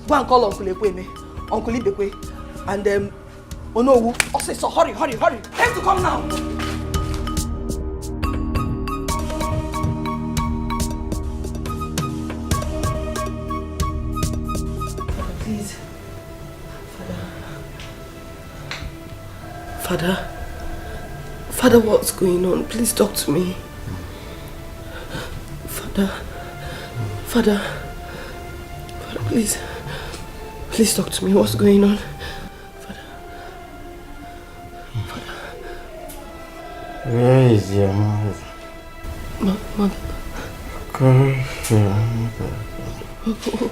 Go and call Uncle Ekweme, Uncle Ibekwe, and Onowu. Also, so hurry. Time to come now. Please. Father, what's going on? Please talk to me. Father, please talk to me. What's going on? Father. Where is your mother? Mother.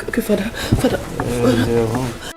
Okay, Father. Where is your mother?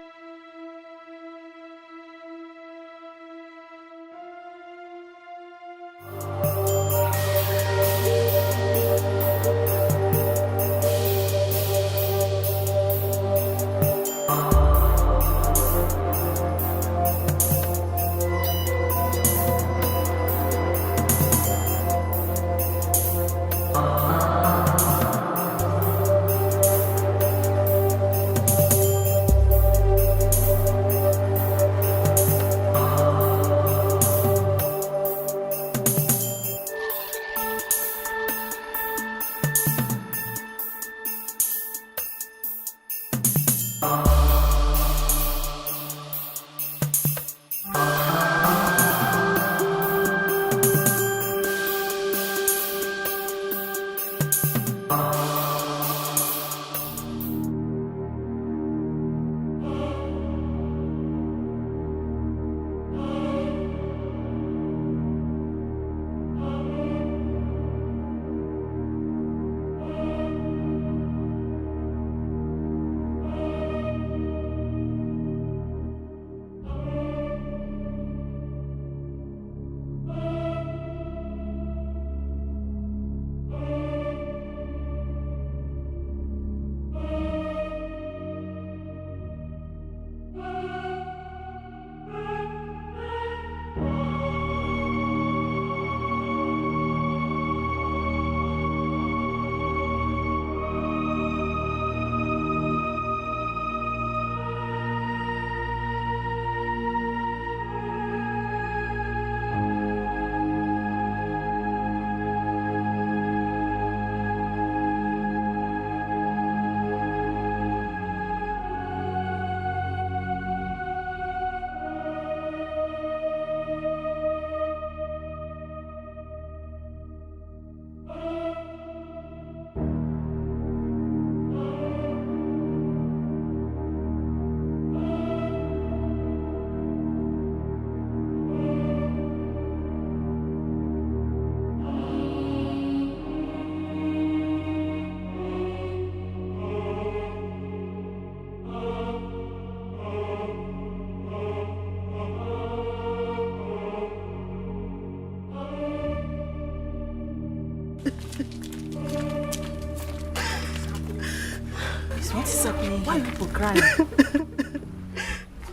What is happening? Why are people crying?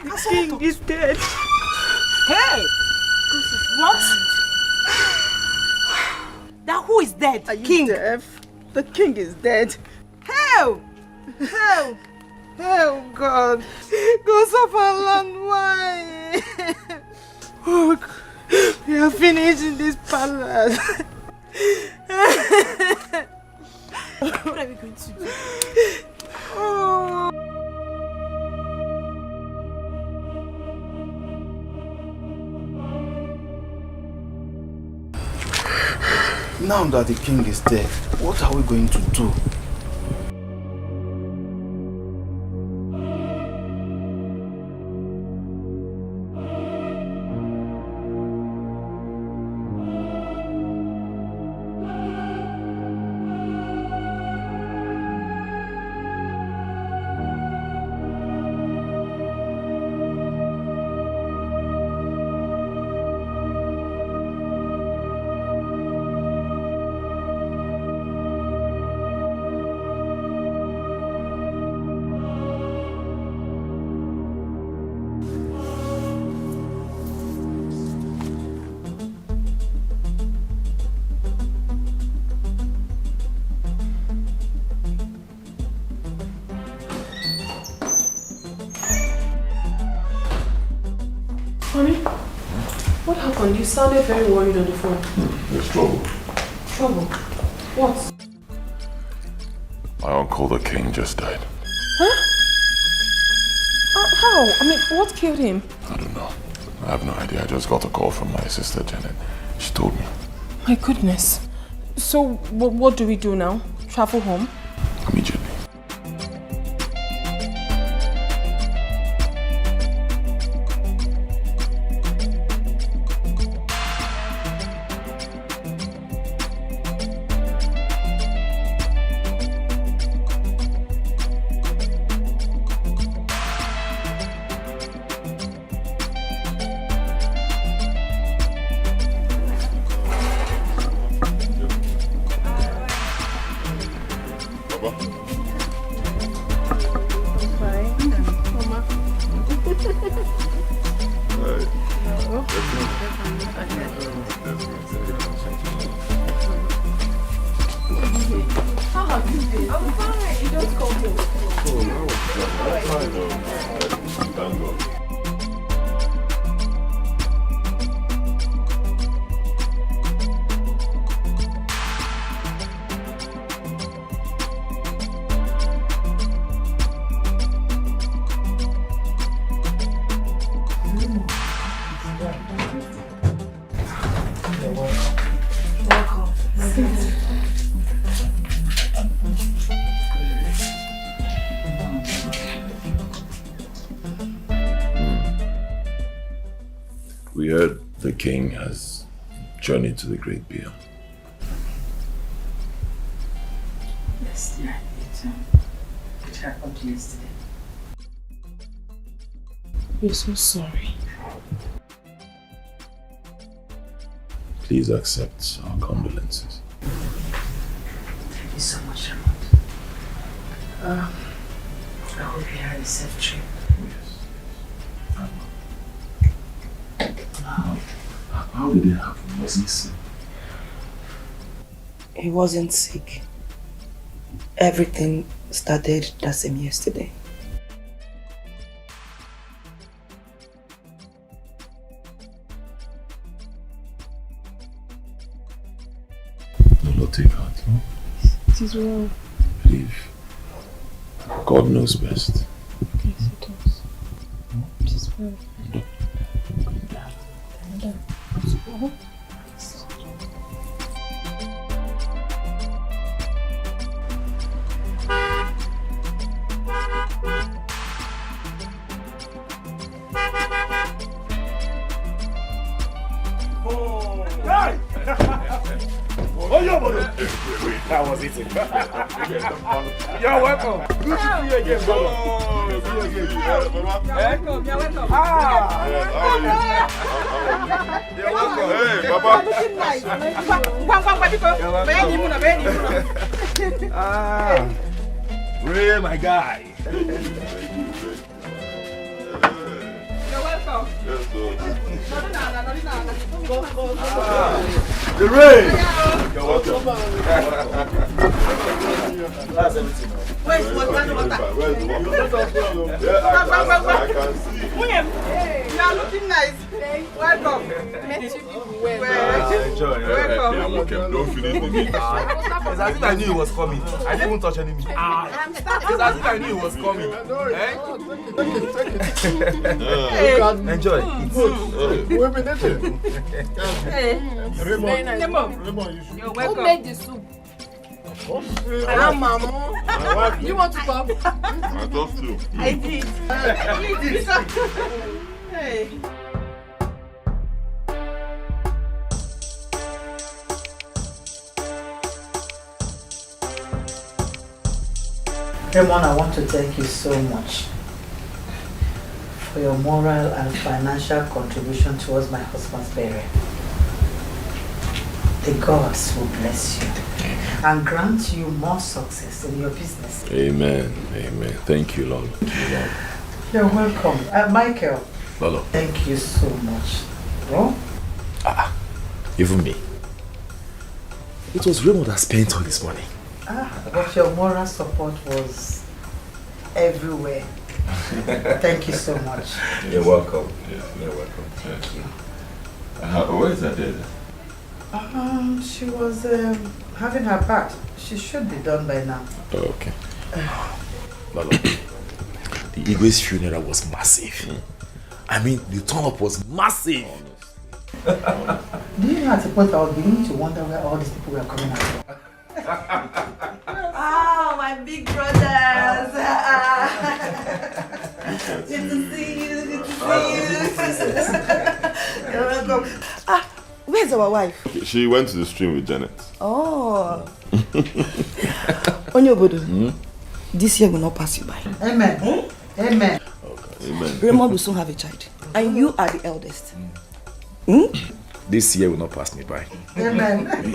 The king is dead. Hey! What? Now who is dead? Are you deaf? The king is dead. Hell! Oh God. Go suffer land. Why? Oh, we are finished in this palace. What are we going to do? Oh. Now that the king is dead, what are we going to do? happened? You sounded very worried on the phone. There's trouble. Trouble? What? My uncle, the king, just died. Huh? How? I mean, what killed him? I don't know. I have no idea. I just got a call from my sister, Janet. She told me. My goodness. So, what do we do now? Travel home? Immediately. We heard the king has journeyed to the great beyond. Yes, yeah, it happened yesterday. We're so sorry. Please accept our condolences. Thank you so much, Ramon. I hope you had a safe trip. How did it happen? Was he sick? He wasn't sick. Everything started the same yesterday. Lolo, take heart, no? It is well. Believe. God knows best. Yes, it does. It is well. That was it. You're welcome. Good to see you again, brother. Welcome, you're welcome. You're welcome. Hey, Papa. Ray, my guy. You're welcome. The Ray. You're welcome. That's everything. Where's water? Where's the water? I can see. You are looking nice. Welcome. Enjoy. Welcome. I'm okay. Don't finish the meat. It's as if I knew it was coming. I didn't even touch any meat. It's as if I knew it was coming. Enjoy. You're welcome. Who made the soup? Mama. You want to come? I thought so. I did. Hey. Raymond, I want to thank you so much for your moral and financial contribution towards my husband's burial. The gods will bless you and grant you more success in your business. Amen. Amen. Thank you, Lord. Thank you, Lord. You're welcome. Michael, Lolo. thank you so much. Bro? Even me. It was Raymond that spent all this money. But your moral support was everywhere. Thank you so much. You're welcome. Yeah, you're welcome. Thank you. Where is that dad? She was having her part. She should be done by now. Oh, okay. Lolo, the Igwe's funeral was massive. I mean, the turn-up was massive. Do you know at the point I was beginning to wonder where all these people were coming out from? Oh, my big brothers! Good to see you, good to see you. You're welcome. Where's our wife? Okay, she went to the stream with Janet. Oh. Onyobodo, this year will not pass you by. Amen. Amen. Okay. Amen. Raymond will soon have a child. And you are the eldest. This year will not pass me by. Amen.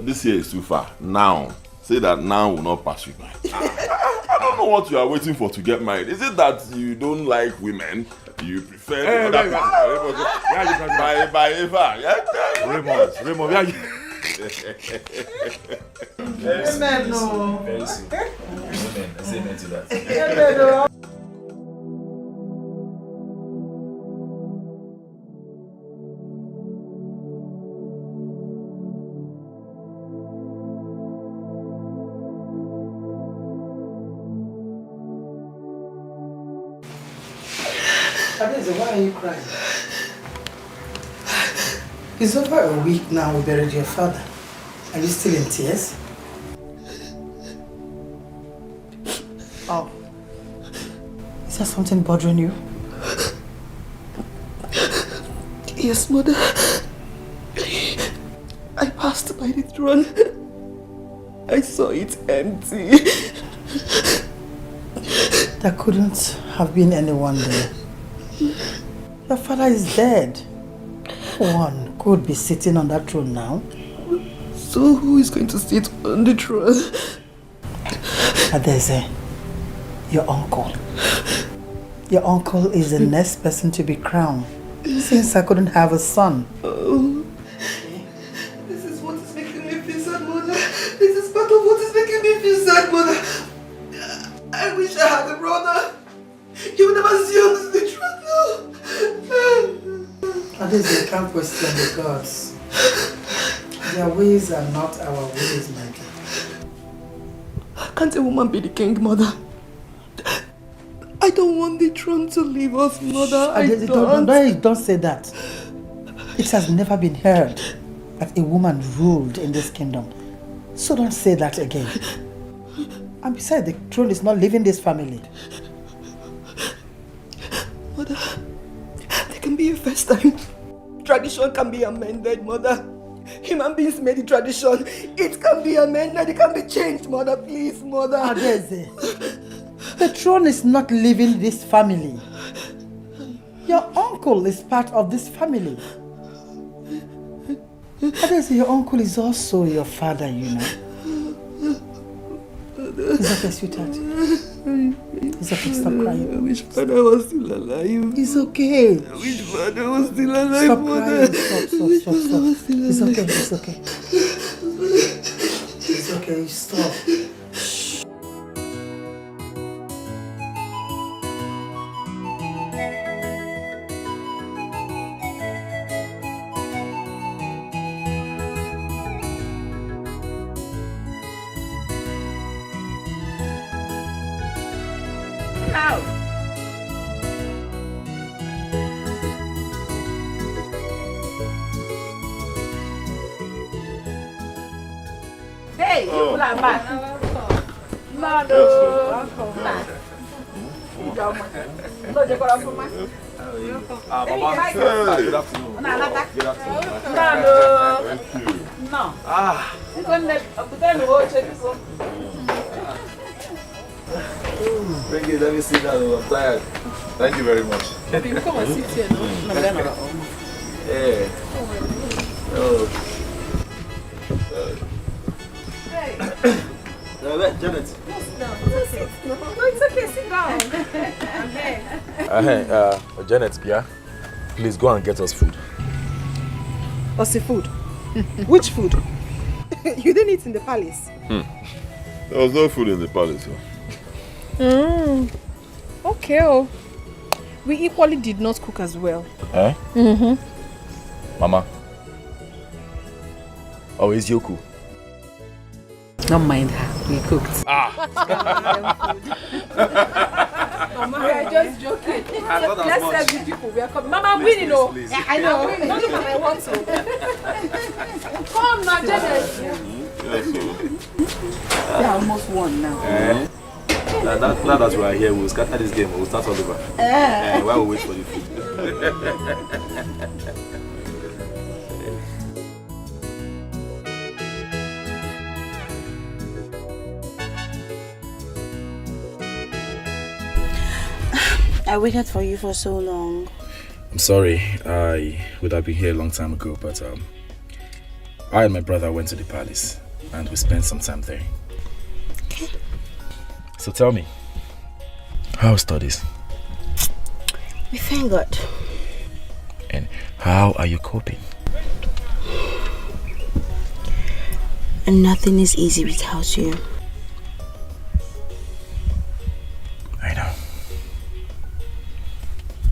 This year is too far. Now. Say that now will not pass you by. I don't know what you are waiting for to get married. Is it that you don't like women? You prefer other people? By Eva. Raymond, where are you? Amen. No. Very soon. Amen. I say amen to that. Amen. No. Why are you crying? It's over a week now we buried your father. Are you still in tears? Oh. Is there something bothering you? Yes, Mother. I passed by the throne. I saw it empty. There couldn't have been anyone there. Your father is dead. No one could be sitting on that throne now. So who is going to sit on the throne? Adeze, your uncle. Your uncle is the next person to be crowned, since I couldn't have a son. Oh. This is what is making me feel sad, Mother. This is part of what is making me feel sad, Mother. I wish I had a brother. You would never see us the truth now. Adeze, you can't question the gods. Their ways are not our ways, my dear. Can't a woman be the king, Mother? I don't want the throne to leave us, Mother. Adeze, don't say that. It has never been heard that a woman ruled in this kingdom. So don't say that again. And besides, the throne is not leaving this family. Mother, there can be a first time. Tradition can be amended, Mother. Human beings made the tradition. It can be amended. It can be changed, Mother. Please, Mother. Adeze, the throne is not leaving this family. Your uncle is part of this family. Adeze, your uncle is also your father, you know. It's okay, sweetheart. It's okay, stop crying. I wish Father was still alive. It's okay. I wish Father was still alive, Stop Mother. crying. Stop. It's okay, it's okay. It's okay, stop. Hey, you pull out back. No. No, you got for my. Good afternoon. No. Thank you. No. You couldn't pretend to watch it. Thank you, let me sit down. I'm tired. Thank you very much. You come and sit here, no? Yeah. Oh. Janet. It's okay, sit down. Janet, Pia, please go and get us food. What's the food? Which food? You didn't eat in the palace. There was no food in the palace. Okay. We equally did not cook as well. Eh? Mama. Oh, it's Yoku. Don't mind her. We cooked. Mama, we are just joking. Let's serve the people. We are coming. Mama, I'm winning, oh. I know. Don't look at my want to. Come now, Janet. They almost won now. Now that we are here, we'll scatter this game. We'll start all over. While we wait for the food. I waited for you for so long. I'm sorry. I would have been here a long time ago, but I and my brother went to the palace and we spent some time there. Okay. So tell me, how are studies? We thank God. And how are you coping? And nothing is easy without you. I know.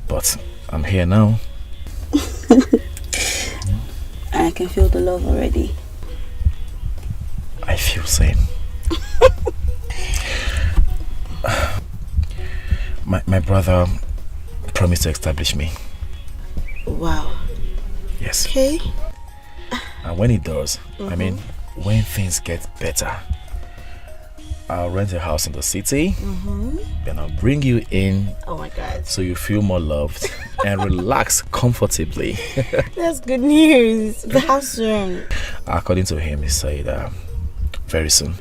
But I'm here now. I can feel the love already. I feel same. My brother promised to establish me. Wow. Yes. Okay. And when he does, I mean, when things get better, I'll rent a house in the city, then I'll bring you in. Oh my God. So you feel more loved and relax comfortably. That's good news. But how soon? According to him, he said very soon.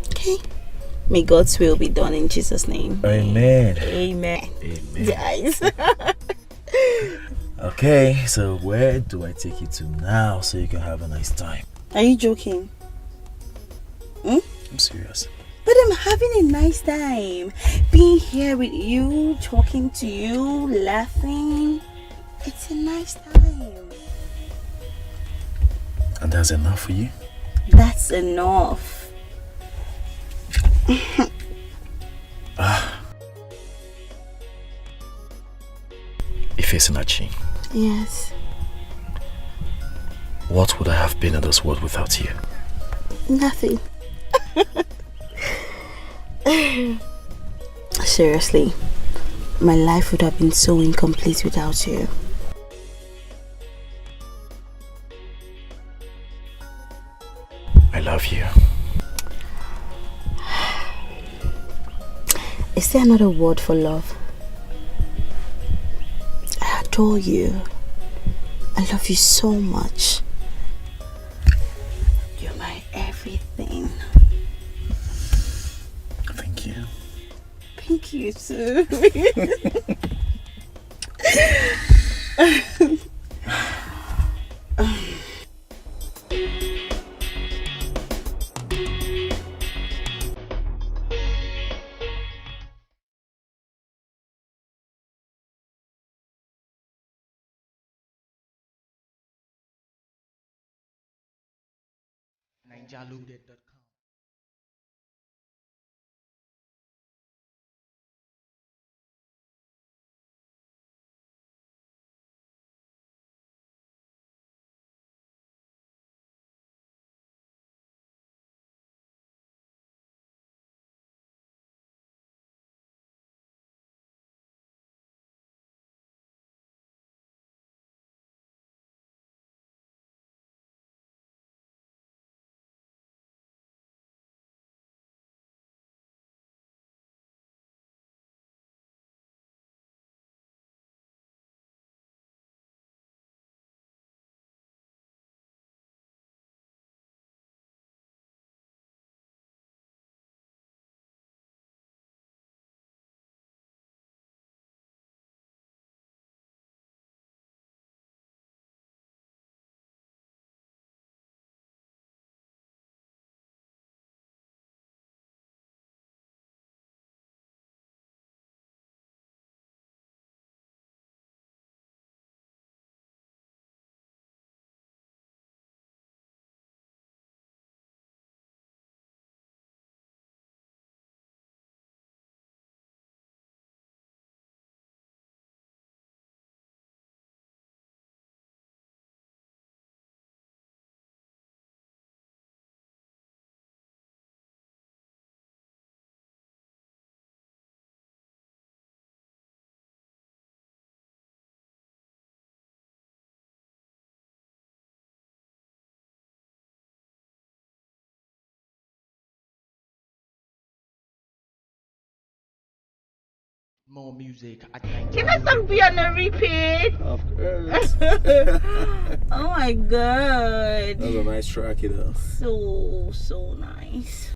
Okay. May God's will be done in Jesus' name. Amen. Amen. Amen. Guys. Okay, so where do I take you to now so you can have a nice time? Are you joking? I'm serious. But I'm having a nice time. Being here with you, talking to you, laughing. It's a nice time. And that's enough for you? That's enough. Ifesinachi, Yes. what would I have been in this world without you? Nothing. Seriously, my life would have been so incomplete without you. I love you. Is there another word for love? I adore you. I love you so much. You're my everything. Thank you. Thank you too. NigerLoaded.com More music. Can I song be on a repeat? Of course. Oh my god. That was a nice track, you know. So nice.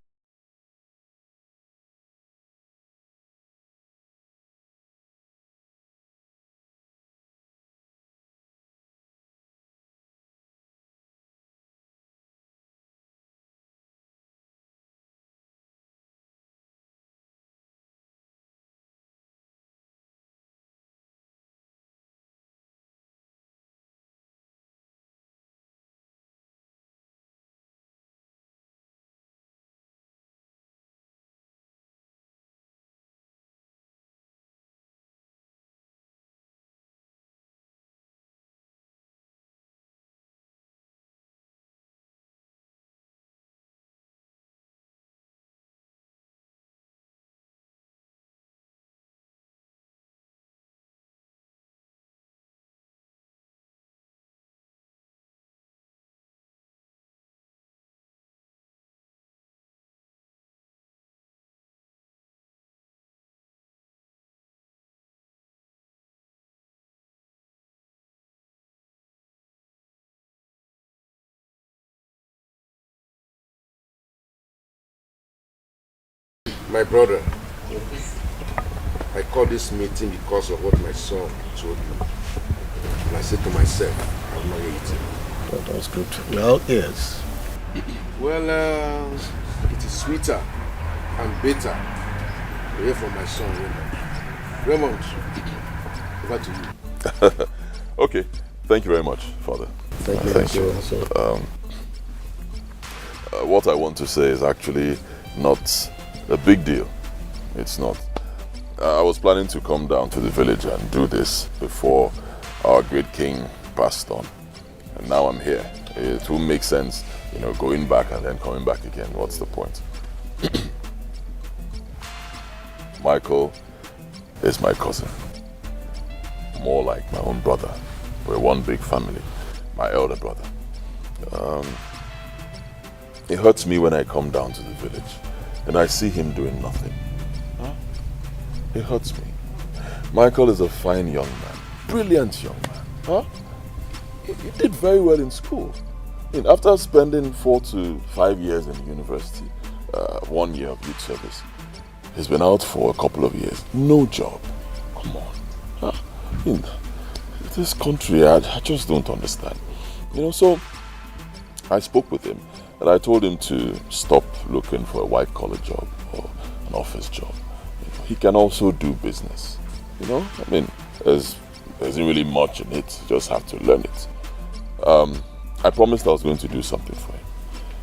My brother, I called this meeting because of what my son told me. And I said to myself, I'm not eating. Well, that's good. Well, yes. Well, it is sweeter and bitter to hear from my son, Raymond. Raymond, over to you. Okay, thank you very much, Father. Thank you. What I want to say is actually not a big deal. It's not. I was planning to come down to the village and do this before our great king passed on. And now I'm here. It will make sense, you know, going back and then coming back again. What's the point? Michael is my cousin. More like my own brother. We're one big family. My elder brother. It hurts me when I come down to the village and I see him doing nothing. Huh? It hurts me. Michael is a fine young man. Brilliant young man. Huh? He did very well in school. I mean, after spending 4 to 5 years in university, 1 year of youth service, he's been out for a couple of years. No job. Come on. Huh? In this country, I just don't understand. You know, so I spoke with him and I told him to stop looking for a white-collar job or an office job. You know, he can also do business. You know, I mean, there isn't really much in it. You just have to learn it. I promised I was going to do something for him.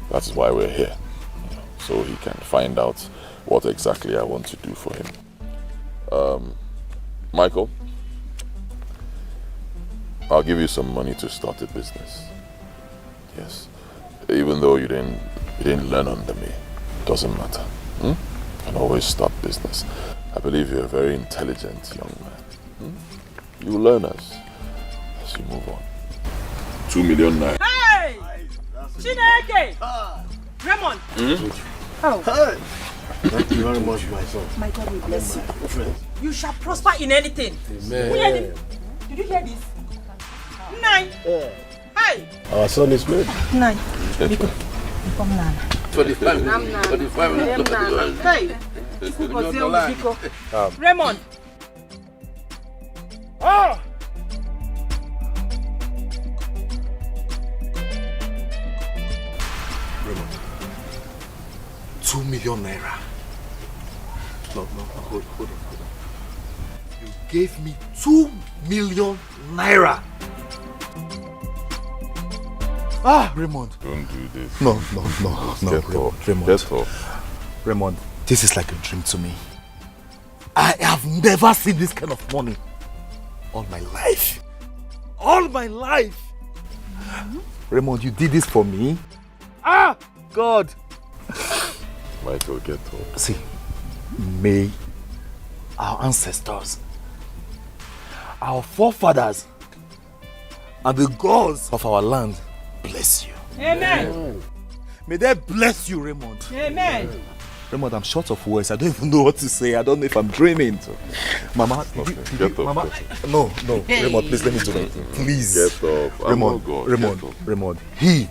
That's why we're here. You know, so he can find out what exactly I want to do for him. Michael, I'll give you some money to start a business. Yes. Even though you didn't learn under me, it doesn't matter. You can always start business. I believe you're a very intelligent young man. You learn as you move on. 2 million naira. Hey! Chineke! Raymond! Oh. Hey! Thank you very much, my son. My God will bless you. You shall prosper in anything. Amen. Did you hear this? 9. Hey! Our son is made. 9. Yes, 25. Hey! Raymond! Ah! Raymond, 2 million naira. No, hold on. You gave me 2 million naira. Ah, Raymond. Don't do this. No, Get off. Raymond. Get off. Raymond, this is like a dream to me. I have never seen this kind of money all my life. All my life. Raymond, you did this for me? Ah, God. Michael, get off. See, may our ancestors, our forefathers, and the gods of our land bless you. Amen. May they bless you, Raymond. Amen. Raymond, I'm short of words. I don't even know what to say. I don't know if I'm dreaming. So. Mama, Mama, no, Raymond, please let me do it. Please. Get up. Raymond, he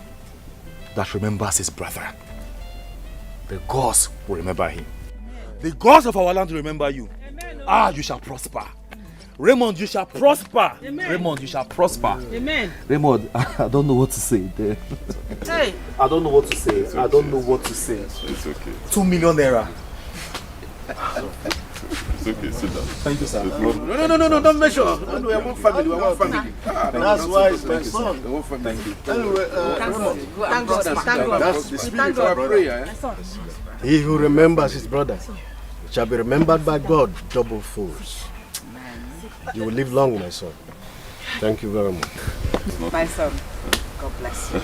that remembers his brother, the gods will remember him. The gods of our land will remember you. Amen. You shall prosper. Raymond, you shall prosper. Amen. Raymond, you shall prosper. Amen. Raymond, I don't know what to say there. Hey. I don't know what to say. I don't know what to say. It's okay. 2 million naira. It's okay, sit down. Thank you, sir. No, don't measure. No, we are one family. We are one family. That's why it's my son. One family. Thank you. Anyway, Thank God. that's the spirit of our prayer. He who remembers his brother shall be remembered by God double folds. You will live long, my son. Thank you very much. My son, God bless you.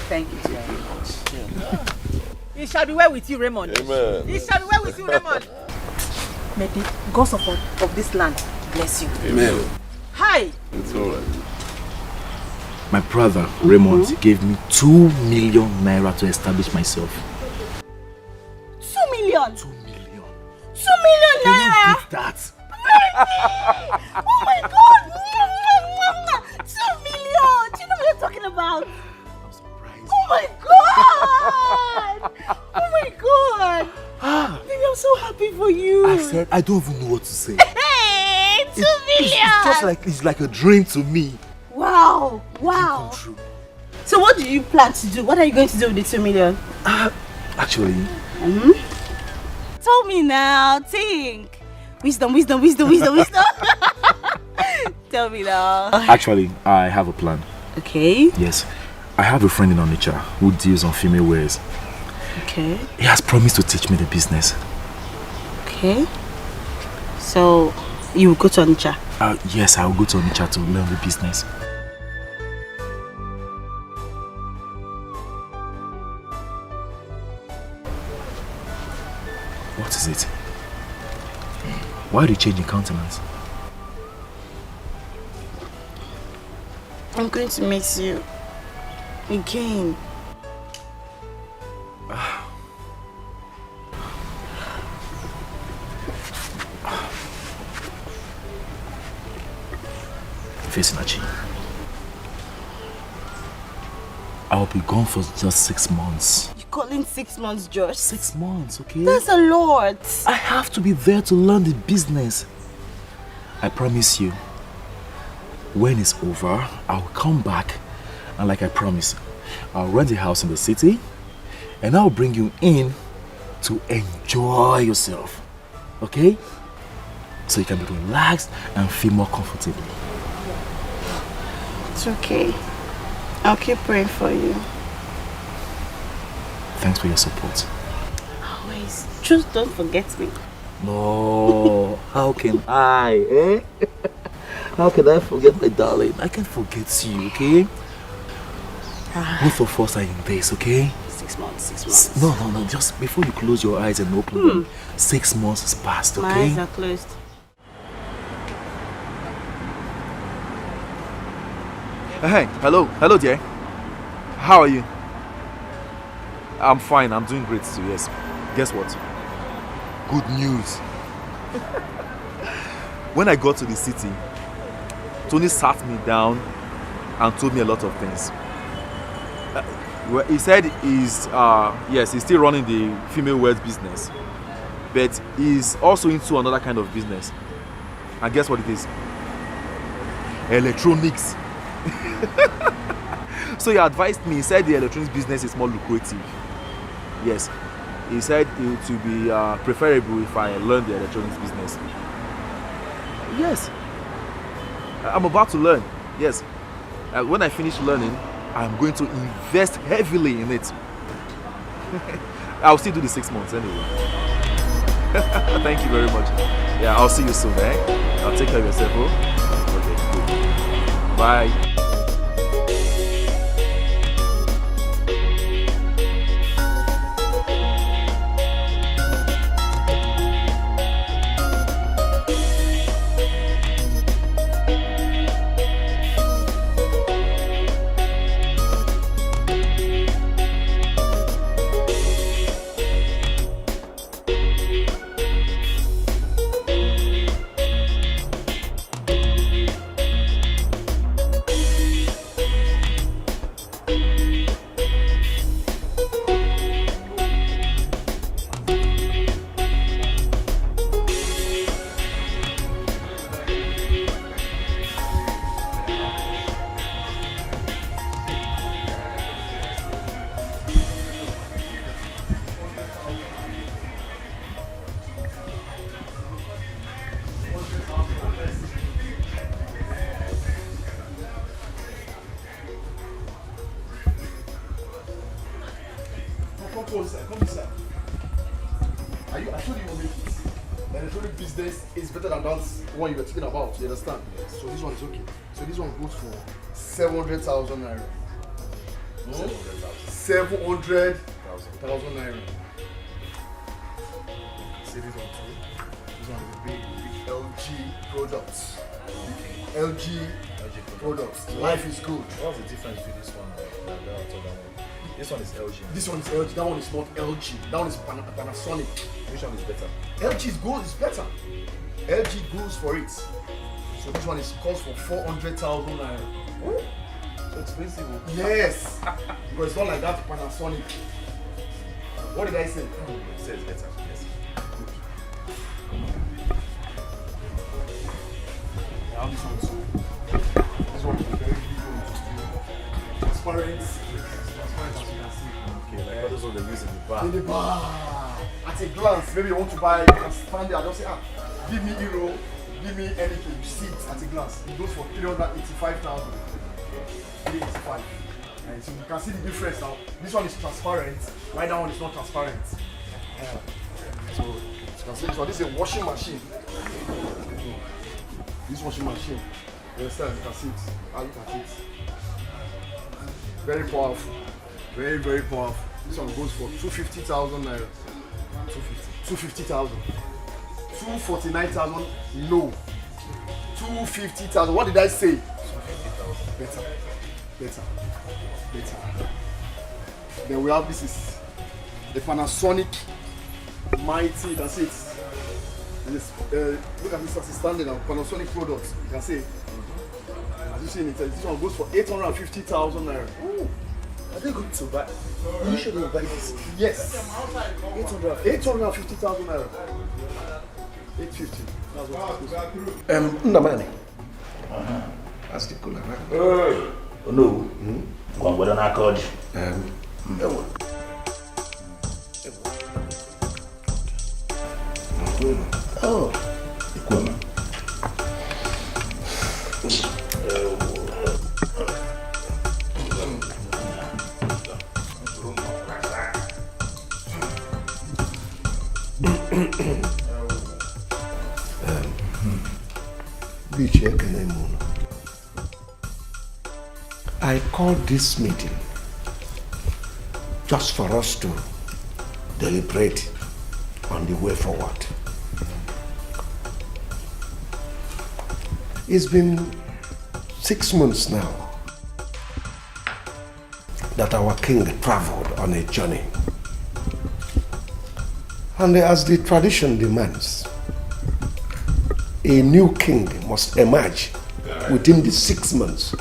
Thank you very much. It shall be well with you, Raymond. Amen. It shall be well with you, Raymond. May the gods of this land bless you. Amen. Hi. It's alright. My brother, Raymond, gave me 2 million naira to establish myself. 2 million? 2 million. 2 million naira? Can you beat that? Oh my God! 2 million! Do you know what you're talking about? I'm surprised. Oh my God! Oh my God! Baby, I'm so happy for you. I said I don't even know what to say. Hey, 2 million! It's like a dream to me. Wow! So what do you plan to do? What are you going to do with the 2 million? Actually, Tell me now, think. Wisdom. Tell me now. Actually, I have a plan. Okay. Yes. I have a friend in Onitsha who deals on female wares. Okay. He has promised to teach me the business. Okay. So, you will go to Onitsha? Yes, I will go to Onitsha to learn the business. What is it? Why do you change your countenance? I'm going to miss you. Again. Fesinachi, I'll be gone for just 6 months. You calling 6 months, Josh? 6 months, okay? That's a lot. I have to be there to learn the business. I promise you, when it's over, I'll come back and like I promised, I'll rent a house in the city and I'll bring you in to enjoy yourself, okay? So you can be relaxed and feel more comfortable. It's okay. I'll keep praying for you. Thanks for your support. Always. Just don't forget me. No, how can I, eh? How can I forget my darling? I can't forget you, okay? Both of us are in this, okay? 6 months, 6 months. No, just before you close your eyes and open them, 6 months has passed, okay? My eyes are closed. Hey, hello dear. How are you? I'm fine, I'm doing great too, yes. Guess what? Good news. When I got to the city, Tony sat me down and told me a lot of things. Well, he said he's still running the female wear business, but he's also into another kind of business. And guess what it is? Electronics. So he advised me. He said the electronics business is more lucrative. Yes, he said it would be preferable if I learn the electronics business. Yes, I'm about to learn. Yes, when I finish learning, I'm going to invest heavily in it. I'll still do the 6 months anyway. Thank you very much. Yeah, I'll see you soon, eh? I'll take care of yourself. Oh? Okay, good. Bye. Come inside. I told you make it. The electronic business is better than that one you were talking about. You understand? Yes. So this one is okay. So this one goes for 700,000 naira. 700,000 naira. See this one too. This one is a big LG product. LG products. Life is good. What's the difference between this one and the other one? This one is LG. This one is LG. That one is not LG. That one is Panasonic. Which one is better? LG is good. It's better. LG goes for it. So this one is cost for 400,000 naira. So expensive. Yes. Because it's not like that Panasonic. What did I say? It says better. Yes. Now this one too. This one is very big. Transparent. Transparent as you can see. Okay, like those ones they use in the bar. In the bar. At a glance, maybe you want to buy, you can stand there and just say, give me euro, give me anything. You see it at a glance. It goes for 385,000. 385. And so you can see the difference now. This one is transparent, right? That one is not transparent. So you can see this one. This is a washing machine. This washing machine. You understand? You can see it. Look at it. Very powerful. Very, very powerful. This one goes for 250,000 naira. 250,000. 249,000. No. 250,000. What did I say? 250,000. Better. Then we have this is the Panasonic Mighty. You can see it. And it's, look at this as a standing on Panasonic products. You can see it. As you see it, this one goes for 850,000 naira. Are they going to buy? You should buy this. Yes. 850,000 naira. 850. That's what it's Ndamani. That's the cooler. Oh no. Go on our code. Oh. Equipment. I called this meeting just for us to deliberate on the way forward. It's been 6 months now that our king traveled on a journey. And as the tradition demands, a new king must emerge within the 6 months.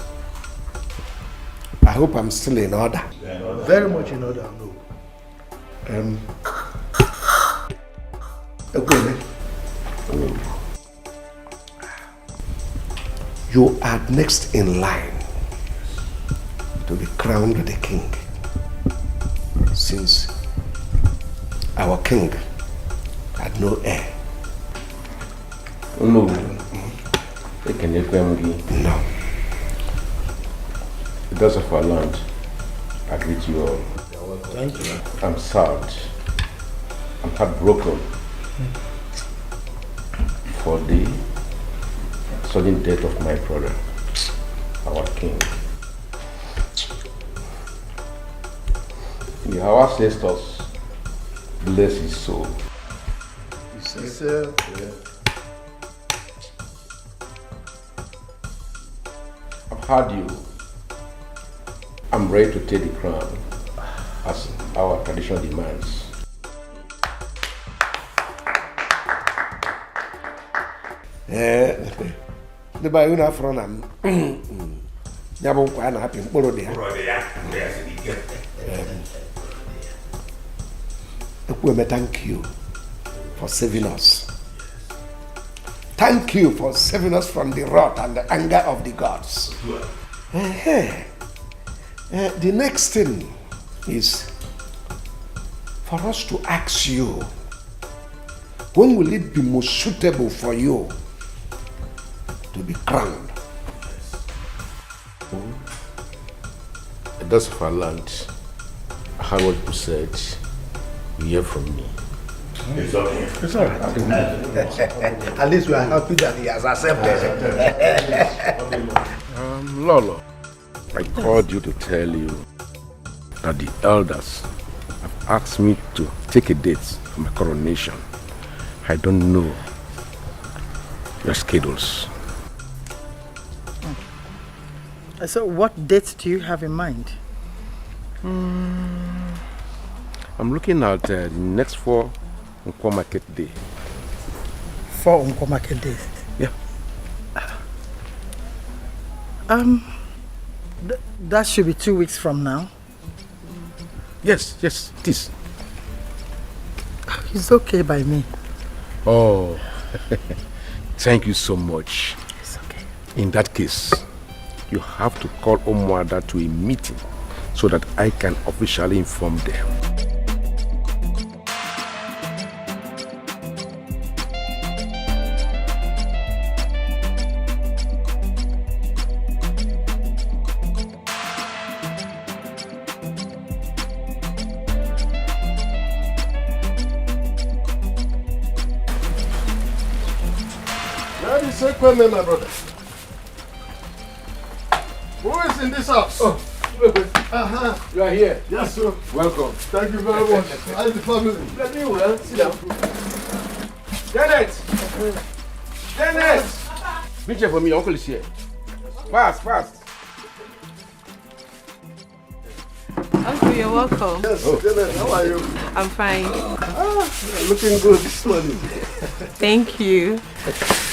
I hope I'm still in order. very much in order. No. You are next in line to be crowned the king, since our king had no heir. No. No. Because of our land, I greet you all. Thank you. I'm sad. I'm heartbroken for the sudden death of my brother, our king. Our ancestors bless his soul. Yes, sir. Yeah. I've heard you. I'm ready to take the crown as our tradition demands. The Bayuna from Yabu happy thank you for saving us. Thank you for saving us from the wrath and the anger of the gods. The next thing is for us to ask you, when will it be most suitable for you to be crowned? The dust of our land, I heard what you said. you hear from me. It's okay. It's all right. At least we are happy that he has accepted. Lolo, I called you to tell you that the elders have asked me to take a date for my coronation. I don't know your schedules. So what date do you have in mind? I'm looking at the next 4 Nkwo Market Day. 4 Nkwo Market Day? Yeah. That should be 2 weeks from now. Yes, it is. It's okay by me. Oh, thank you so much. It's okay. In that case, you have to call Omwada to a meeting so that I can officially inform them. My brother. Who is in this house? Oh, you are here. Yes, sir. Welcome. Thank you very much. How's the family? Let me well. Sit down. Janet! Janet! Bring chair for me. Uncle is here. Fast. Uncle, you're welcome. Yes, Janet, how are you? I'm fine. You're looking good this morning. Thank you.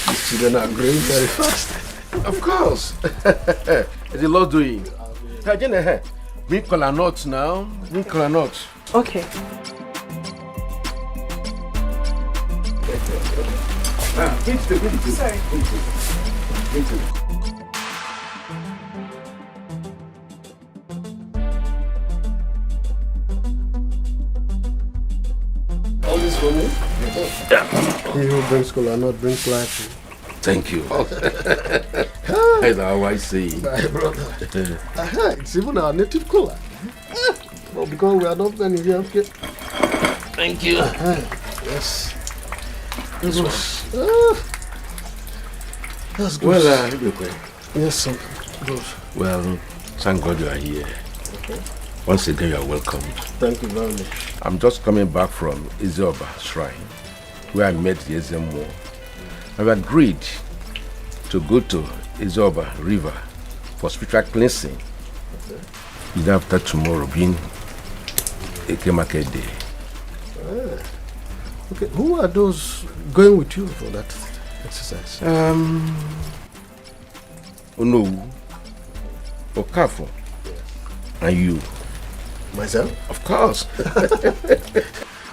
These children are growing very fast. Of course. There's a lot doing. Hey, Janet, bring kola nuts now. Bring kola nuts. Okay. Sorry. All this for me? Yeah. He who brings cola not brings life. Thank you. That's how I say. My brother. It's even our native cola. Well, because we are not many here, okay? Thank you. Yes. That's good. Well, yes, sir. Good. Well, thank God you are here. Okay. Once again, you are welcome. Thank you very much. I'm just coming back from Izioba Shrine, where I met the Ezemo. I've agreed to go to Izioba River for spiritual cleansing. Okay. Then after tomorrow being Eke Market Day. Okay, who are those going with you for that exercise? Onowu, Okafo, and you. Myself? Of course.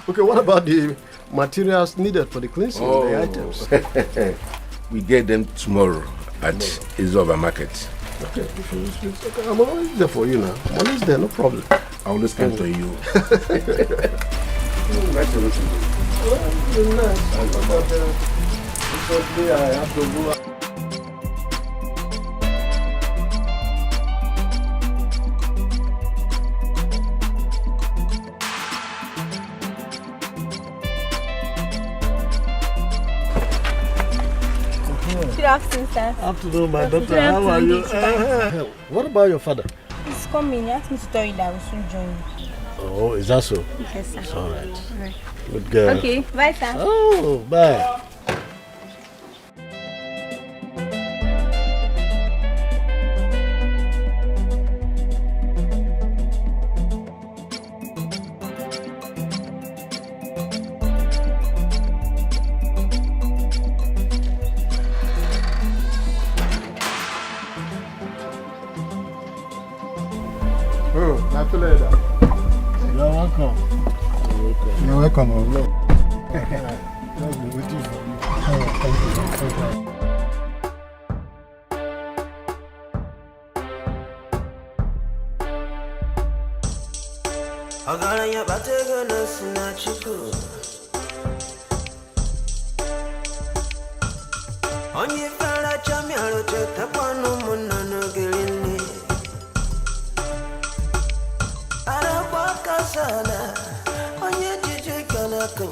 Okay, what about the materials needed for the cleansing of the items? We get them tomorrow at Izioba Market. Okay, okay, I'm always there for you now. I'm always there, no problem. I always come to you. Nice to meet you. Well, nice. Recently I have to go. Good afternoon, sir. Afternoon, my daughter. How are you? What about your father? He's coming. He asked me to tell you that I will soon join you. Oh, is that so? Yes, sir. It's all right. All right. Good girl. Okay, bye, sir. Oh, bye. You're welcome. You're welcome. I've been waiting for you. Thank you. Onye What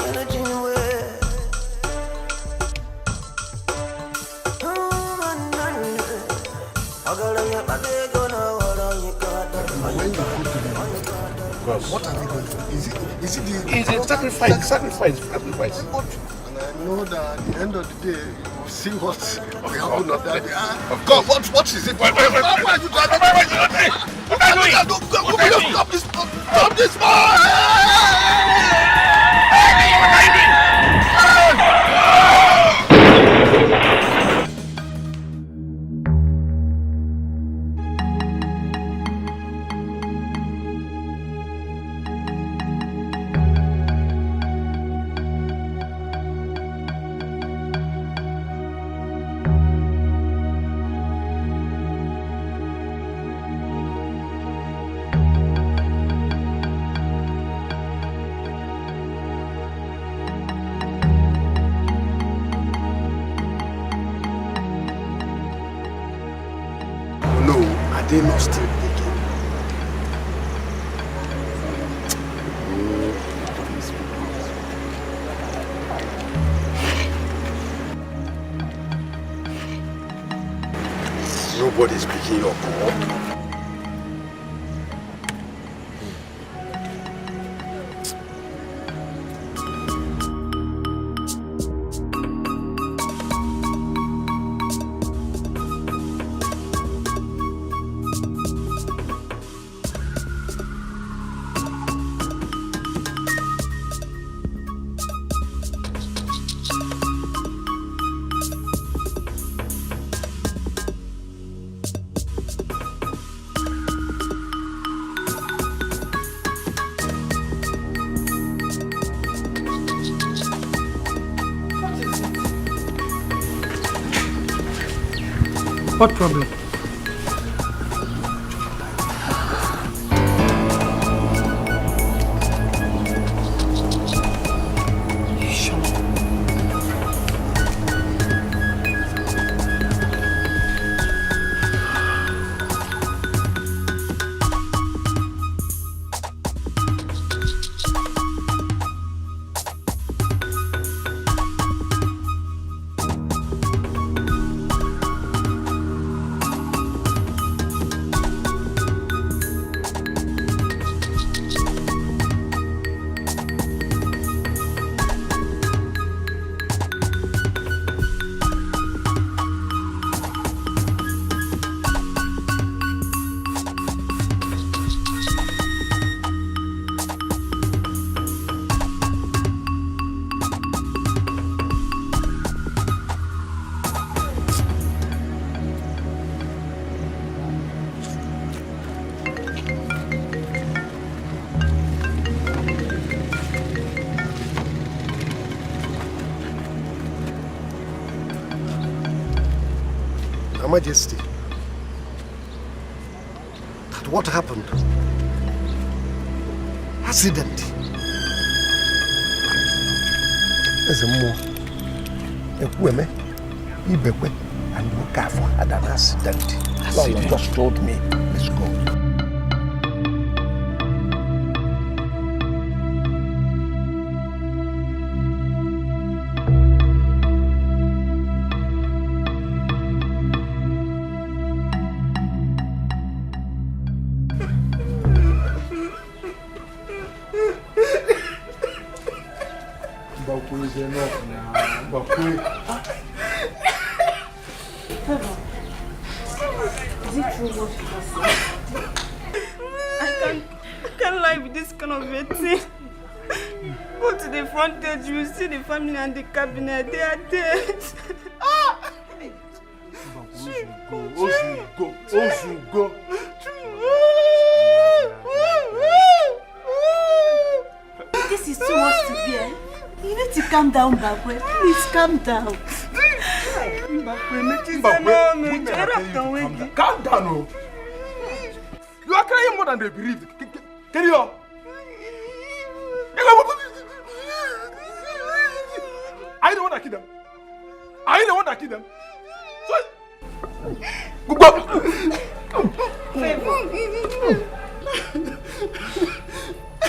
are they going to do? Is it the... It's a sacrifice. And I know that at the end of the day, you will see what will happen on that day. God, what is it? What are you doing? Stop this! Stop this! They not still thinking. Nobody's picking your call. What problem? Majesty, that what happened? Accident. There's a more. Ekweme, Ibekwe, and Mukafo had an accident. Lord just told me. Let's go. You see the family and the cabinet, they are dead. Osugo. This is too much to bear. You need to calm down, Bagwe. Please calm down. Calm down, oh. You are crying more than they believe. Can you? Are you the one that killed them? Are you the one that killed them?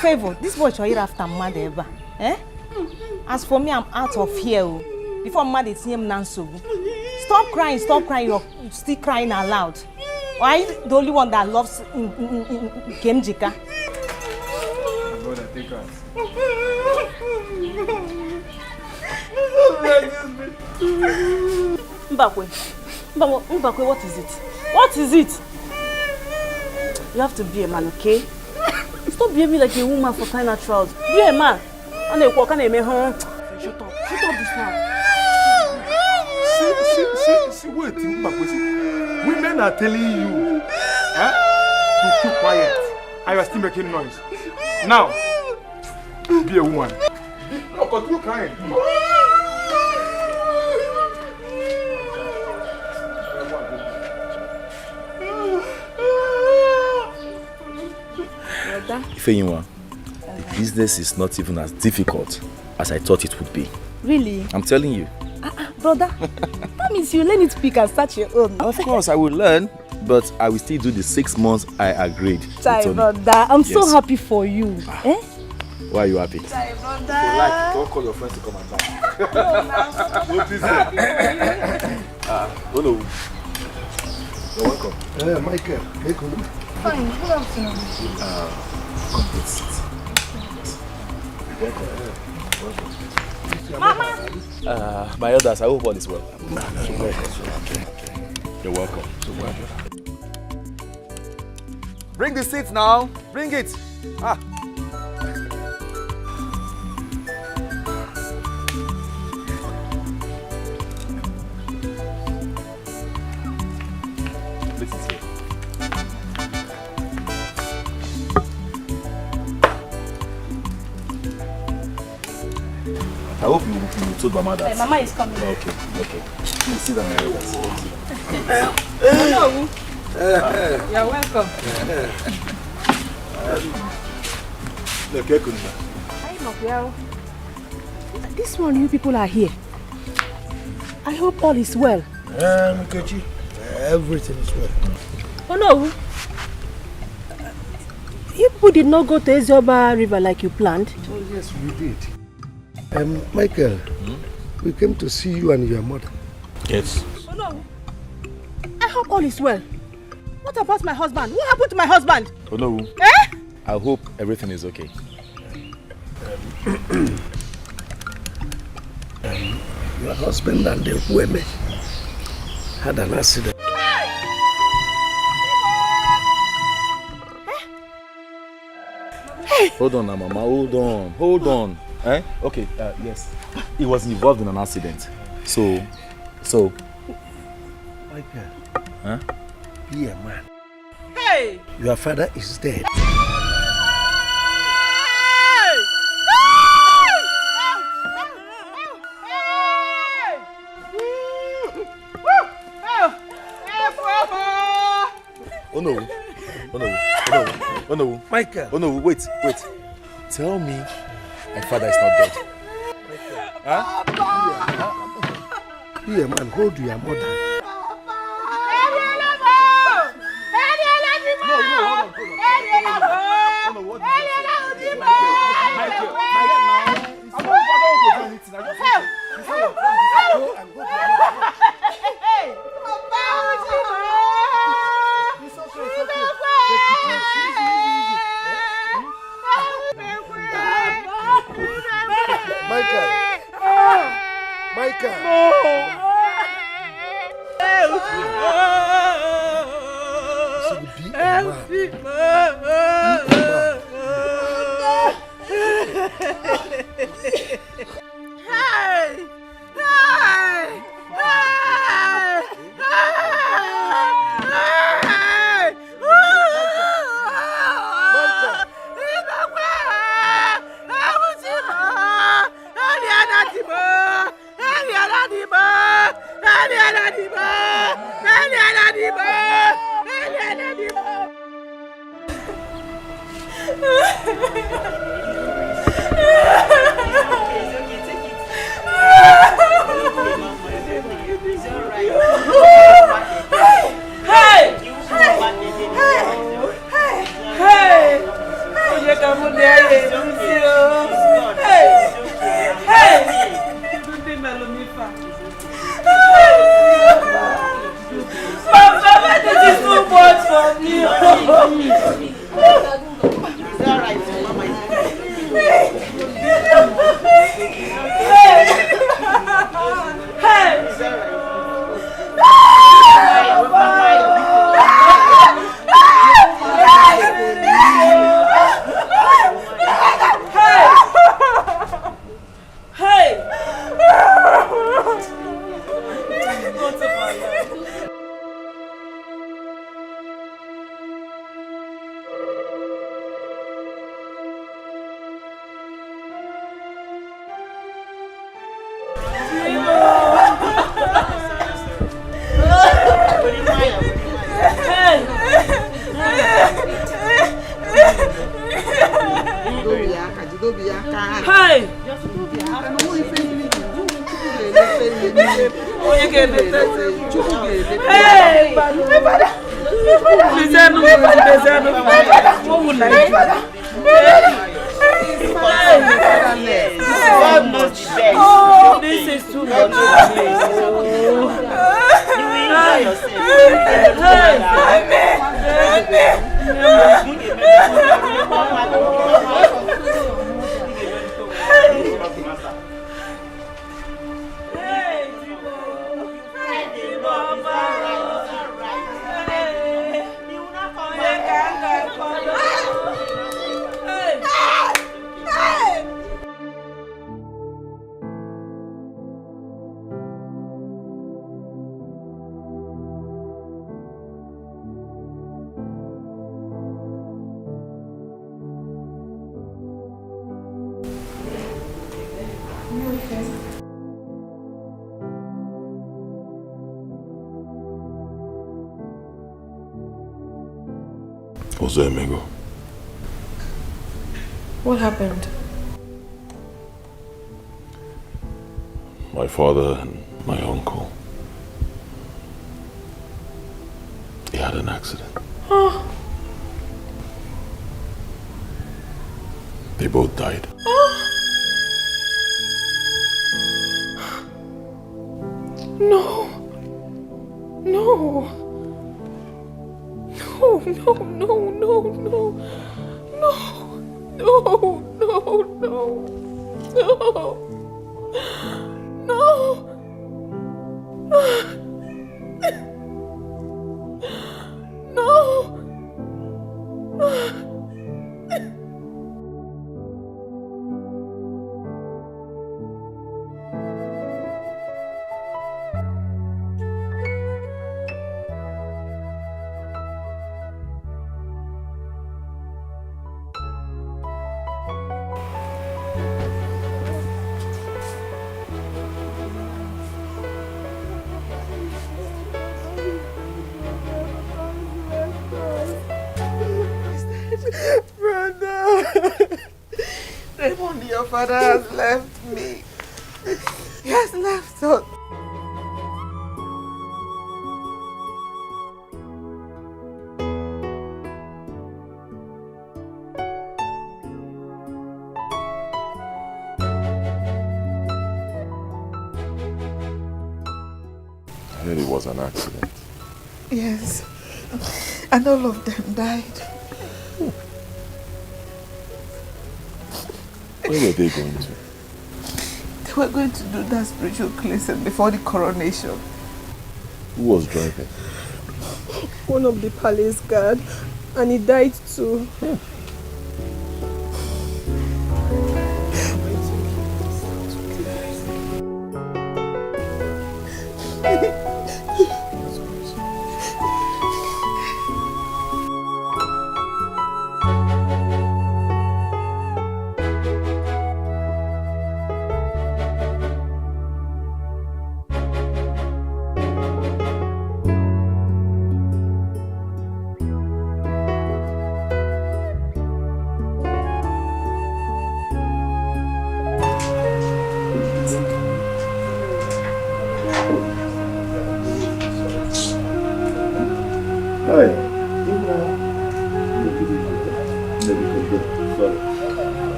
Favor, this boy shall eat after mother ever. Eh? As for me, I'm out of here. Before Mama they see him Nanso. Stop crying, you're still crying aloud. Why are you the only one that loves Kenjika? Brother, take us. Mbakwe, what is it? What is it? You have to be a man, okay? Stop behaving like a woman for crying out loud. Be a man. And they walk and they make her. Shut up this man. See, wait, Mbakwe, see. Women are telling you to keep quiet. I was still making noise. Now, be a woman. No, continue crying. Ifeyinwa, the business is not even as difficult as I thought it would be. Really? I'm telling you. Brother, that means you learn it to speak and start your own. Of course, I will learn, but I will still do the 6 months I agreed. Chai, brother, I'm so happy for you. Why are you happy? Chai, brother. Don't call your friends to come and talk. Oh no. You're welcome. Michael, Fine, good afternoon. Come, let's sit. Welcome. Mama! My elders, I hope all is well. You're welcome. Bring the seat now. Bring it. I hope you told Mama that. Mama is coming. Okay. Please sit down, my elders. Hello. You're welcome. Hi, Makuel. This one, you people are here. I hope all is well. Nkechi, everything is well. Oh no. You people did not go to Ezioba River like you planned? Oh yes, we did. Michael, we came to see you and your mother. Yes. Oh no. I hope all is well. What about my husband? What happened to my husband? Oh no. I hope everything is okay. Your husband and the women had an accident. Hold on now, Mama. Hold on. Okay, yes. He was involved in an accident. So. Michael. Huh? Be a man. Hey! Your father is dead. Oh no. Michael. Oh no, wait. Tell me my father is not dead. Be a man, hold your mother. Michael. Hey! Oh, this is too much. You enjoy What's there, Amigo? What happened? My father and my uncle. He had an accident. Oh. They both died. Oh. No. No. No, no, no, no, no. No. No, no, no. No. No. No. Brother, Raymond, your father has left me. He has left us. I heard it was an accident. Yes, and all of them died. Where were they going to? They were going to do that spiritual cleansing before the coronation. Who was driving? One of the palace guard, and he died too.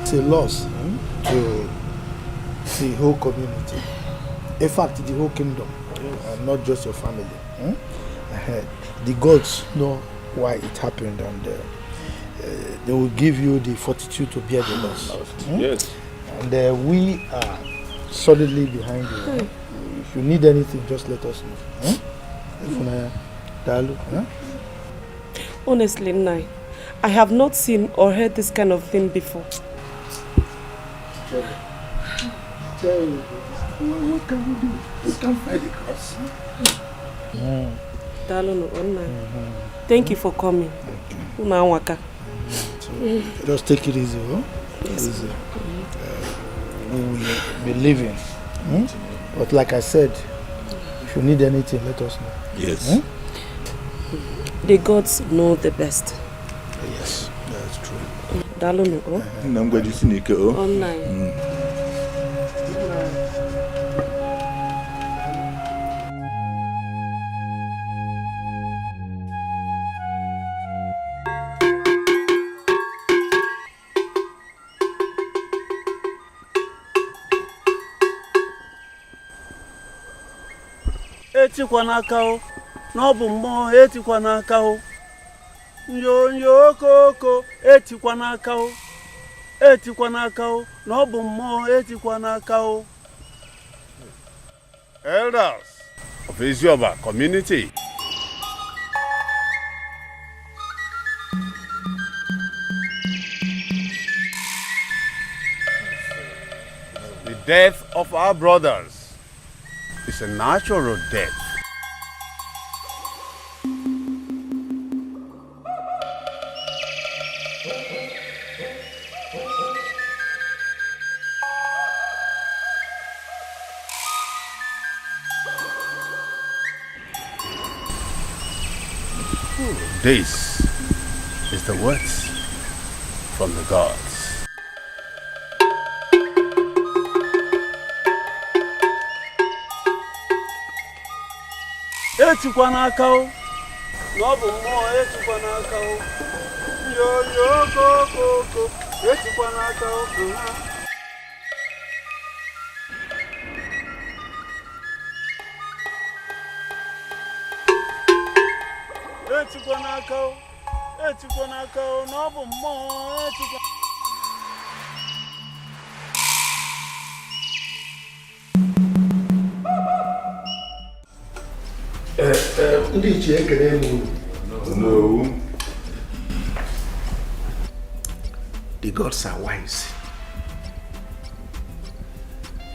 It's a loss to the whole community. In fact, the whole kingdom, and not just your family. The gods know why it happened, and they will give you the fortitude to bear the loss. Yes. And we are solidly behind you. If you need anything, just let us know. Honestly, Nai, I have not seen or heard this kind of thing before. What can we do? We can fight the cross. Thank you for coming. Just take it easy, Yes. Easy. We will be leaving. But like I said, if you need anything, let us know. Yes. The gods know the best. Yes, that's true. Dalunu, oh? I'm going to see you. Online. Etikwa n'aka o, n'ọbụ mmụọ etikwa n'aka o. Nyo okoko etikwa n'aka o. Etikwa n'aka o, n'ọbụ mmụọ etikwa n'aka o. Elders of Izioba community. The death of our brothers is a natural death. This is the words from the gods. Etikwa n'aka o, n'ọbụ mmụọ etikwa n'aka o. Nyo okoko etikwa n'aka o. Etikwa n'aka o, etikwa n'aka o, n'ọbụ mmụọ etikwa. No. The gods are wise.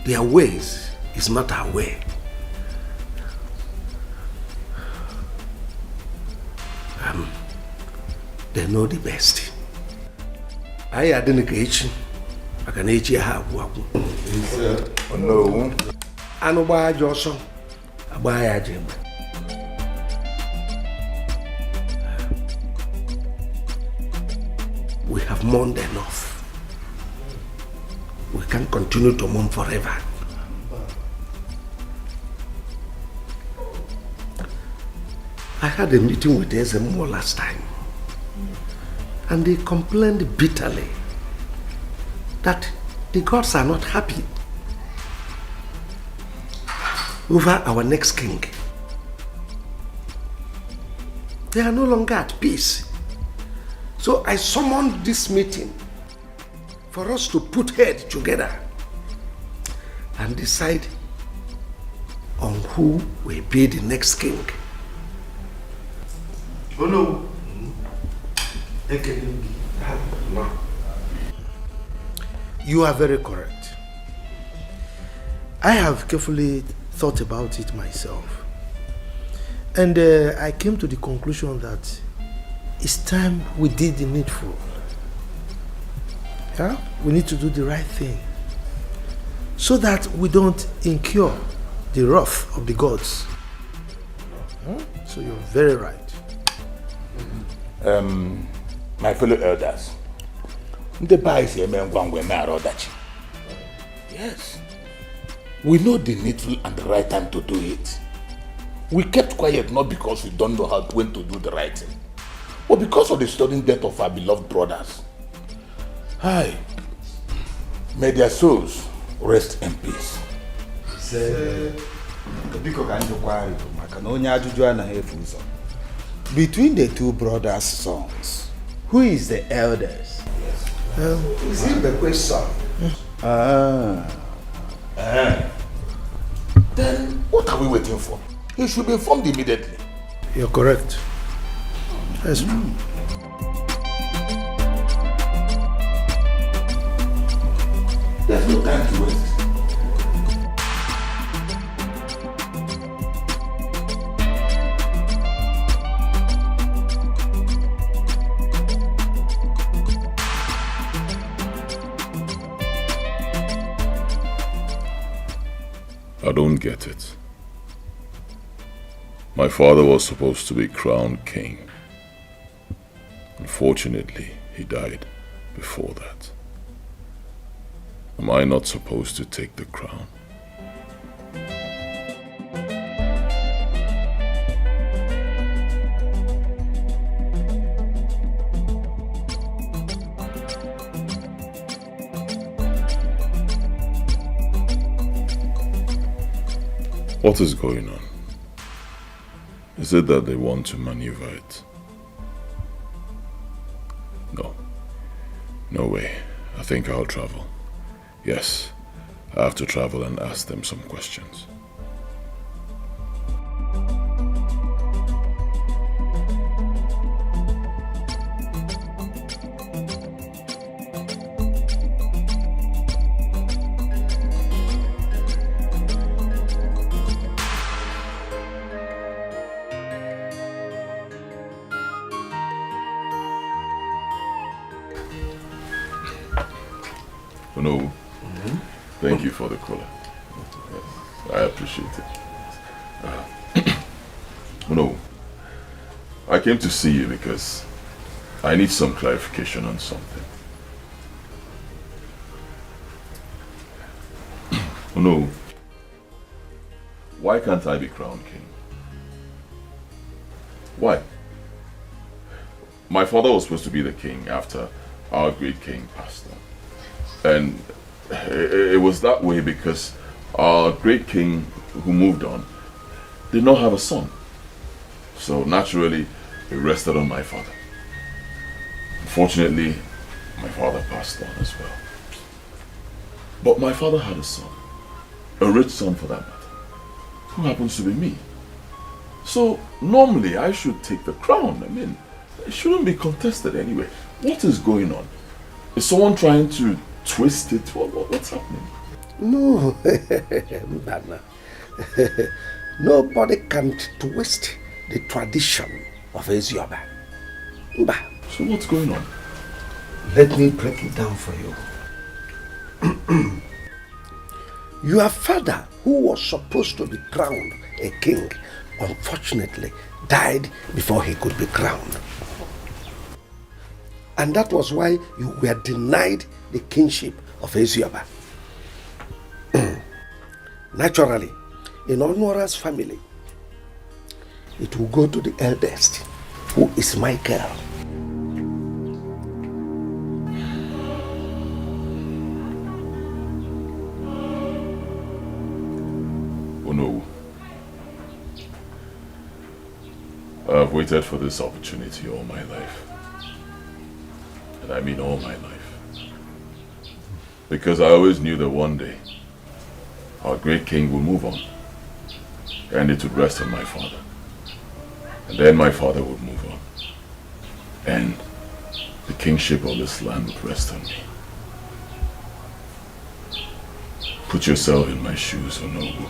Their ways is not our way. They know the best. I didn't get I can eat you have one. No. I know why Johnson. I buy a gym. We have mourned enough. We can't continue to mourn forever. I had a meeting with SMO last time, and they complained bitterly that the gods are not happy over our next king. They are no longer at peace. So I summoned this meeting for us to put heads together and decide on who will be the next king. Oh no. No. You are very correct. I have carefully thought about it myself. And I came to the conclusion that it's time we did the needful. Yeah? We need to do the right thing so that we don't incur the wrath of the gods. So you're very right. My fellow elders, yes, we know the needful and the right time to do it. We kept quiet not because we don't know when to do the right thing, but because of the sudden death of our beloved brothers. Hi, may their souls rest in peace. Between the two brothers' sons, who is the eldest? Is he the question? Then what are we waiting for? He should be informed immediately. You're correct. That's true. There's no time to waste. I don't get it. My father was supposed to be crowned king. Unfortunately, he died before that? Am I not supposed to take the crown? What is going on? Is it that they want to maneuver it? No. No way. I think I'll travel. Yes, I have to travel and ask them some questions. No, thank you for the color. Yes, I appreciate it. No, I came to see you because I need some clarification on something. No, why can't I be crowned king? Why? My father was supposed to be the king after our great king passed on. And it was that way because our great king who moved on did not have a son. So naturally, it rested on my father. Unfortunately, my father passed on as well. But my father had a son, a rich son for that matter, who happens to be me. So normally I should take the crown. I mean, it shouldn't be contested anyway. What is going on? Is someone trying to twist it? What's happening? No, Mbana. Nobody can twist the tradition of Ezioba. Mba. So what's going on? Let me break it down for you. Your father, who was supposed to be crowned a king, unfortunately died before he could be crowned. And that was why you were denied the kingship of Ezioba. Naturally, in Onora's family, it will go to the eldest, who is Michael. Oh no. I've waited for this opportunity all my life. And I mean all my life. Because I always knew that one day our great king would move on. And it would rest on my father. And then my father would move on. And the kingship of this land would rest on me. Put yourself in my shoes, Onowu.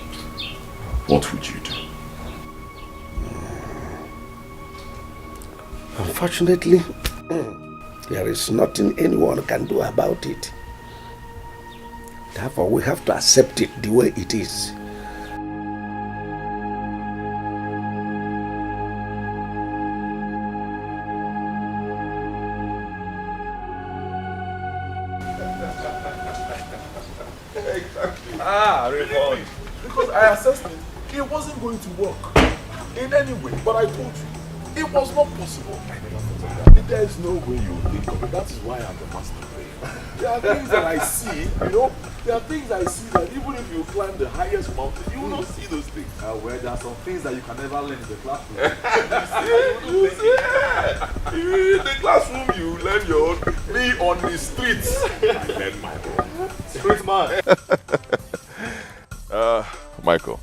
What would you do? Unfortunately, there is nothing anyone can do about it. Therefore, we have to accept it the way it is. Raymond. Because I assessed it wasn't going to work in any way. But I told you, it was not possible. I never thought of that. There is no way you will think of it. That is why I'm the master player. There are things that I see, there are things I see that even if you climb the highest mountain, you will not see those things. Well, there are some things that you can never learn in the classroom. You see? In the classroom, you learn your own. Me on the streets, I learn my own. Street man. Michael,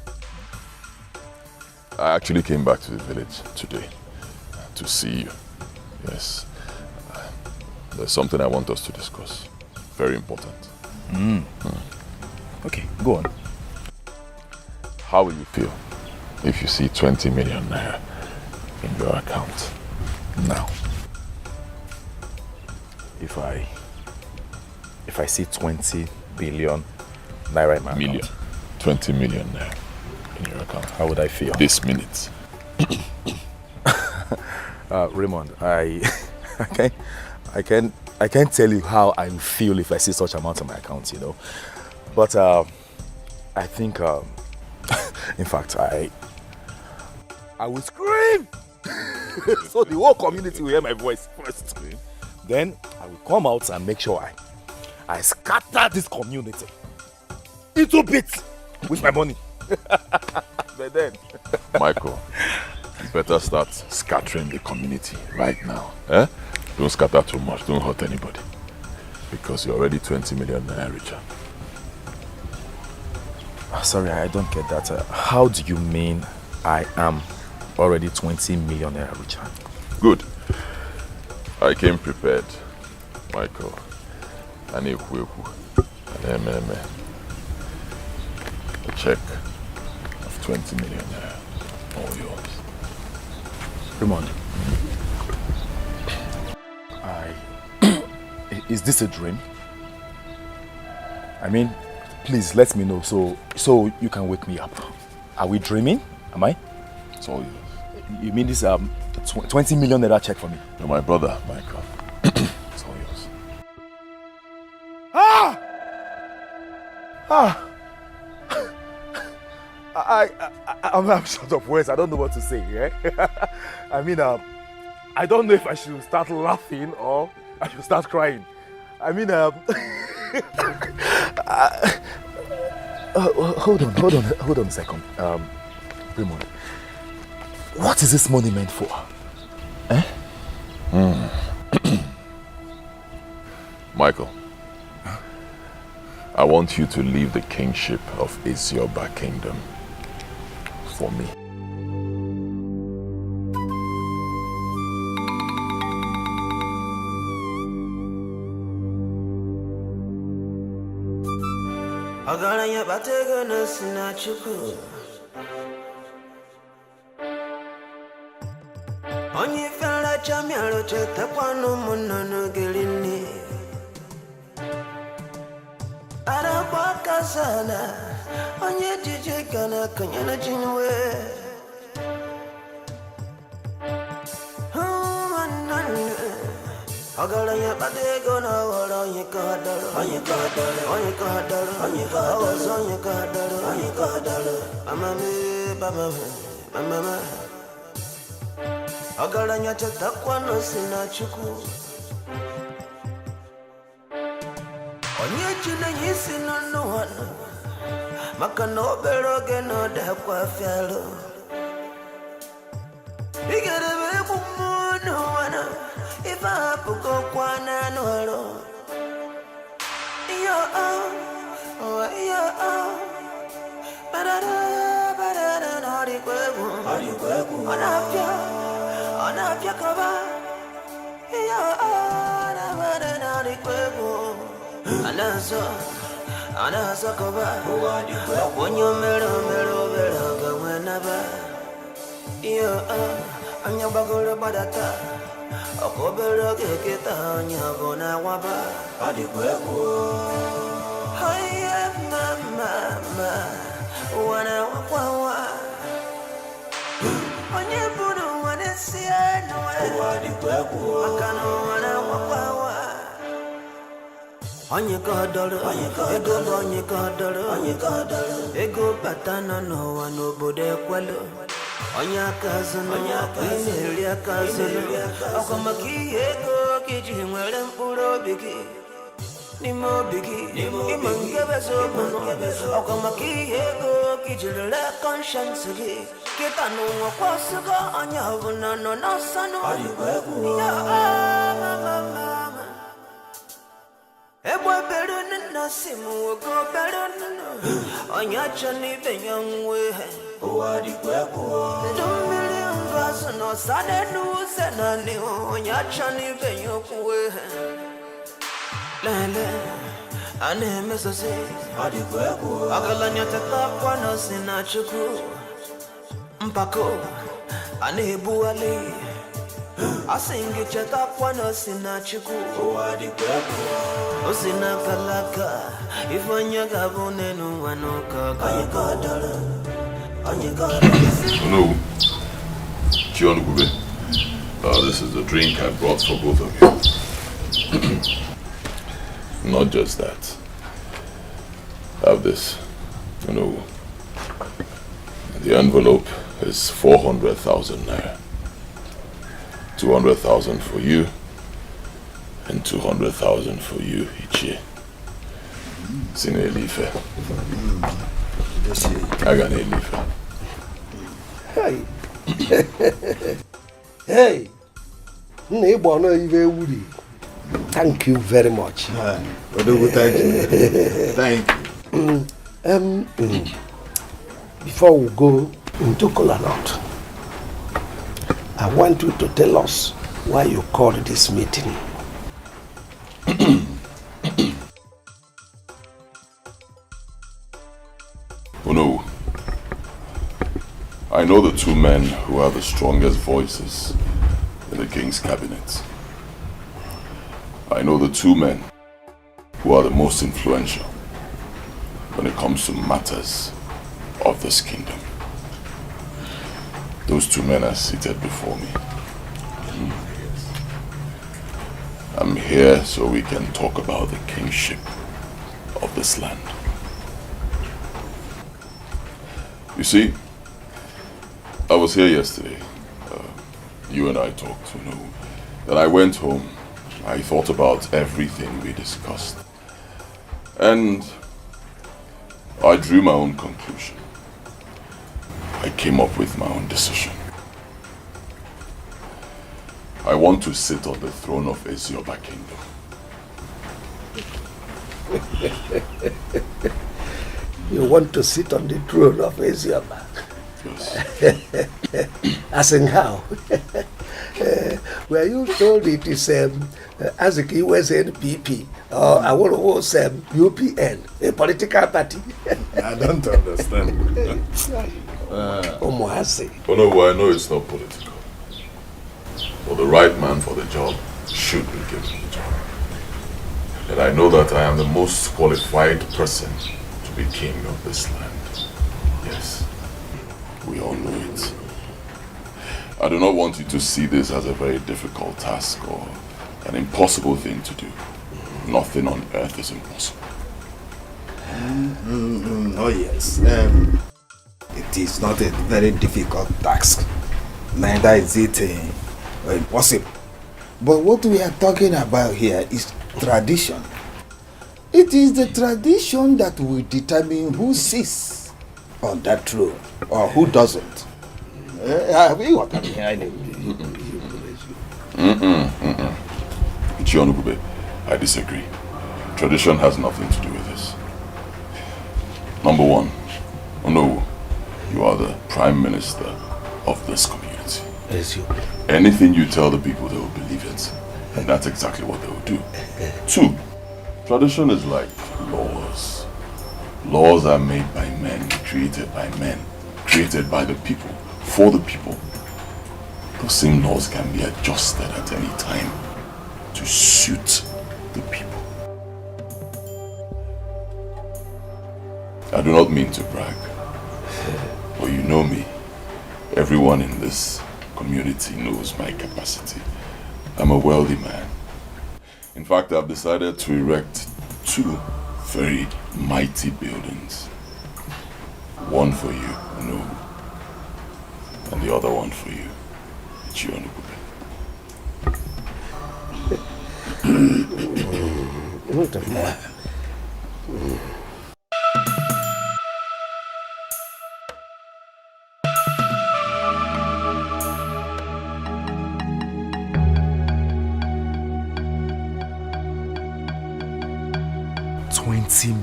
I actually came back to the village today to see you. Yes. There's something I want us to discuss. Very important. Okay, go on. How will you feel if you see 20 million naira in your account now? If I see 20 billion naira in my account. 20 million naira in your account. How would I feel? This minute. Raymond, I I can't tell you how I will feel if I see such amount on my account, you know. But I think, in fact, I will scream so the whole community will hear my voice first. Then I will come out and make sure I scatter this community into bits with my money. But then, Michael, you better start scattering the community right now. Eh? Don't scatter too much, don't hurt anybody. Because you're already 20 million naira richer. Sorry, I don't get that. How do you mean I am already 20 million naira richer? Good. I came prepared, Michael. A check of 20 million naira. All yours. Raymond. Is this a dream? I mean, please let me know so you can wake me up. Are we dreaming? Am I? It's all yours. You mean this 20 million naira check for me? You're my brother, Michael. It's all yours. I'm short of words. I don't know what to say. Yeah? I mean, I don't know if I should start laughing or I should start crying. I mean, hold on a second. Raymond, what is this money meant for? Eh? Michael, I want you to leave the kingship of Ezioba Kingdom for me. Agaranya batega na sinachuku. Onye fela chamyalo cheta kwano munano gelini. Araba kasala. Onye jije kana kanyana chinwe. Agaranya batega na wala onye kadalo. Onye kadalo. Onye kadalo. Onye kadalo. Onye kadalo. Onye kadalo. Mama. Agaranya cheta kwano sinachuku. Onye chine yisi no no maka no beroge no da kwa fialo. Igere be bumono wana ifa puko kwana no ro. Yo barara nari kwebu anapya kaba. Yo barara nari kwebu anaso kaba. Onyo mero gawenaba. Yo anya bagore badata. Okobero keketa anya bona waba. Hiya mama wana wakwa. Onye buru wana siano makano wana wakwa. Onye kadalo, ego batana no wano bode kwalo. Onye akazuno, ineri akazuno. Okamaki ego kiji mwere mpuro bigi. Nimo bigi, imangebe sokono. Okamaki ego kiji lele conscience gi. Kita no wakwasuga anya vuna no nasano. Mama. Ebwa beru nina simu wako beru nina. Onyacha ni benyangwe. Owadi kweko. Ndumbili ungasu no sade nuuse nani. Onyacha ni benyokwe. Lele, ane mesosi. Adi kweko. Agalanya teta kwa no sinachuku. Mpako, ane buwali. Asingi cheta kwano sinachuku. Owadi kweko. Osina kalaka. Ifanya gabunenu wanoka. Anye kadala. No. Chion Gube. This is the drink I brought for both of you. Not just that. Have this. You know, the envelope is 400,000 naira. 200,000 for you and 200,000 for you each year. Sing a leaf. I got a leaf. Hey. Hey. Thank you very much. Thank you. Thank you. Before we go into Kolanot, I want you to tell us why you called this meeting. Oh no. I know the two men who have the strongest voices in the king's cabinet. I know the two men who are the most influential when it comes to matters of this kingdom. Those two men are seated before me. I'm here so we can talk about the kingship of this land. You see, I was here yesterday. You and I talked, you know. Then I went home. I thought about everything we discussed. And I drew my own conclusion. I came up with my own decision. I want to sit on the throne of Ezioba Kingdom. You want to sit on the throne of Ezioba? Yes. As in how? Were you told it is Aziki was NPP or I want to was UPN, a political party? I don't understand. Oh no, I know it's not political. But the right man for the job should be given the job. And I know that I am the most qualified person to be king of this land. Yes, we all know it. I do not want you to see this as a very difficult task or an impossible thing to do. Nothing on earth is impossible. Oh yes. It is not a very difficult task. Neither is it impossible. But what we are talking about here is tradition. It is the tradition that will determine who sits on that throne or who doesn't. I disagree. Tradition has nothing to do with this. Number one, no, you are the prime minister of this community. Anything you tell the people, they will believe it. And that's exactly what they will do. Two, tradition is like laws. Laws are made by men, created by the people, for the people. Those same laws can be adjusted at any time to suit the people. I do not mean to brag, but you know me. Everyone in this community knows my capacity. I'm a wealthy man. In fact, I've decided to erect two very mighty buildings. One for you, and the other one for you, $20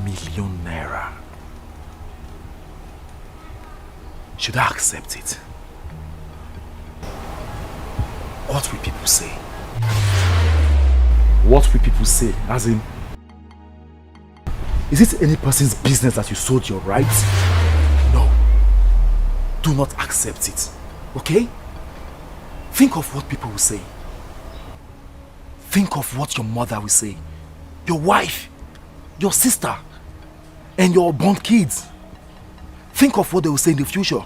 million naira. Should I accept it? What will people say? What will people say? As in, is it any person's business that you sold your rights? No. Do not accept it. Okay? Think of what people will say. Think of what your mother will say. Your wife. Your sister. And your born kids. Think of what they will say in the future.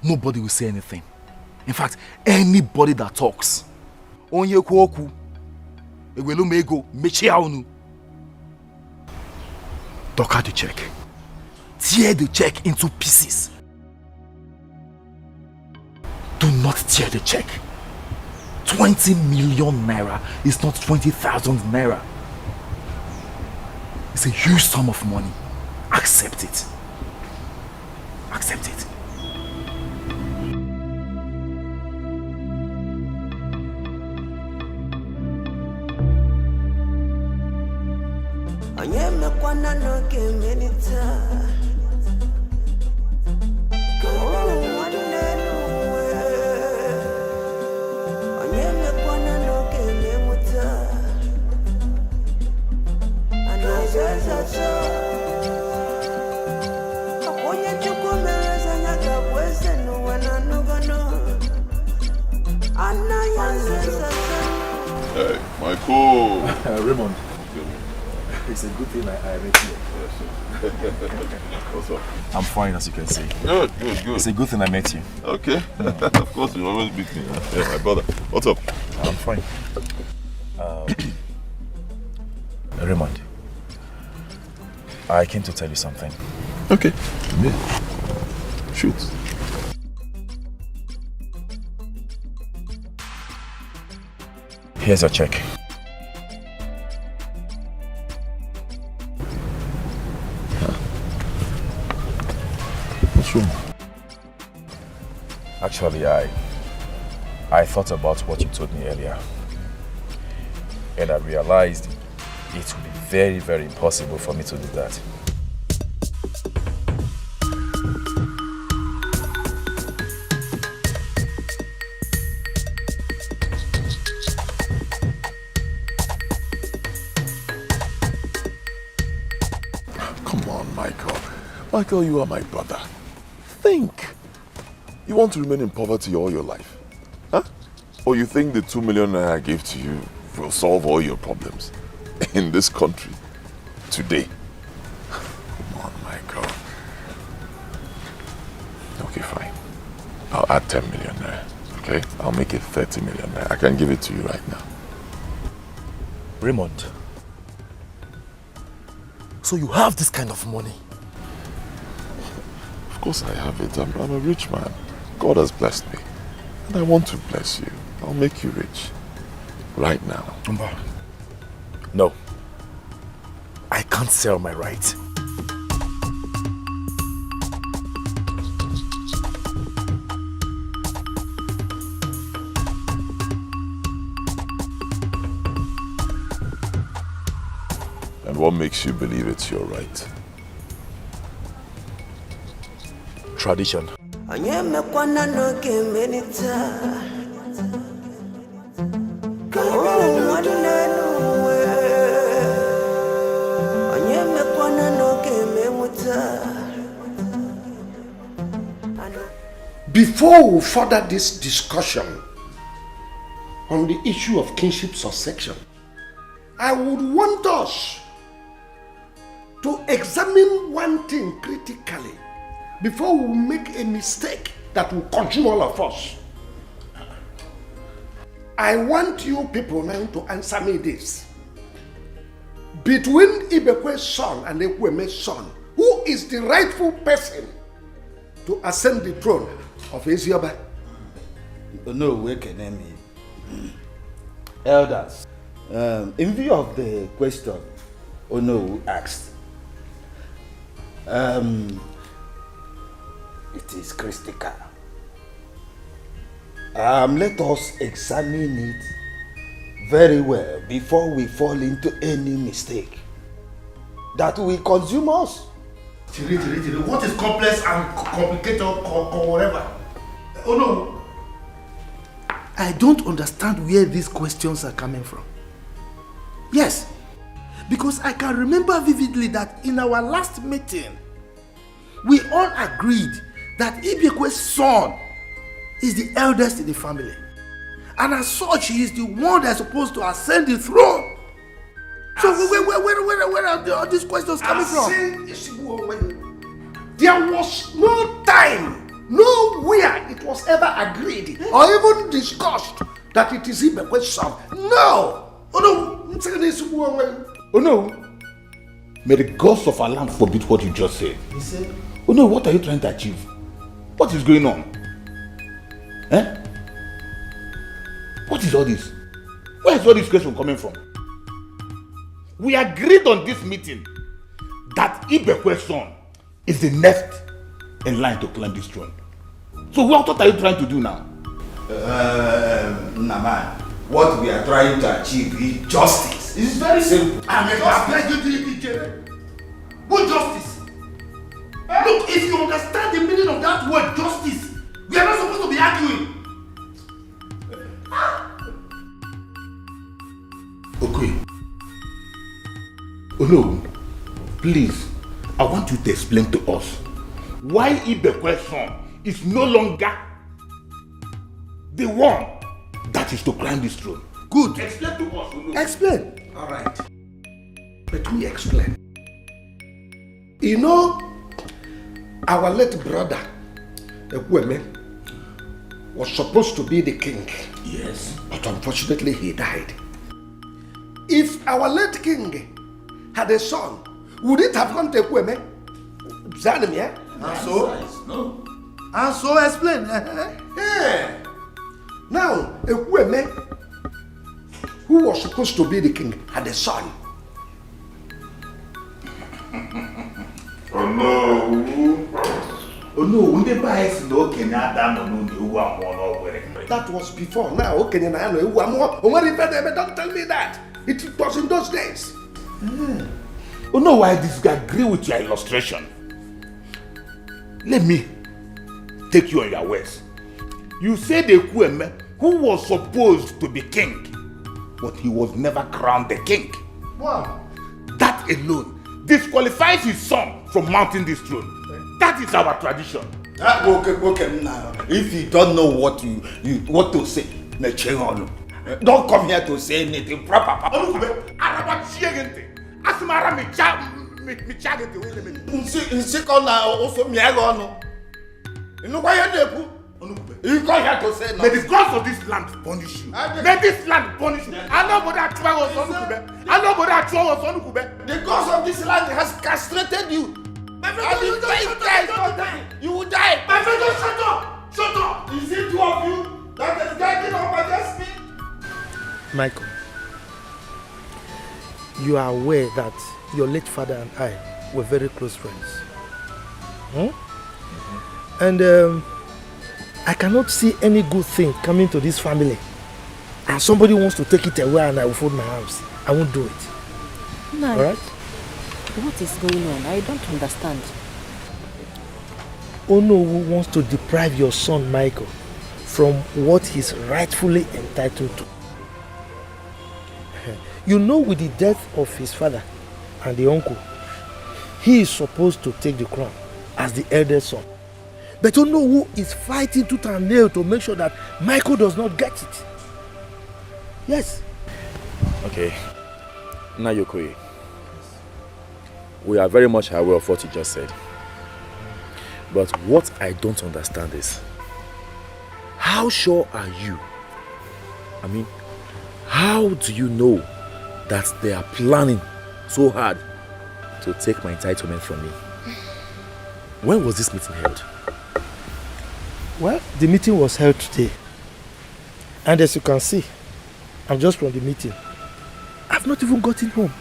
Nobody will say anything. In fact, anybody that talks, onye kwoku, Talk out the check. Tear the check into pieces. Do not tear the check. 20 million naira is not 20,000 naira. It's a huge sum of money. Accept it. Accept it. Hey, Michael. Raymond. It's a good thing I met you. What's up? I'm fine, as you can see. Good. It's a good thing I met you. Okay. Of course, you always beat me. Yeah, my brother. What's up? I'm fine. Raymond, I came to tell you something. Okay. Shoot. Here's your check. What's wrong? Actually, I thought about what you told me earlier. And I realized it would be very, very impossible for me to do that. Come on, Michael. Michael, you are my brother. Think. You want to remain in poverty all your life? Huh? Or you think the 2 million I gave to you will solve all your problems in this country today? Come on, Michael. Okay, fine. I'll add 10 million there. Okay? I'll make it 30 million there. I can give it to you right now. Raymond. So you have this kind of money? Of course I have it. I'm a rich man. God has blessed me. And I want to bless you. I'll make you rich. Right now. No. I can't sell my right. And what makes you believe it's your right? Tradition. Before we further this discussion on the issue of kinship succession, I would want us to examine one thing critically before we make a mistake that will consume all of us. I want you people now to answer me this. Between Ibekwe's son and Ekweme's son, who is the rightful person to ascend the throne of Ezioba? No, we can name him. Elders, in view of the question Ono asked, it is critical. Let us examine it very well before we fall into any mistake that will consume us. What is complex and complicated or whatever? Oh no. I don't understand where these questions are coming from. Yes, because I can remember vividly that in our last meeting, we all agreed that Ibekwe's son is the eldest in the family. And as such, he is the one that's supposed to ascend the throne. So where are all these questions coming from? There was no time, nowhere it was ever agreed or even discussed that it is Ibekwe's son. No! Oh Oh no. May the gods of our land forbid what you just said. He said, Oh no, what are you trying to achieve? What is going on? Eh? What is all this? Where is all this question coming from? We agreed on this meeting that Ibekwe's son is the next in line to climb this throne. So what are you trying to do now? Naman, what we are trying to achieve is justice. It's very simple. What justice? Look, if you understand the meaning of that word justice, we are not supposed to be arguing. Okay. Oh no, please, I want you to explain to us why Ibekwe's son is no longer the one that is to climb this throne. Good. Explain to us. Ono. Explain. All right. Let me explain. You know, our late brother, Ekweme, was supposed to be the king. Yes. But unfortunately, he died. If our late king had a son, would it have gone to Ekweme? Zanimia? And so? No. And so explain. Yeah. Now, Ekweme, who was supposed to be the king, had a son. Oh no! Oh no! That was before. Now, okay, don't tell me that. It was in those days. Oh no, I disagree with your illustration. Let me take you on your words. You said Ekweme, who was supposed to be king, but he was never crowned the king. Wow. That alone disqualifies his son from mounting this throne. That is our tradition. Okay, now. If you don't know what you what to say, don't come here to say anything proper. You come here to say no. May the gods of this land punish you. May this land punish you. I know what I try was on Kube. I know what I try was on Kube. The gods of this land has castrated you. My friend, you will die. My friend, just shut up. Shut up. Is it two of you that is guiding up against me? Michael, you are aware that your late father and I were very close friends. And I cannot see any good thing coming to this family. And somebody wants to take it away and I will fold my arms. I won't do it. No. Alright? What is going on? I don't understand. Ono wants to deprive your son Michael from what he's rightfully entitled to. You know, with the death of his father and the uncle, he is supposed to take the crown as the eldest son. But Ono is fighting tooth and nail to make sure that Michael does not get it. Yes. Okay. Now Yokoye, we are very much aware of what you just said. But what I don't understand is, how sure are you? I mean, how do you know that they are planning so hard to take my entitlement from me? When was this meeting held? Well, the meeting was held today. And as you can see, I'm just from the meeting. I've not even gotten home.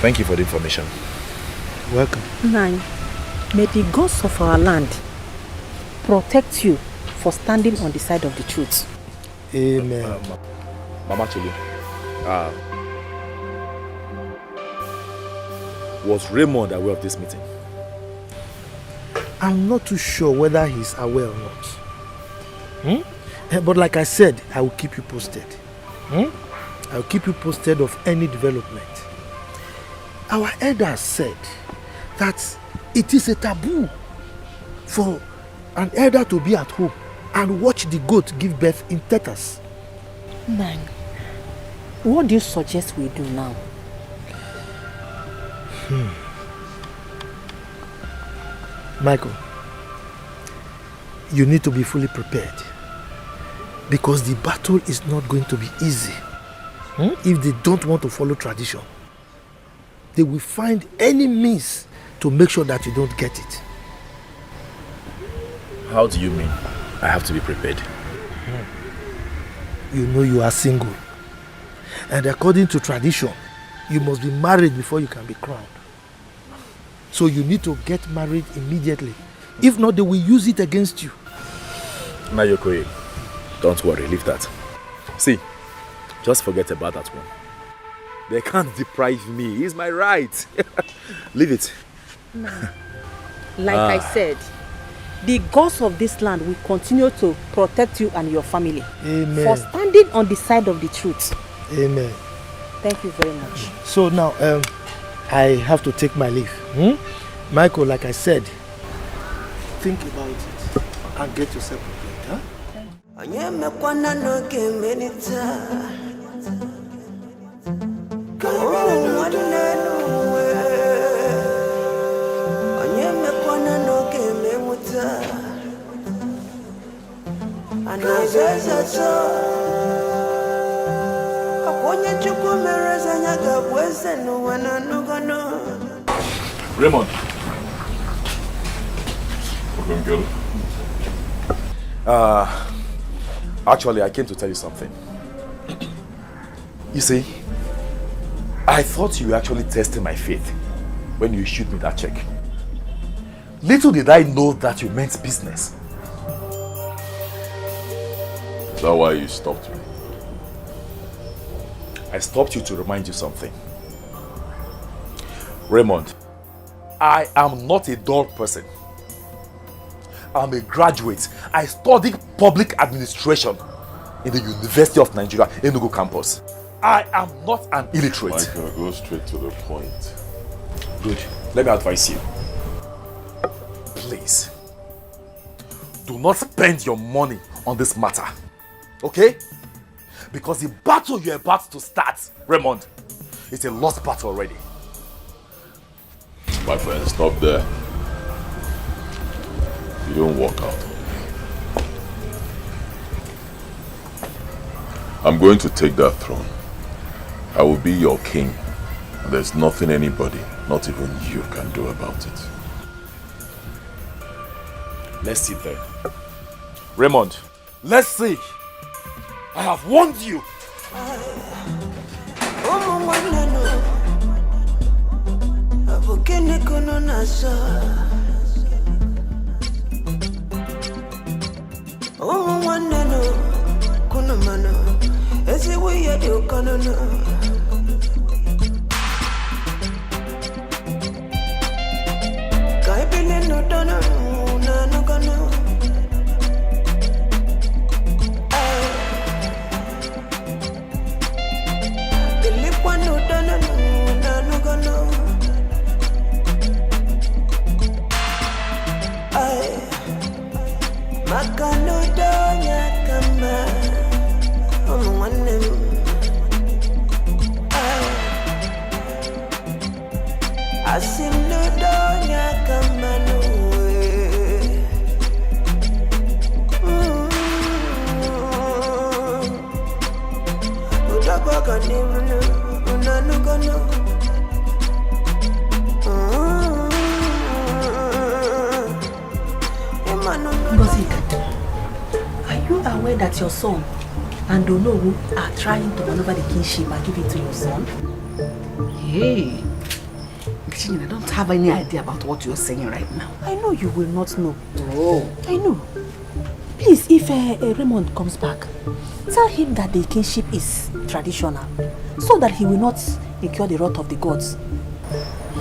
Thank you for the information. Welcome. Nine, may the gods of our land protect you for standing on the side of the truth. Amen. Mama Chili, was Raymond aware of this meeting? I'm not too sure whether he's aware or not. But like I said, I will keep you posted. I will keep you posted of any development. Our elders said that it is a taboo for an elder to be at home and watch the goat give birth in tetas. Nine, what do you suggest we do now? Michael, you need to be fully prepared because the battle is not going to be easy. if they don't want to follow tradition, they will find any means to make sure that you don't get it. How do you mean I have to be prepared? You know you are single. And according to tradition, you must be married before you can be crowned. So you need to get married immediately. If not, they will use it against you. Nayokoye, don't worry, leave that. See, just forget about that one. They can't deprive me. It's my right. Leave it. No. Like I said, the gods of this land will continue to protect you and your family. Amen. For standing on the side of the truth. Amen. Thank you very much. So now, I have to take my leave. Michael, like I said, think about it and get yourself prepared. Raymond. Actually, I came to tell you something. You see, I thought you were actually testing my faith when you issued me that check. Little did I know that you meant business. Is that why you stopped me? I stopped you to remind you something. Raymond, I am not a dull person. I'm a graduate. I studied public administration in the University of Nigeria, Enugu campus. I am not an illiterate. Michael, go straight to the point. Good. Let me advise you. Please, do not spend your money on this matter. Okay? Because the battle you're about to start, Raymond, is a lost battle already. My friend, stop there. You don't walk out. I'm going to take that throne. I will be your king. And there's nothing anybody, not even you, can do about it. Let's see then. Raymond, let's see. I have warned you. Are you aware that your son and Donowu are trying to maneuver the kingship and give it to your son? Hey, I don't have any idea about what you're saying right now. I know you will not know. Oh. I know. Please, if Raymond comes back, tell him that the kingship is traditional, so that he will not incur the wrath of the gods.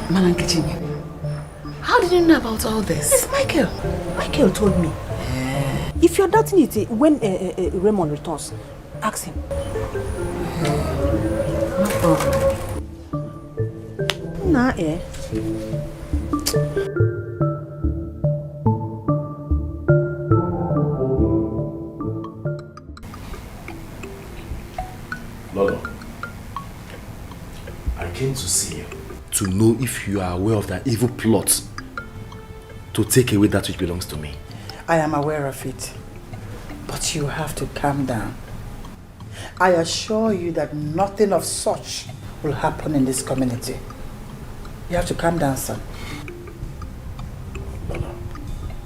Madam Kichinya, how did you know about all this? It's Michael. Michael told me. If you're doubting it, when Raymond returns, ask him. No problem. Nah, Lolo, I came to see you to know if you are aware of that evil plot to take away that which belongs to me. I am aware of it. But you have to calm down. I assure you that nothing of such will happen in this community. You have to calm down, son.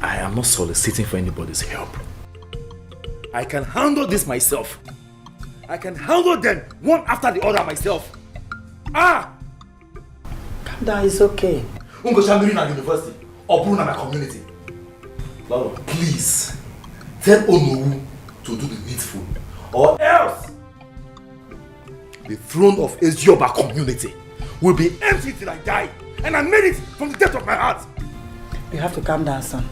I am not soliciting for anybody's help. I can handle this myself. I can handle them one after the other myself. Calm down, it's okay. Uncle Shamirin at university or Bruna my community. Lolo, please tell Onowu to do the needful, or else the throne of Ezioba community will be empty till I die, and I made it from the depth of my heart. You have to calm down, son.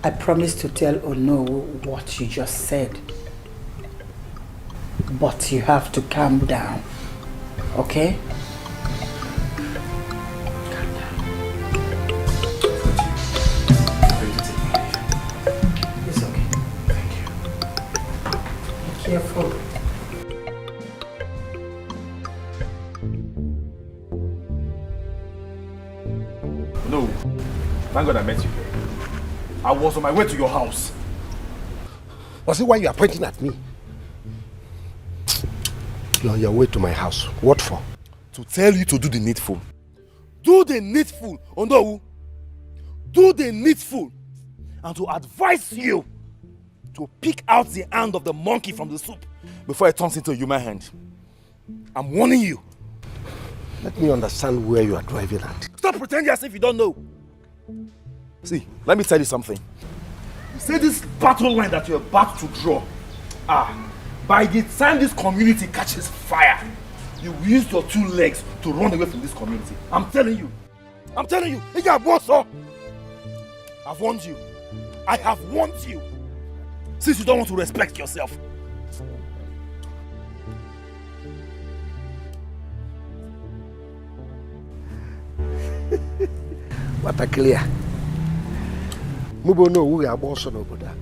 I promise to tell Onowu what you just said. But you have to calm down, okay? It's okay. Thank you. Be careful. No, thank God I met you here. I was on my way to your house. Was it why you are pointing at me? You're on your way to my house. What for? To tell you to do the needful. Do the needful, Onowu. Do the needful. And to advise you to pick out the hand of the monkey from the soup before it turns into a human hand. I'm warning you. Let me understand where you are driving at. Stop pretending as if you don't know. See, let me tell you something. See this battle line that you're about to draw. By the time this community catches fire, you will use your 2 legs to run away from this community. I'm telling you. I'm telling you. I've warned you. I have warned you. Since you don't want to respect yourself. What a clear. Mubo no we are boss on Oboda.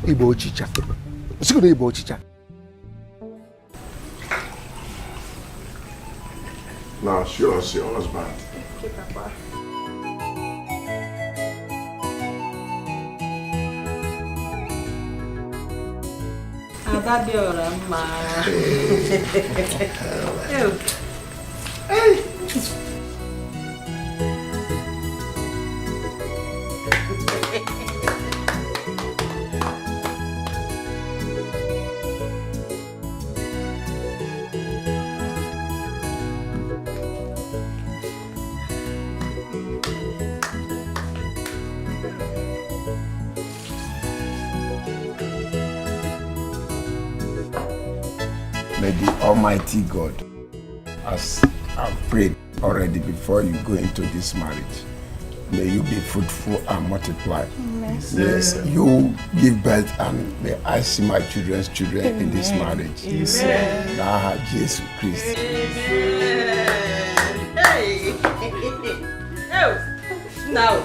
Ibo Chicha. What's going to Ibo Chicha? Now show us your husband. Okay, Papa. May the Almighty God, as I've prayed already before you go into this marriage, may you be fruitful and multiply. Yes, you give birth and may I see my children's children in this marriage. Amen. Now, Jesus Christ. Hey! Oh! Now!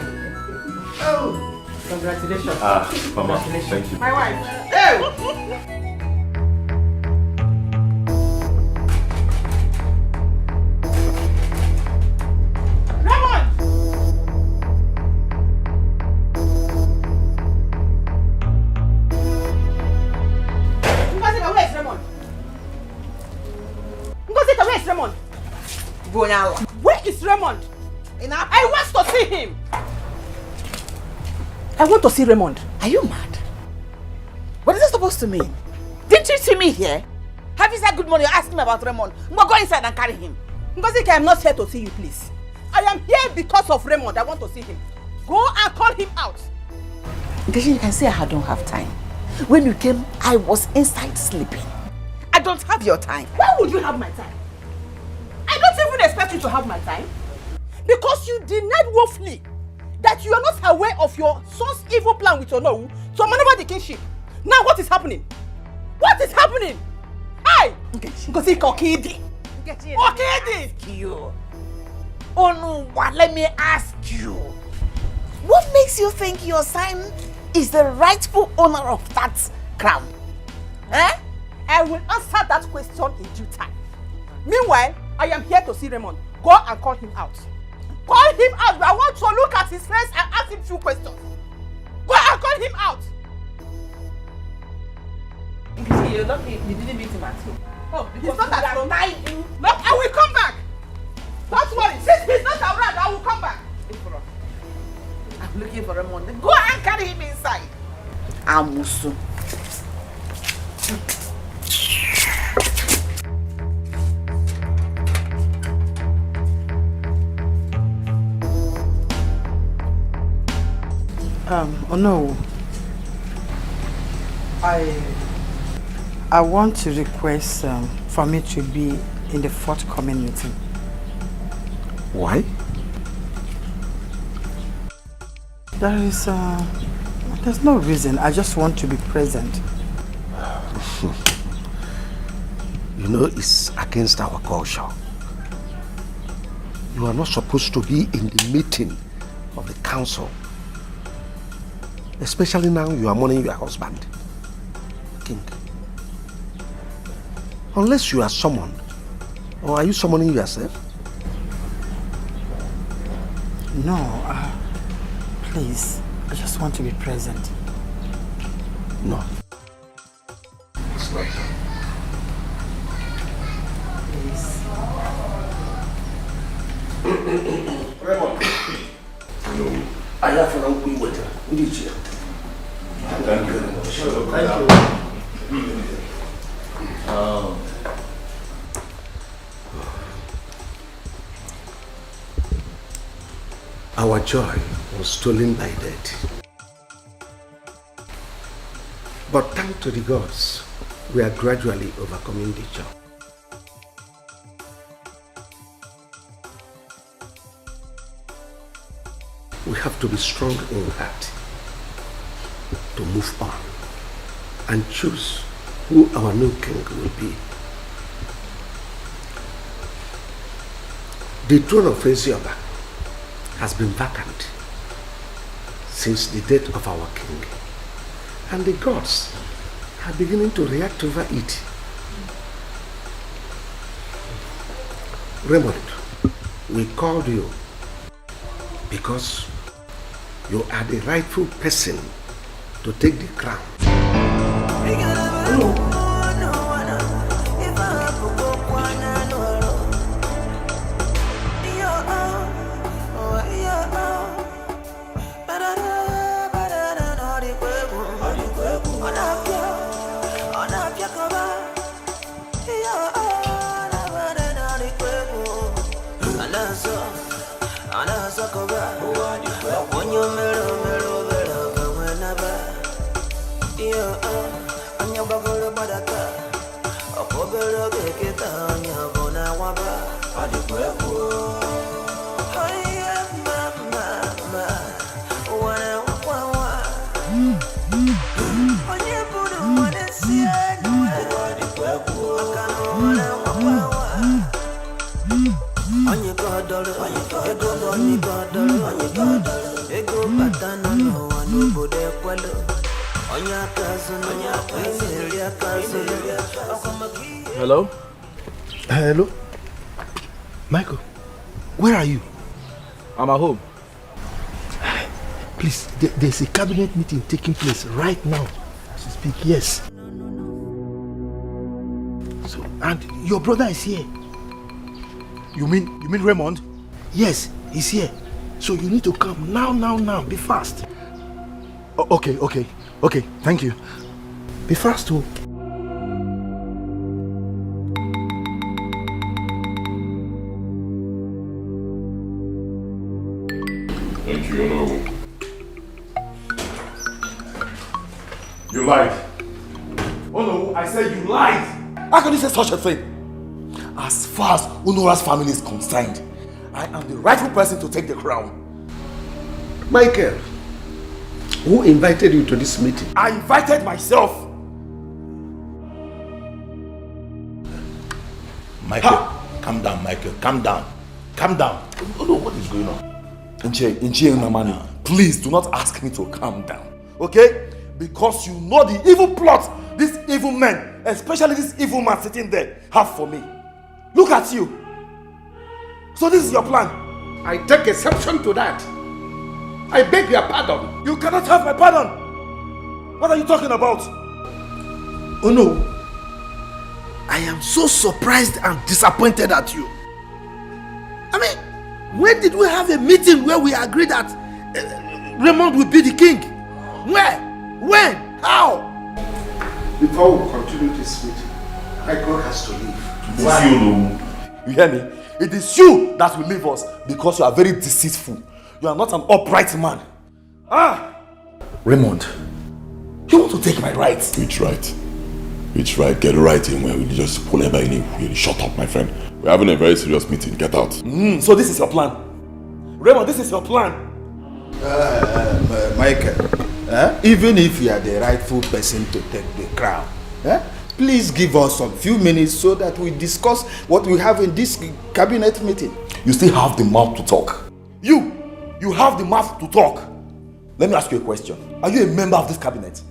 Oh! Congratulations. Mama, thank you. My wife. Oh! Where is Raymond? I want to see him. I want to see Raymond. Are you mad? What is it supposed to mean? Didn't you see me here? Have you said good morning? You're asking me about Raymond. Go inside and carry him. Ngozike, I'm not here to see you, please. I am here because of Raymond. I want to see him. Go and call him out. Because you can say I don't have time. When you came, I was inside sleeping. I don't have your time. Why would you have my time? I don't even expect you to have my time. Because you denied woefully that you are not aware of your son's evil plan with Onowu to maneuver the kingship. Now what is happening? What is happening? Hi! Ngozike Okidi. Okidi! You. Onuwa, let me ask you. What makes you think your son is the rightful owner of that crown? Eh? I will answer that question in due time. Meanwhile, I am here to see Raymond. Go and call him out. Call him out. I want to look at his face and ask him 2 questions. Go and call him out. You didn't meet him at home. Oh, it's not that from my... No, I will come back. Don't worry. Since he's not around, I will come back. I'm looking for Raymond. Go and carry him inside. Amusu. Oh no. I want to request for me to be in the forthcoming meeting. Why? There's no reason. I just want to be present. You know, it's against our culture. You are not supposed to be in the meeting of the council. Especially now you are mourning your husband, King. Unless you are summoned. Or are you summoning yourself? No, please. I just want to be present. No. It's not. Please. Raymond. No. I have an uncle with her. What did you? Thank you very much. Thank you. Our joy was stolen by death. But thanks to the gods, we are gradually overcoming the joy. We have to be strong in heart to move on and choose who our new king will be. The throne of Wazico has been vacant since the death of our king, and the gods are beginning to react over it. Raymond, we called you because you are the rightful person to take the crown. Hello? Hello? Michael, where are you? I'm at home. Please, there's a cabinet meeting taking place right now as you speak. Yes. So, and your brother is here. You mean Raymond? Yes, he's here. So you need to come now. Be fast. Okay. Thank you. Be fast, too. Thank you, no. You lied. Oh no, I said you lied. How can you say such a thing? As far as Unora's family is concerned, I am the rightful person to take the crown. Michael, who invited you to this meeting? I invited myself. Michael, calm down, Michael. Calm down. Oh no, what is going on? Nche Namani, please do not ask me to calm down. Okay? Because you know the evil plot these evil men, especially this evil man sitting there, have for me. Look at you. So this is your plan. I take exception to that. I beg your pardon. You cannot have my pardon. What are you talking about? Oh no. I am so surprised and disappointed at you. I mean, when did we have a meeting where we agreed that Raymond will be the king? Where? When? How? Before we continue this meeting, Michael has to leave. Why? You hear me? It is you that will leave us because you are very deceitful. You are not an upright man. Raymond, you want to take my rights? Which right? Which right? Get right in where we just pull everybody in. Shut up, my friend. We're having a very serious meeting. Get out. So this is your plan? Raymond, this is your plan? Michael, even if you are the rightful person to take the crown, please give us some few minutes so that we discuss what we have in this cabinet meeting. You still have the mouth to talk. You have the mouth to talk. Let me ask you a question. Are you a member of this cabinet?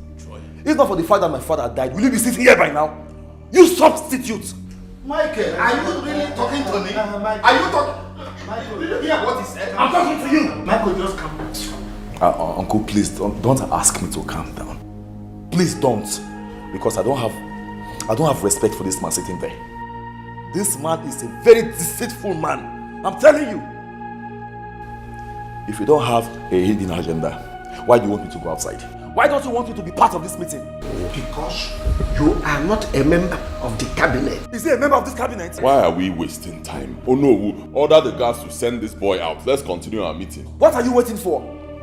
If not for the fact that my father died, will you be sitting here by now? You substitute. Michael, are you really talking to me? Are you talking? Michael, did you hear what he said? I'm talking to you. Michael, just calm down. Uncle, please don't ask me to calm down. Please don't, because I don't have respect for this man sitting there. This man is a very deceitful man. I'm telling you. If you don't have a hidden agenda, why do you want me to go outside? Why don't you want me to be part of this meeting? Because you are not a member of the cabinet. Is he a member of this cabinet? Why are we wasting time? Oh no, we'll order the guards to send this boy out. Let's continue our meeting. What are you waiting for?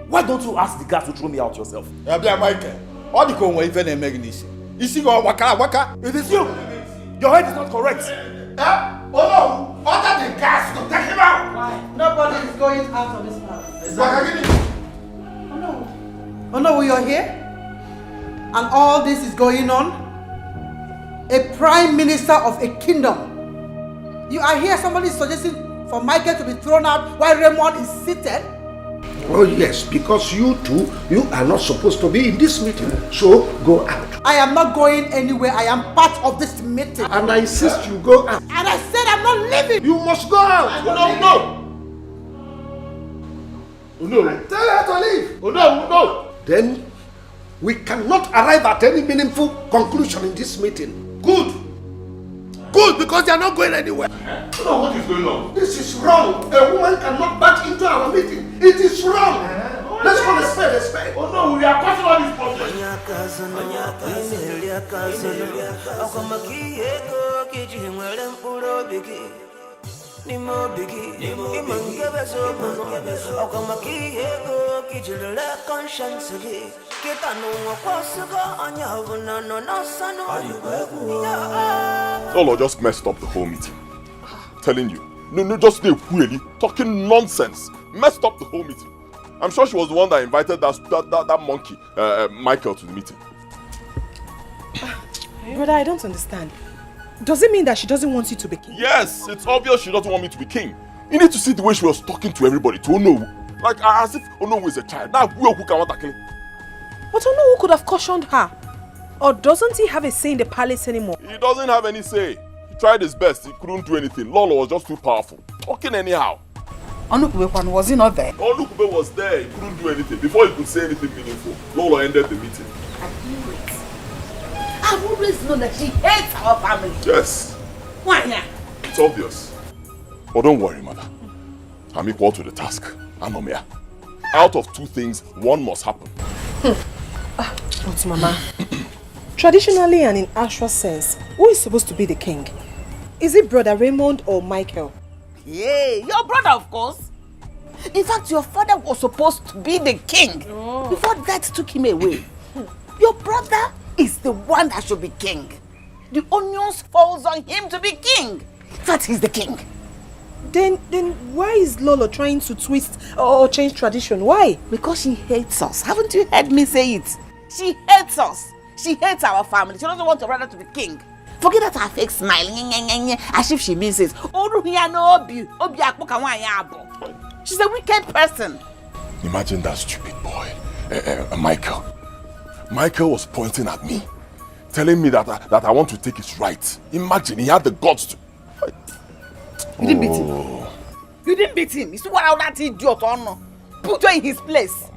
Why don't you ask the guards to throw me out yourself? Michael, all the Congo even a Magnus. Is he going waka? It is you! Your head is not correct. Oh no! Order the guards to take him out! Why? Nobody is going out of this house. Oh no, you're here? And all this is going on? A prime minister of a kingdom. You are here, somebody is suggesting for Michael to be thrown out while Raymond is seated? Oh yes, because you are not supposed to be in this meeting. So go out. I am not going anywhere. I am part of this meeting. And I insist you go out. And I said I'm not leaving. You must go out. Oh no. Tell her to leave. Oh no. Then we cannot arrive at any meaningful conclusion in this meeting. Good, because they are not going anywhere. No, what is going on? This is wrong. A woman cannot back into our meeting. It is wrong. Let's call a spade. Oh no, we are passing all this process. Lolo just messed up the whole meeting. Telling you. No, just they really talking nonsense. Messed up the whole meeting. I'm sure she was the one that invited that monkey, Michael, to the meeting. Brother, I don't understand. Does it mean that she doesn't want you to be king? Yes, it's obvious she doesn't want me to be king. You need to see the way she was talking to everybody, to Onowu. Like as if Onowu is a child. Now who can want to kill him? But Onowu could have cautioned her. Or doesn't he have a say in the palace anymore? He doesn't have any say. He tried his best, he couldn't do anything. Lolo was just too powerful. Talking anyhow. Onukube was he not there? Onukube was there, he couldn't do anything. Before he could say anything meaningful, Lolo ended the meeting. I've always known that she hates our family. Yes. Why now? It's obvious. But don't worry, mother. I'm equal to the task. Anomia. Out of two things, one must happen. But Mama, traditionally and in actual sense, who is supposed to be the king? Is it Brother Raymond or Michael? Yeah, your brother, of course. In fact, your father was supposed to be the king before that took him away. Your brother is the one that should be king. The onions falls on him to be king. That he's the king. Then why is Lolo trying to twist or change tradition? Why? Because she hates us. Haven't you heard me say it? She hates us. She hates our family. She doesn't want her brother to be king. Forget that her fake smile, as if she means it. She's a wicked person. Imagine that stupid boy, Michael. Michael was pointing at me, telling me that I want to take his right. Imagine, he had the guts to... You didn't beat him. You didn't beat him. You see what that idiot on? Put her in his place.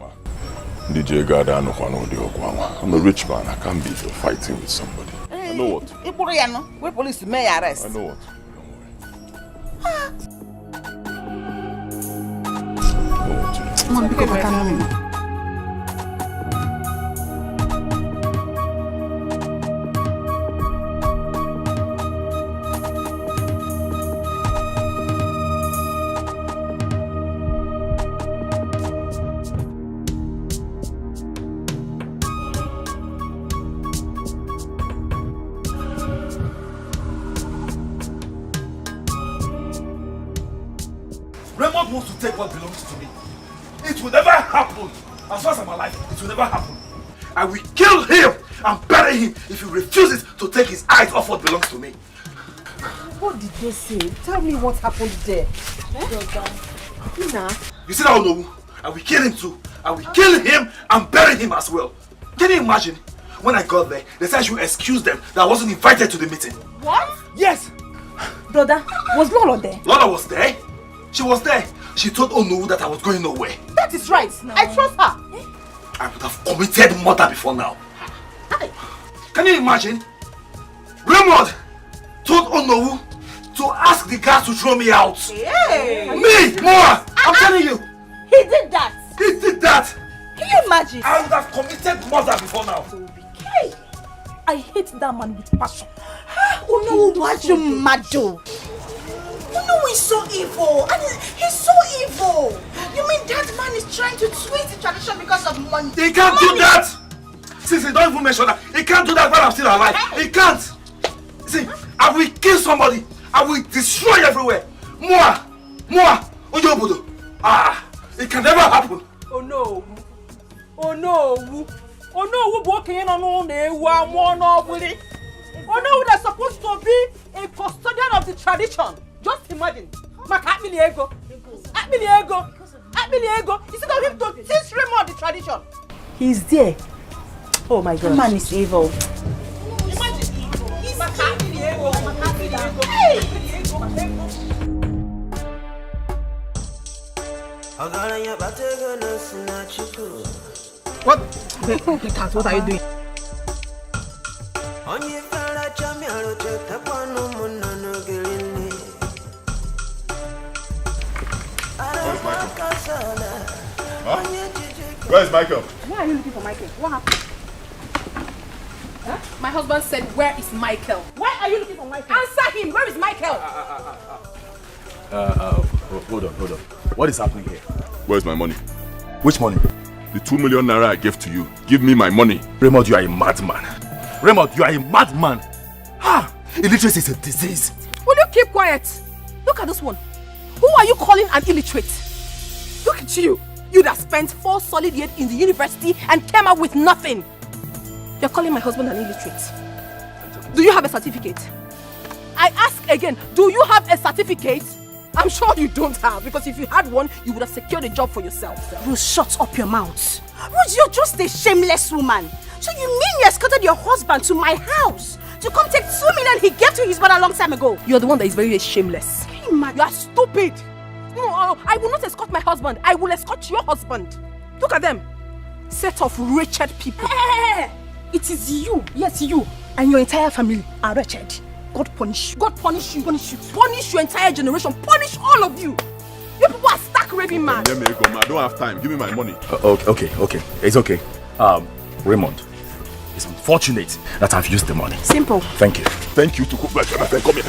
DJ God, I'm a rich man. I can't be fighting with somebody. I know what. Where police may arrest. I know what. Raymond wants to take what belongs to me. It will never happen. As far as I'm alive, it will never happen. I will kill him and bury him if he refuses to take his eyes off what belongs to me. What did they say? Tell me what happened there. You see that Onowu? I will kill him too. I will kill him and bury him as well. Can you imagine? When I got there, they said I should excuse them that I wasn't invited to the meeting. What? Yes. Brother, was Lola there? Lola was there. She was there. She told Onowu that I was going nowhere. That is right. No. I trust her. I would have committed murder before now. Can you imagine? Raymond told Onowu to ask the guards to throw me out. Hey. Me, Moa, I'm telling you. He did that. He did that. Can you imagine? I would have committed murder before now. Hey, I hate that man with passion. Onowu, what you mad do? Onowu is so evil. I mean, he's so evil. You mean that man is trying to twist the tradition because of money? He can't do that. Since he don't even mention that, he can't do that while I'm still alive. He can't. See, I will kill somebody. I will destroy everywhere. Moa, Oyobodo. It can never happen. Oh no. Oh no. Oh no, we're walking in on all day. Oh no, they're supposed to be a custodian of the tradition. Just imagine. Ego. Instead of him to teach Raymond the tradition. He's there. Oh my God. That man is evil. Imagine. He's ego. What? What are you doing? Where is Michael? Why are you looking for Michael? What happened? Huh? My husband said, where is Michael? Why are you looking for Michael? Answer him! Where is Michael? Hold on. What is happening here? Where's my money? Which money? The 2 million naira I gave to you. Give me my money. Raymond, you are a madman. Illiteracy is a disease. Will you keep quiet? Look at this one. Who are you calling an illiterate? Look at you. You that spent 4 solid years in the university and came out with nothing. You're calling my husband an illiterate. Do you have a certificate? I ask again, do you have a certificate? I'm sure you don't have, because if you had one, you would have secured a job for yourself. Ruth, shut up your mouth. Ruth, you're just a shameless woman. So you mean you escorted your husband to my house to come take 2 million he gave to his brother a long time ago? You're the one that is very shameless. Can you imagine? You are stupid. No, I will not escort my husband. I will escort your husband. Look at them. Set of wretched people. Hey, it is you, yes you, and your entire family are wretched. God punish you. God punish you. Punish your entire generation. Punish all of you. You people are stark raving mad. I don't have time. Give me my money. Okay. It's okay. Raymond, it's unfortunate that I've used the money. Simple. Thank you. Thank you to cook my friend. Come here.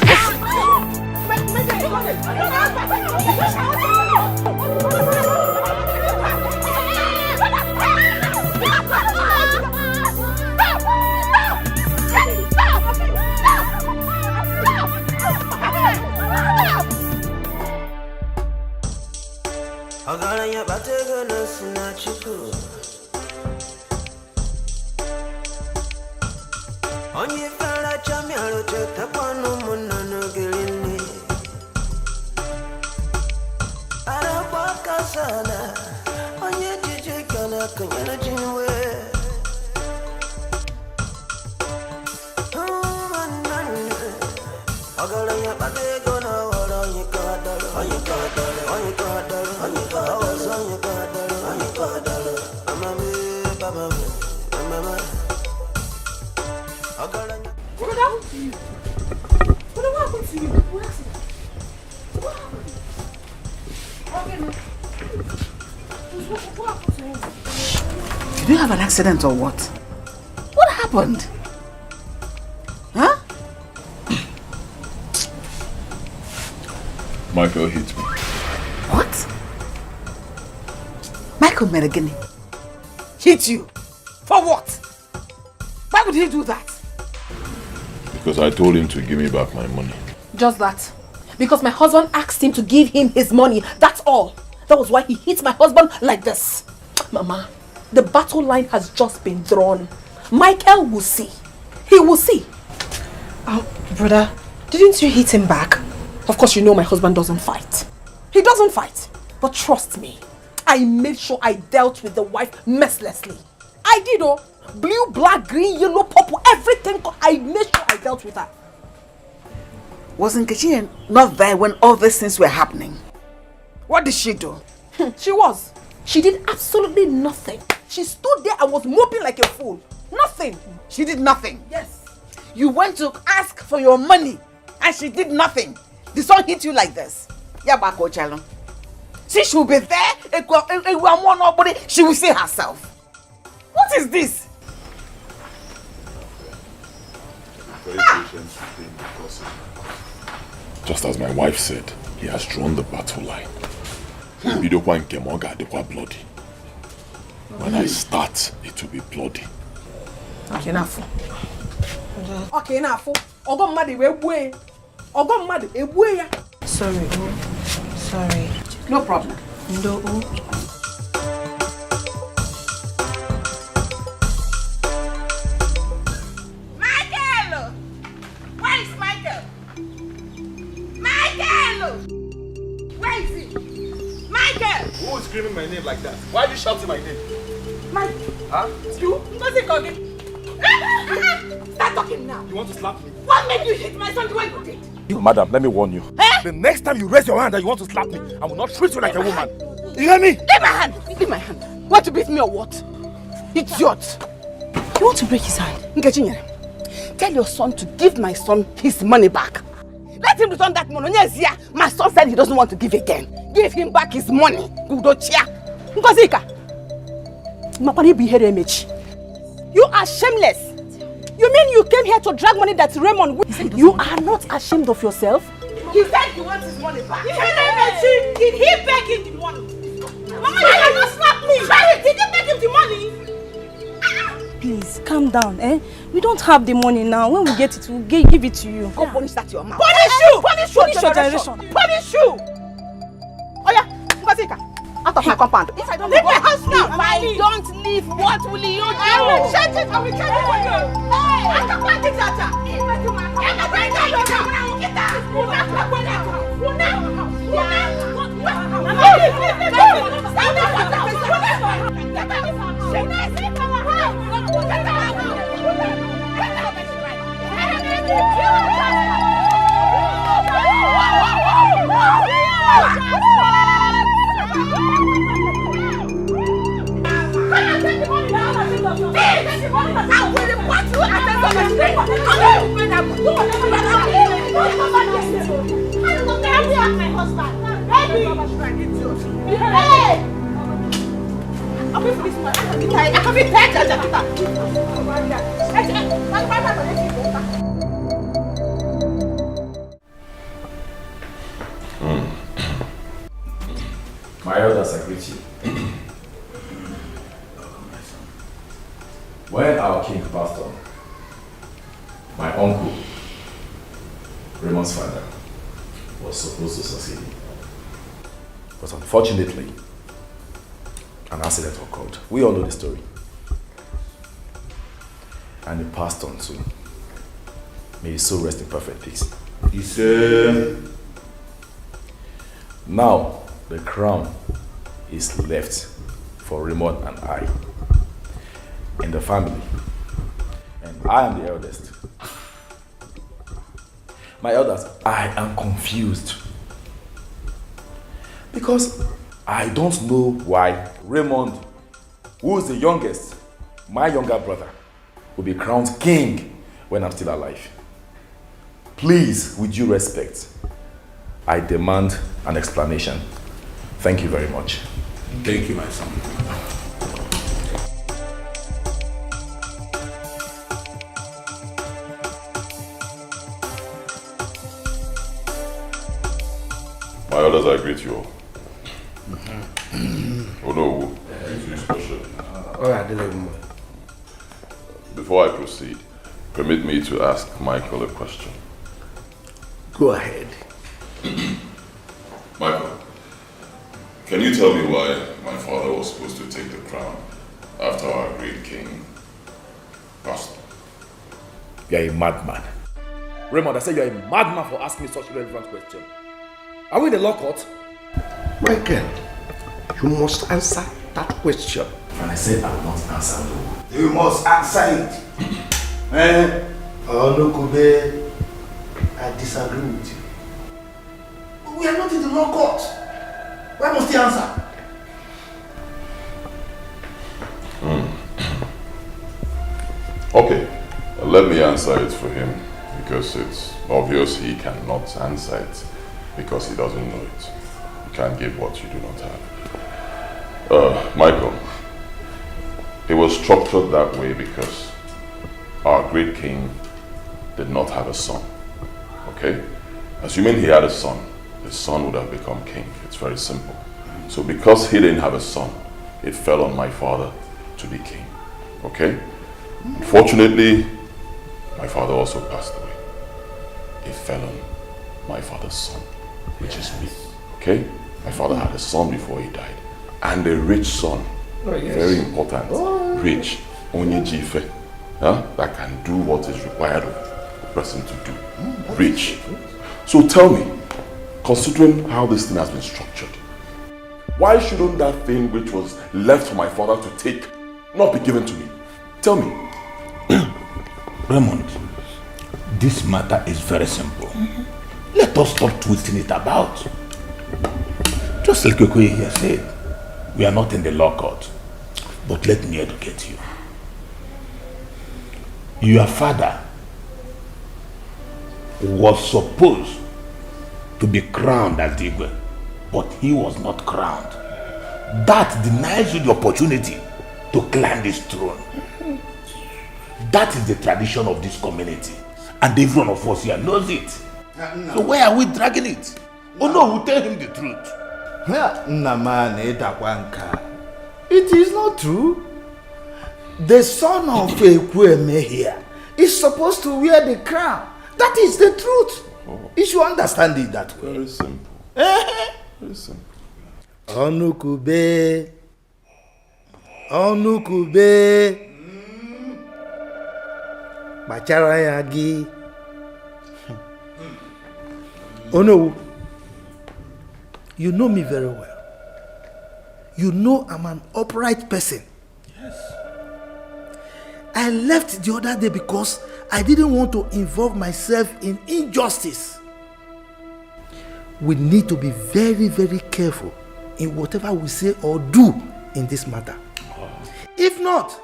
Did you have an accident or what? What happened? Huh? Michael hit me. What? Michael Meragini hit you? For what? Why would he do that? Because I told him to give me back my money. Just that. Because my husband asked him to give him his money. That's all. That was why he hit my husband like this. Mama, the battle line has just been drawn. Michael will see. He will see. Oh, brother, didn't you hit him back? Of course you know my husband doesn't fight. He doesn't fight. But trust me, I made sure I dealt with the wife mercilessly. I did, oh. Blue, black, green, yellow, purple, everything. I made sure I dealt with her. Wasn't Nkechi not there when all these things were happening? What did she do? She was. She did absolutely nothing. She stood there and was moping like a fool. Nothing. She did nothing? Yes. You went to ask for your money and she did nothing. The son hit you like this. Yabako Chalo. See, she will be there. Nobody. She will see herself. What is this? Very patient with him because, just as my wife said, he has drawn the battle line. Bloody. When I start, it will be bloody. Okay, enough. Okay, enough. Ogo mmadụ we gbuo. Ogo mmadụ egbuo ya. Sorry, sorry. No problem. No. Michael! Where is Michael? Michael! Where is he? Michael! Who is screaming my name like that? Why are you shouting my name? Michael! Huh? You? Wazico! Start talking now! You want to slap me? What made you hit my son the way you did? You, madam, let me warn you. Eh? The next time you raise your hand and you want to slap me, I will not treat you like a woman. You hear me? Leave my hand! Leave my hand! Want to beat me or what? Idiot! You want to break his hand? Nkechi, tell your son to give my son his money back. Let him return that money. Yes, yeah. My son said he doesn't want to give again. Give him back his money. Gudochia. Ngozika. You are shameless. You mean you came here to drag money that Raymond... You are not ashamed of yourself? He said he wants his money back. Did he beg him the money? Mama, you cannot slap me. Did you beg him the money? Please, calm down, eh? We don't have the money now. When we get it, we'll give it to you. Go punish that your mouth. Punish you! Punish your generation! Punish you! Oh yeah, Ngozika, out of my compound. If I don't leave my house now, if I don't leave, what will you do? I will change it. I will change it for you. Hey, I can't find it, Tata. My elders, I greet you. When our king passed on, my uncle, Raymond's father, was supposed to succeed him. But unfortunately, an accident occurred. We all know the story. And he passed on too. May his soul rest in perfect peace. Now, the crown is left for Raymond and I in the family. And I am the eldest. My elders, I am confused. Because I don't know why Raymond, who is the youngest, my younger brother, will be crowned king when I'm still alive. Please, with due respect, I demand an explanation Thank you very much. Thank you, my son. My orders, I greet you all. Oh no, before I proceed, permit me to ask Michael a question. Go ahead. Michael, can you tell me why my father was supposed to take the crown after our great king passed? You're a madman. Raymond, I said you're a madman for asking me such a relevant question. Are we in the law court? Michael, you must answer that question. And I said I will not answer no. You must answer it. Oh, no, Kobe. I disagree with you. We are not in the law court. Why must he answer? Okay, let me answer it for him because it's obvious he cannot answer it because he doesn't know it. You can't give what you do not have. Michael, it was structured that way because our great king did not have a son. Okay? Assuming he had a son, his son would have become king. It's very simple. So because he didn't have a son, it fell on my father to be king. Okay? Unfortunately, my father also passed away. It fell on my father's son, which is me. Okay? My father had a son before he died. And a rich son. Oh, yes. Very important. Oh. Rich. Onye jife. That can do what is required of the person to do. Rich. So tell me, considering how this thing has been structured, why shouldn't that thing which was left for my father to take not be given to me? Tell me. Raymond, this matter is very simple. Let us stop twisting it about. Just like Okoye here said, we are not in the law court. But let me educate you. Your father was supposed to be crowned as Igwe, but he was not crowned. That denies you the opportunity to climb this throne. That is the tradition of this community. And every one of us here knows it. So why are we dragging it? Oh no, we'll tell him the truth. It is not true. The son of Ekweme here is supposed to wear the crown. That is the truth. You should understand it that way. Very simple. Very simple. Onukube. Onukube. Bacharayagi. Oh no. You know me very well. You know I'm an upright person. Yes. I left the other day because I didn't want to involve myself in injustice. We need to be very, very careful in whatever we say or do in this matter. Oh. If not,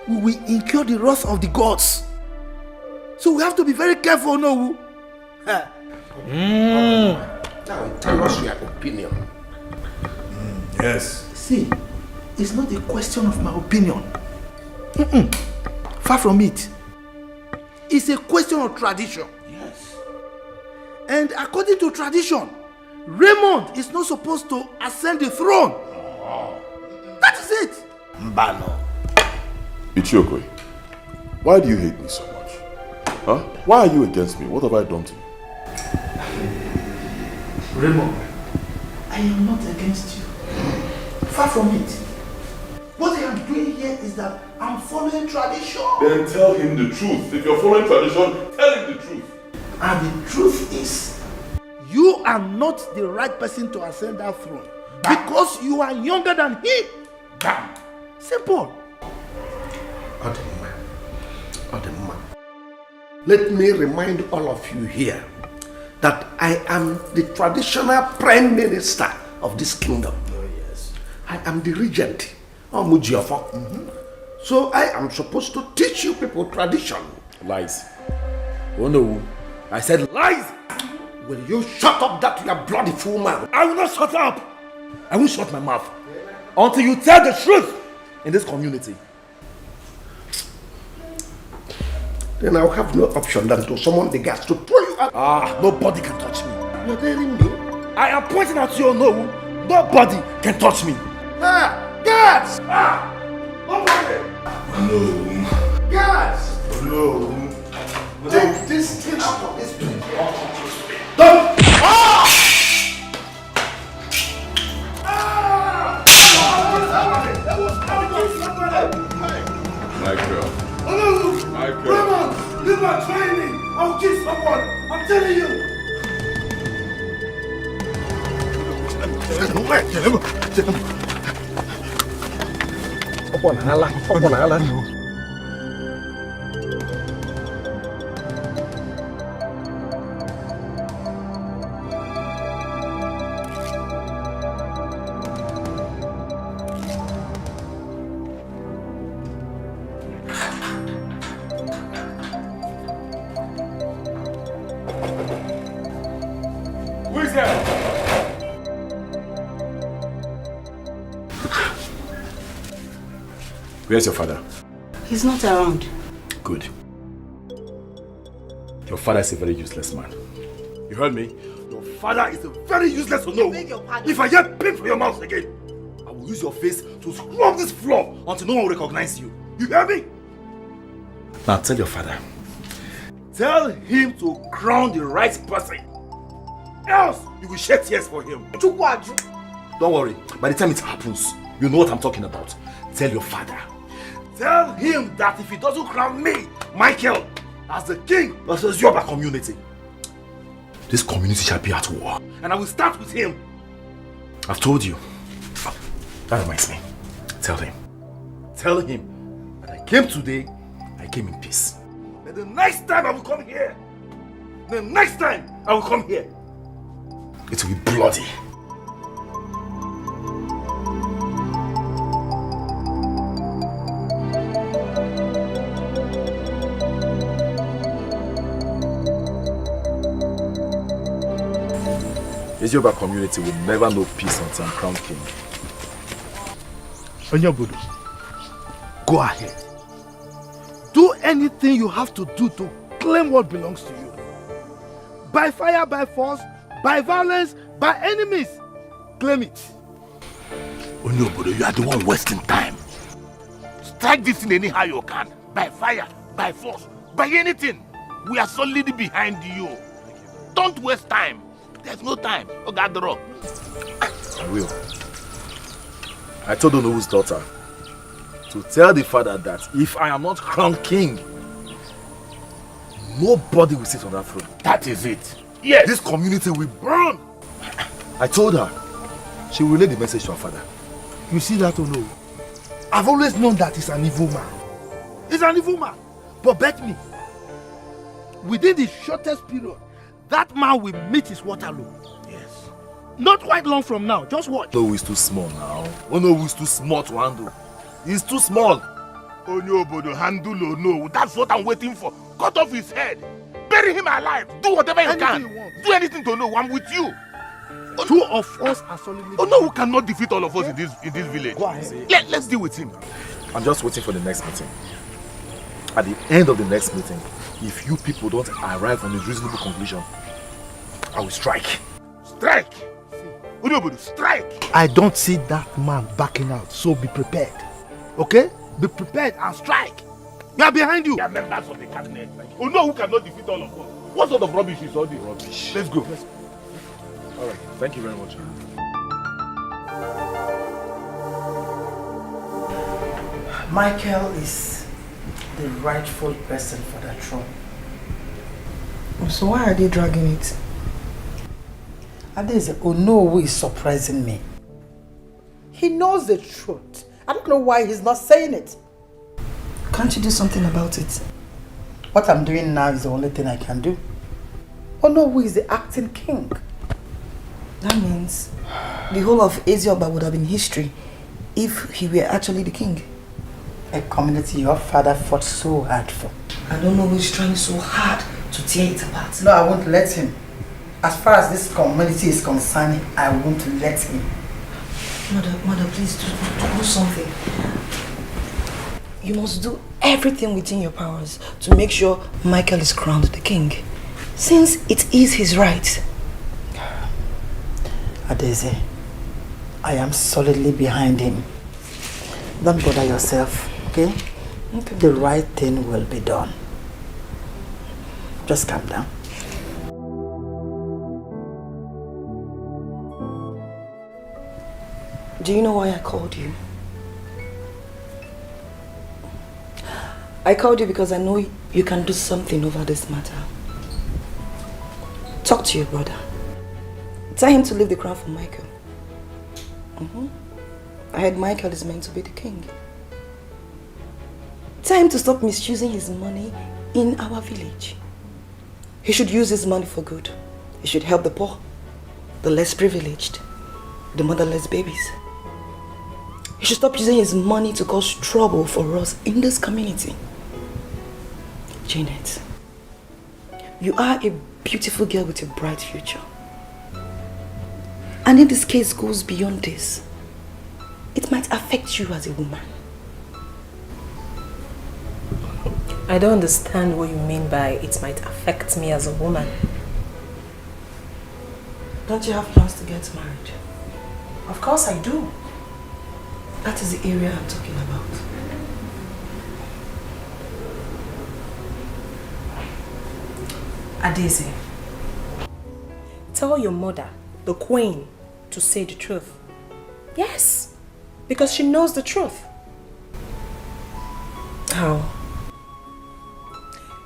we will incur the wrath of the gods. So we have to be very careful, no? Now tell us your opinion. Yes. See, it's not a question of my opinion. Far from it. It's a question of tradition. Yes. And according to tradition, Raymond is not supposed to ascend the throne. Oh. That is it. Mbano. Ichiokoye, why do you hate me so much? Huh? Why are you against me? What have I done to you? Raymond, I am not against you. Far from it. What I am doing here is that I'm following tradition. Then tell him the truth. If you're following tradition, tell him the truth. And the truth is, you are not the right person to ascend that throne. Because you are younger than him. Bam. Simple. Odemma. Let me remind all of you here that I am the traditional prime minister of this kingdom. Oh, yes. I am the regent, Omujiofor. So I am supposed to teach you people tradition. Lies. Oh no, I said lies. Will you shut up that your bloody fool mouth? I will not shut up. I won't shut my mouth until you tell the truth in this community. Then I'll have no option than to summon the guards to throw you out. Nobody can touch me. You're telling me? I am pointing at you, no. Nobody can touch me. Guards! Nobody! No. Guards! No. Take this thing out of this place. Don't! Michael. Raymond, leave my training. I'll kill someone. I'm telling you. Where's your father? He's not around. Good. Your father is a very useless man. You heard me? Your father is a very useless no. If I get pink from your mouth again, I will use your face to scrub this floor until no one will recognize you. You hear me? Now tell your father. Tell him to crown the right person. Else, you will shed tears for him. Don't worry. By the time it happens, you know what I'm talking about. Tell your father. Tell him that if he doesn't crown me, Michael, as the king of the Yoruba community, this community shall be at war. And I will start with him. I've told you. That reminds me. Tell him. Tell him that I came today, I came in peace. And the next time I will come here, it will be bloody. The Yoruba community will never know peace until I'm crowned king. Onyobudu, go ahead. Do anything you have to do to claim what belongs to you. By fire, by force, by violence, by enemies. Claim it. Onyobudu, you are the one wasting time. Strike this thing anyhow you can. By fire, by force, by anything. We are solidly behind you. Don't waste time. There's no time. Oh God, draw. I will. I told Onobu's daughter to tell the father that if I am not crowned king, nobody will sit on that throne. That is it. Yes. This community will burn. I told her she will relay the message to her father. You see that, Ono? I've always known that he's an evil man. He's an evil man. But bet me, within the shortest period, that man will meet his Waterloo. Yes. Not quite long from now. Just watch. Ono is too small now. Ono is too small to handle. He's too small. Onyobudu, handle Ono. That's what I'm waiting for. Cut off his head. Bury him alive. Do whatever you can. Do anything to know. I'm with you. Two of us are solidly. Ono cannot defeat all of us in this village. Go ahead. Let's deal with him. I'm just waiting for the next meeting. At the end of the next meeting, if you people don't arrive on a reasonable conclusion, I will strike. Strike! Onyobudu, strike! I don't see that man backing out, so be prepared. Okay? Be prepared and strike. We are behind you. We are members of the cabinet. Ono who cannot defeat all of us. What sort of rubbish is all this? Rubbish. Let's go. Alright, thank you very much. Michael is the rightful person for that throne. So why are they dragging it? Adeze Onowu is surprising me. He knows the truth. I don't know why he's not saying it. Can't you do something about it? What I'm doing now is the only thing I can do. Onowu is the acting king. That means the whole of Ezioba would have been history if he were actually the king. A community your father fought so hard for. I don't know who's trying so hard to tear it apart. No, I won't let him. As far as this community is concerned, I won't let him. Mother, please do something. You must do everything within your powers to make sure Michael is crowned the king, since it is his right. Adeze, I am solidly behind him. Don't bother yourself, okay? The right thing will be done. Just calm down. Do you know why I called you? I called you because I know you can do something over this matter. Talk to your brother. Tell him to leave the crown for Michael. I heard Michael is meant to be the king. Tell him to stop misusing his money in our village. He should use his money for good. He should help the poor, the less privileged, the motherless babies. He should stop using his money to cause trouble for us in this community. Janet, you are a beautiful girl with a bright future. And if this case goes beyond this, it might affect you as a woman. I don't understand what you mean by it might affect me as a woman. Don't you have plans to get married? Of course I do. That is the area I'm talking about. Adeze, tell your mother, the queen, to say the truth. Yes, because she knows the truth. How?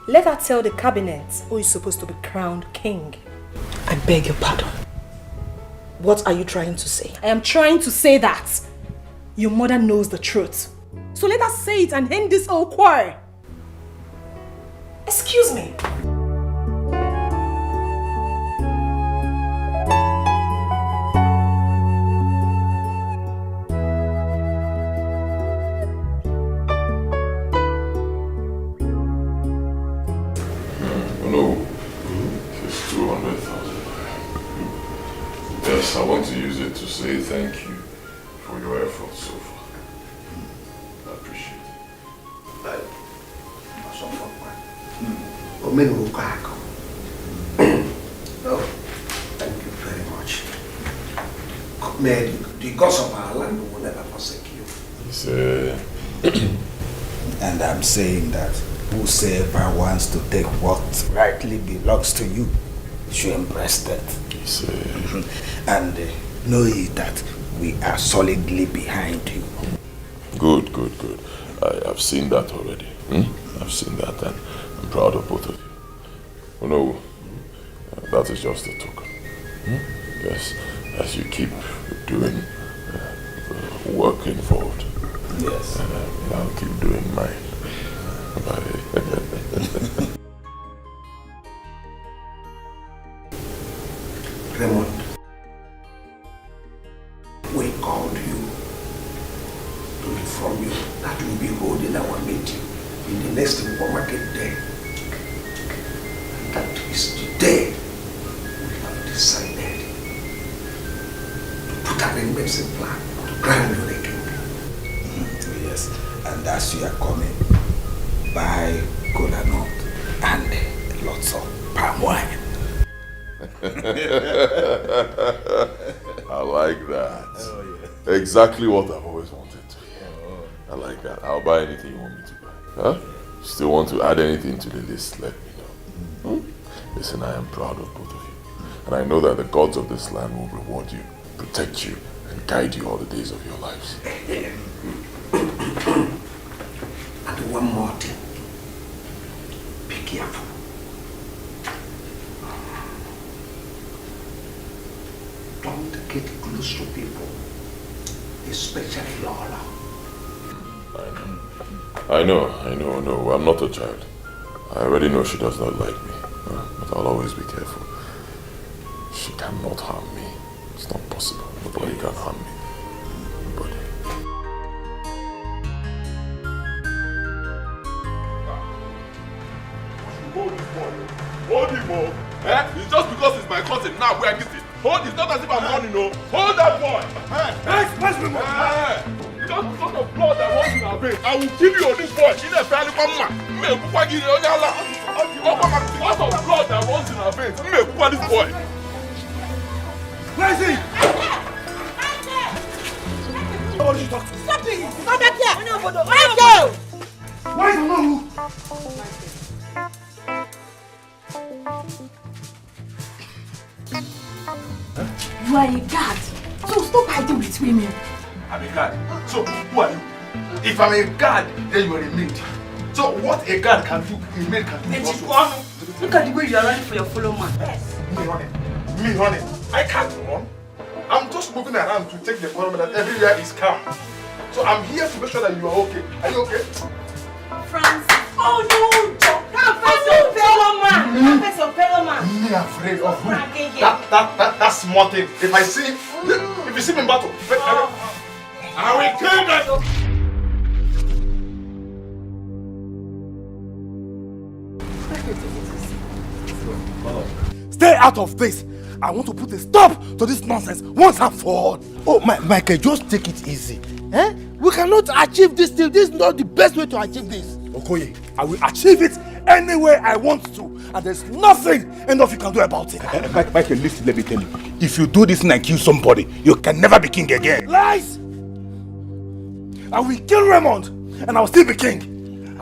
Let her tell the cabinet who is supposed to be crowned king. I beg your pardon. What are you trying to say? I am trying to say that your mother knows the truth. So let her say it and end this whole quarrel. Excuse me. I want to use it to say thank you for your efforts so far. I appreciate it. Oh, thank you very much. May the gods of our land will never forsake you. And I'm saying that whosoever wants to take what rightly belongs to you should embrace that. And know ye that we are solidly behind you. Good. I have seen that already. I've seen that, and I'm proud of both of you. You know, that is just a token. Yes, as you keep doing the work involved. Yes. I'll keep doing mine. Raymond, we called you to inform you that we'll be holding our meeting in the next market day. And that is the day we have decided to put arrangements in plan to crown you the king. Yes, and as you are coming, buy coconut and lots of palm wine. I like that. Oh, yeah. Exactly what I've always wanted to hear. I like that. I'll buy anything you want me to buy. Huh? Still want to add anything to the list, let me know. Listen, I am proud of both of you. And I know that the gods of this land will reward you, protect you, and guide you all the days of your lives. And one more thing. Be careful. Don't get close to people, especially Lola. I know. No, I'm not a child. I already know she does not like me. But I'll always be careful. She cannot harm me. It's not possible. Nobody can harm me. Nobody. Hold him up. It's just because it's my cousin now where I get it. Hold, it's not as if I'm running, no. Hold that boy. Where's Raymond? Just because of blood that runs in our veins, I will kill you on this boy. She never found mama. Because of blood that runs in our veins, this boy. Where is he? What did you talk to? Stop it! Come back here! Let's go! Why do you know who? You are a guard, so stop hiding with women. I'm a guard. So who are you? If I'm a guard, then you are a maid. So what a guard can do, a maid can do. Look at the way you are running for your fellow man. Yes. Me running. I can't run. I'm just moving around to take the environment that everywhere is calm. So I'm here to make sure that you are okay. Are you okay? France. Oh no! Come face your fellow man. Come face your fellow man. Me afraid of who? That small thing. If I see, if you see me in battle, I will kill that. Stay out of this. I want to put a stop to this nonsense once and for all. Oh, Michael, just take it easy. Eh? We cannot achieve this thing. This is not the best way to achieve this. Okoye, I will achieve it any way I want to. And there's nothing enough you can do about it. Michael, listen, let me tell you. If you do this thing and kill somebody, you can never be king again. Lies! I will kill Raymond and I will still be king.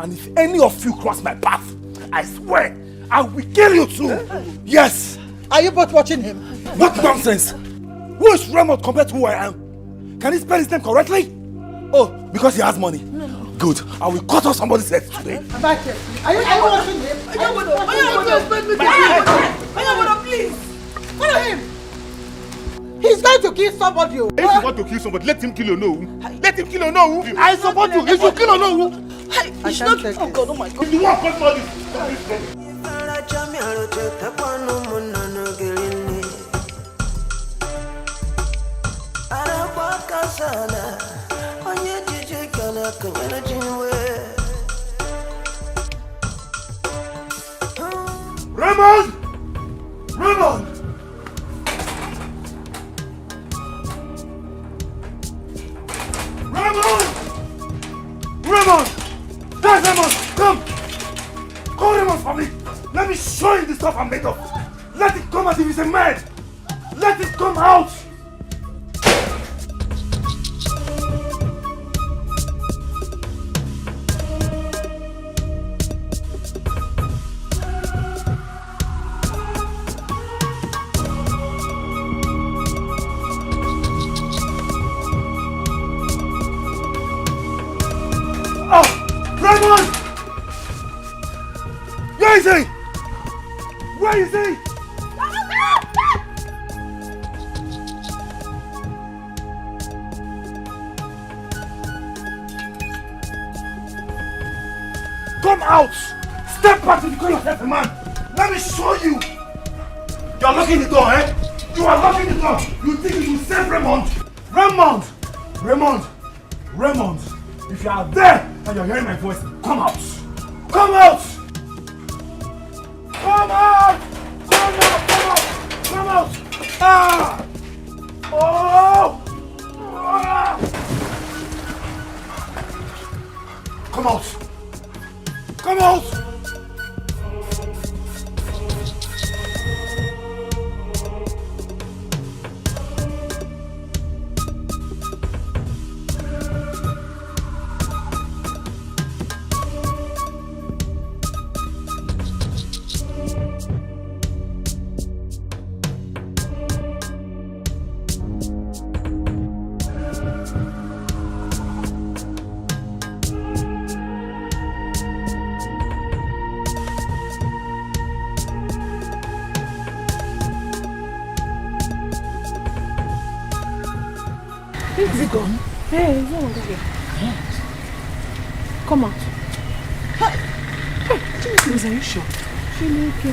And if any of you cross my path, I swear, I will kill you too. Yes. Are you both watching him? What nonsense! Who is Raymond compared to who I am? Can he spell his name correctly? Oh, because he has money. No. Good. I will cut off somebody's head today. Michael, are you watching him? Oyabodo, please! Follow him! He's going to kill somebody. If you want to kill somebody, let him kill you, no. Let him kill you, no. I support you. If you kill or no. It's not. Oh God, oh my God. If you want to cause this. Raymond! Raymond! Raymond! Raymond! There's Raymond! Come! Call Raymond for me! Let me show him the stuff I'm made of! Let it come as if he's a man! Let it come out! Where is he? Where is he? Come out! Step back if you call yourself a man! Let me show you! You are locking the door, eh? You are locking the door! You think you will save Raymond? Raymond! Raymond! Raymond! If you are there and you are hearing my voice, come out! Come out! Come out! Come out! Come out! Come out! Ah! Oh! Ah! Come out! Come out! Is he gone? Hey, he's no longer here. Come out. Hey, Chineke, are you sure? Chineke,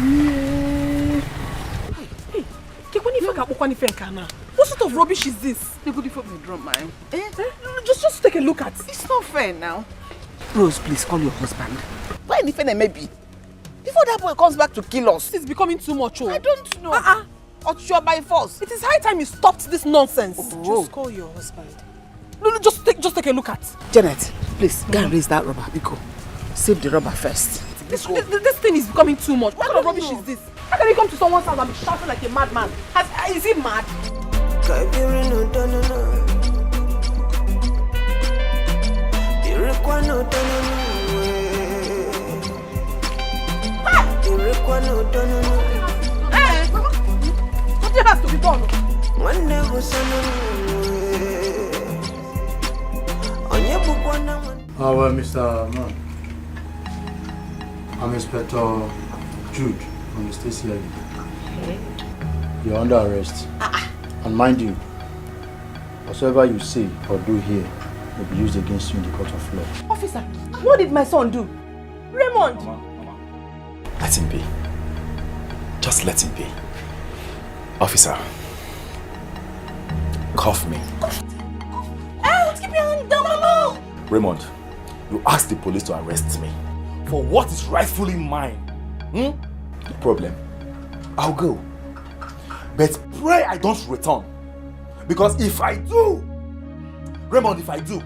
hey, what sort of rubbish is this? Just take a look at it. It's not fair now. Rose, please call your husband. Why anything may be? Before that boy comes back to kill us. It's becoming too much. Oh. I don't know. or sure by force. It is high time you stopped this nonsense. Just call your husband. No, just take a look at. Janet, please, go and raise that rubber. Biko. Save the rubber first. This thing is becoming too much. What kind of rubbish is this? How can you come to someone's house and be shouting like a madman? Is he mad? Something has to be done. Mr. Man, I'm Inspector Jude from the state CID. You're under arrest. And mind you, whatsoever you say or do here will be used against you in the court of law. Officer, what did my son do? Raymond! Let him be. Just let him be. Officer, cuff me. Keep your hand down, Mama! Raymond, you asked the police to arrest me for what is rightfully mine. No problem. I'll go. But pray I don't return. Because if I do, Raymond, if I do,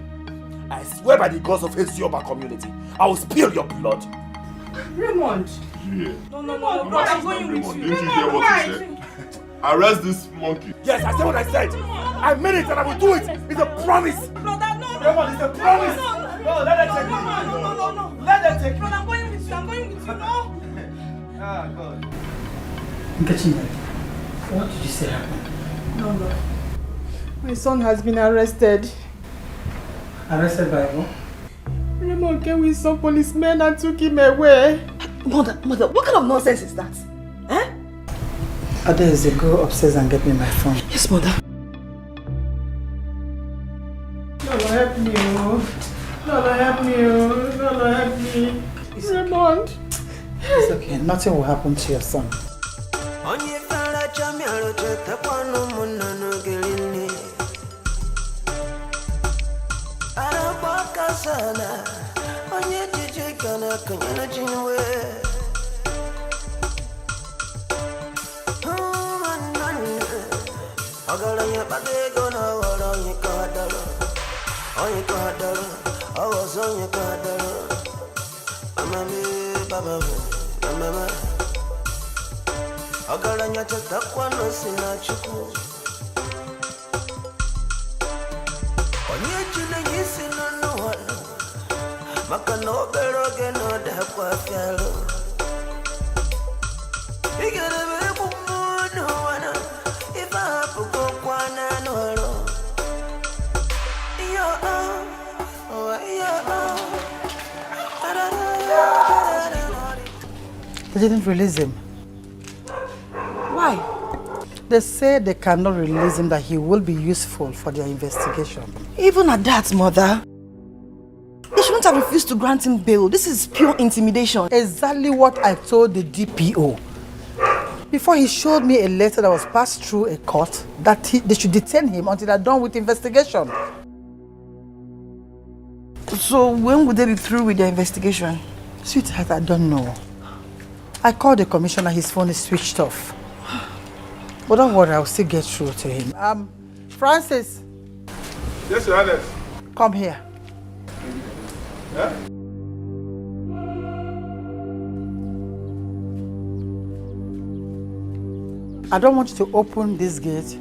I swear by the gods of his Yoruba community, I will spill your blood. Raymond! Yeah. No, bro, I'm going with you. Didn't you hear what he said? Arrest this monkey. Yes, I said what I said. I meant it and I will do it. It's a promise. Brother, no. Raymond, it's a promise. No, let them take me. No. Let them take me. Brother, I'm going with you. No. Ah, God. Gateman, what did you say happened? No. My son has been arrested. Arrested by who? Raymond came with some policemen and took him away. Mother, what kind of nonsense is that? Adeze, go upstairs and get me my phone. Yes, mother. Lolo, help me, Lolo, help me. Raymond. It's okay, nothing will happen to your son. They didn't release him. Why? They say they cannot release him, that he will be useful for their investigation. Even at that, mother. They shouldn't have refused to grant him bail. This is pure intimidation. Exactly what I told the DPO. Before he showed me a letter that was passed through a court that they should detain him until they're done with the investigation. So when would they be through with their investigation? Sweetheart, I don't know. I called the commissioner, his phone is switched off. But don't worry, I'll still get through to him. Francis. Yes, Your Highness. Come here. Yeah? I don't want you to open this gate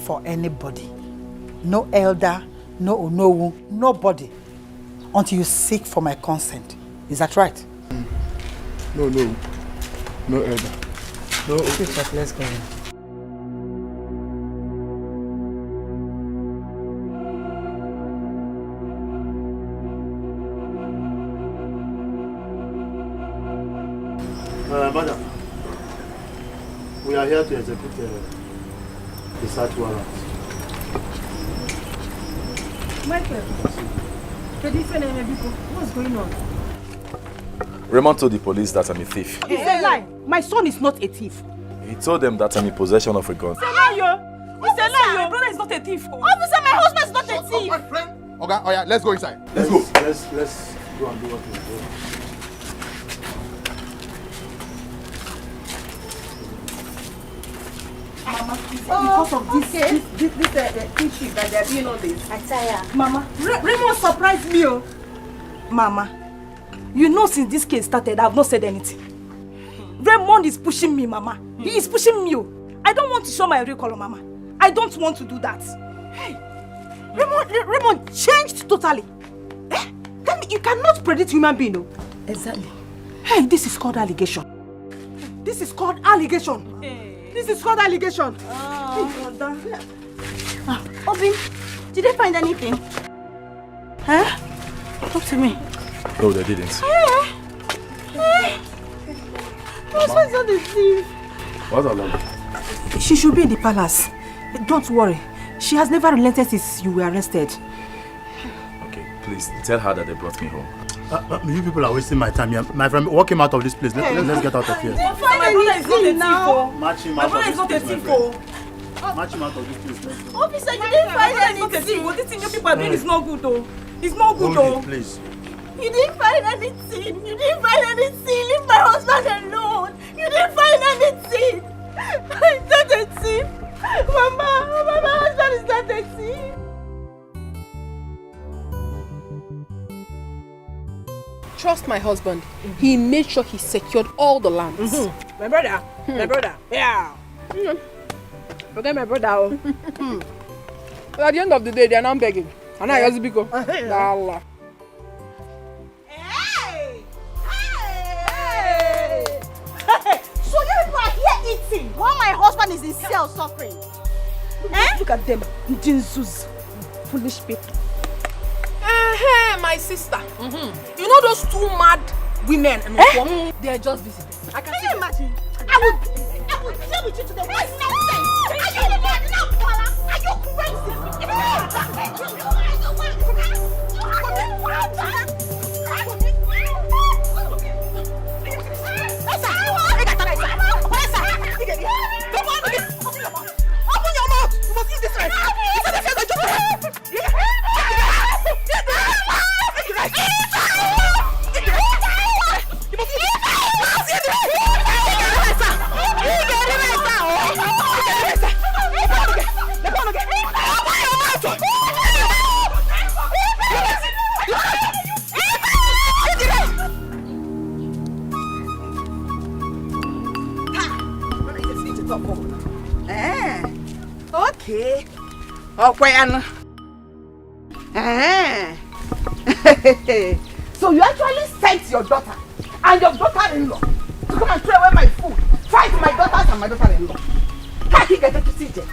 for anybody. No elder, no onowu, nobody. Until you seek for my consent. Is that right? No. No elder. No. Sweetheart, let's go in. Madam, we are here to execute the search warrant. Michael, what's going on? Raymond told the police that I'm a thief. It's a lie. My son is not a thief. He told them that I'm in possession of a gun. It's a liar. It's a liar. My brother is not a thief. Officer, my husband is not a thief. My friend. Okay, oh yeah, let's go inside. Let's go. Let's go and do what we do. because of this kinship that they are doing all this. I tire. Mama, Raymond surprised me. Oh. Mama, you know since this case started, I have not said anything. Raymond is pushing me, Mama. He is pushing me. I don't want to show my real color, Mama. I don't want to do that. Hey, Raymond changed totally. Eh? Tell me, you cannot predict human being, no? Exactly. Hey, this is called allegation. This is called allegation. Hey. This is called allegation. Obin, did they find anything? Huh? Talk to me. No, they didn't. What's not the thief? What's Alana? She should be in the palace. Don't worry. She has never relented since you were arrested. Okay, please tell her that they brought me home. You people are wasting my time here. My friend, walk him out of this place. Let's get out of here. My brother is not a thief. Match him My out brother of is not a this place, thief. my friend. Match him out of this place. Officer, you didn't find anything. This thing you people are doing is not good, though. It's not good, though. Hold it, please. You didn't find anything. You didn't find anything. Leave my husband alone. You didn't find anything. It's not a thief. Mama, my husband is not a thief. Trust my husband. He made sure he secured all the lands. My brother. My brother. Yeah. Okay, my brother. But at the end of the day, they are now begging. And I just because Allah. So you people are here eating while my husband is in cell suffering. Look at them. Jesus. Foolish people. Hey, my sister. You know those two mad women? They are just visitors. I can you imagine? I will deal with you to the right nonsense. Are you mad now, Paula? Are you crazy? Open your mouth! You must eat this right! Okay. Okay, so you actually sent your daughter and your daughter-in-law to come and throw away my food, fight my daughters and my daughter-in-law. Can't you get it to see it?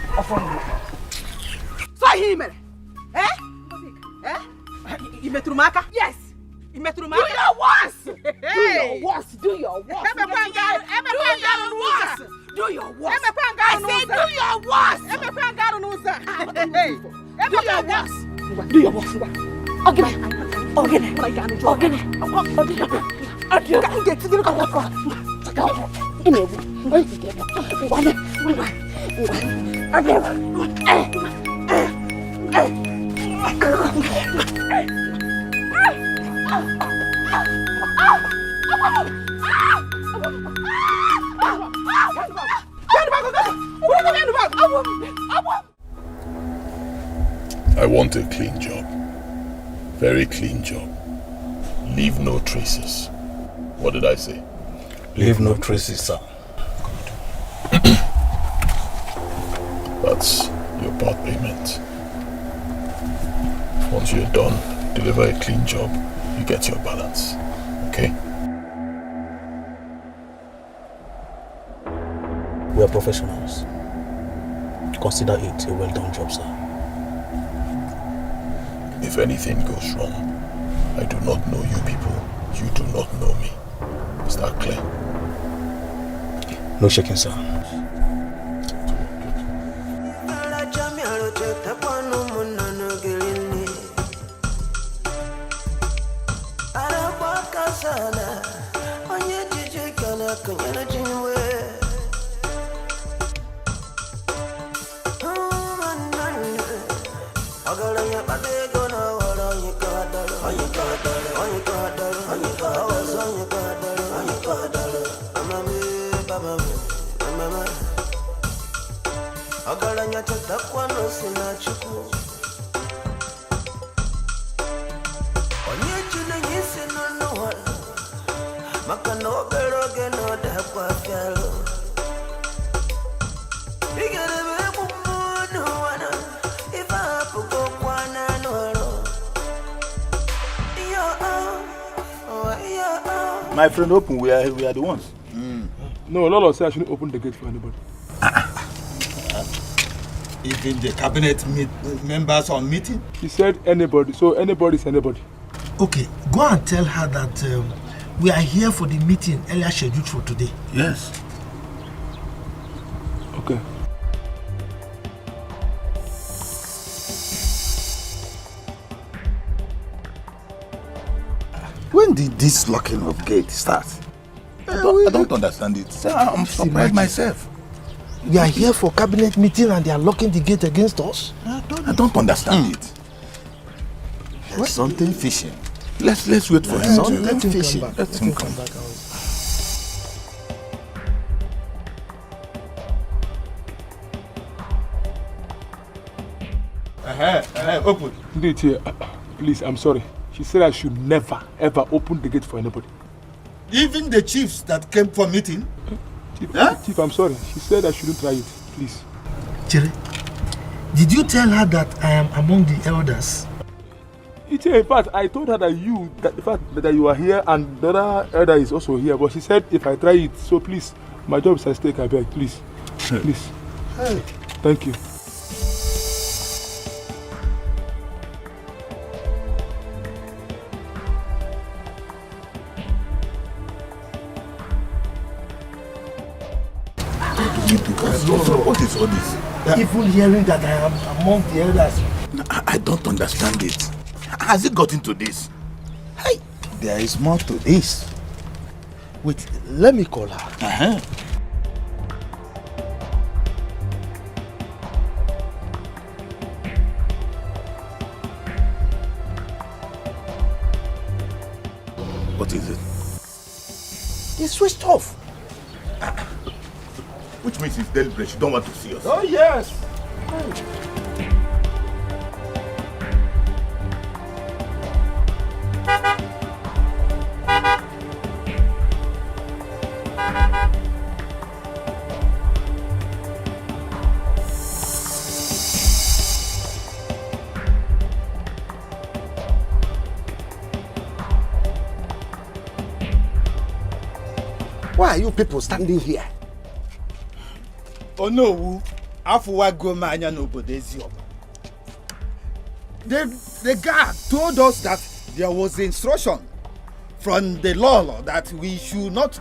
So him, Imetrumaka? Yes. Imetrumaka? Do your worst. Hey. Do your worst. Do your worst. Do your worst. I said do your worst. Do your worst. Do your worst. Okay. I want a clean job. Very clean job. Leave no traces. What did I say? Leave no traces, sir. That's your part payment. Once you're done, deliver a clean job, you get your balance. Okay? We are professionals. Consider it a well-done job, sir. If anything goes wrong, I do not know you people. You do not know me. Is that clear? No shaking, sir. I got Matakwano sina chuku Onye chune nyisi no wala Makano beroge no dakwa fialo Bigere bebu munu wana Ifa puko kwana noro My friend, open. We are the ones. No, Lolo said I shouldn't open the gate for anybody. Even the cabinet members on meeting? He said anybody, so anybody is anybody. Okay, go and tell her that we are here for the meeting earlier scheduled for today. Yes. Okay. When did this locking of gate start? I don't understand it. I'm surprised myself. We are here for cabinet meeting and they are locking the gate against us. I don't understand it. There's something fishy. Let's wait for him. Something fishy. Let him come back. Open. Please, I'm sorry. She said I should never, ever open the gate for anybody. Even the chiefs that came for meeting? Chief, I'm sorry. She said I shouldn't try it. Please. Chere, did you tell her that I am among the elders? In fact, I told her that you are here and the other elder is also here. But she said if I try it, so please, my job is at stake, I beg. Please. Please. Hey. Thank you. What is all this? Even hearing that I am among the elders. I don't understand it. Has it got into this? Hey, there is more to this. Wait, let me call her. What is it? It's switched off. Which means it's deliberate. She don't want to see us. Oh, yes. Why are you people standing here? Oh no, Afuwa Gomanya nobodo Ezioba. The guard told us that there was instruction from the law that he should not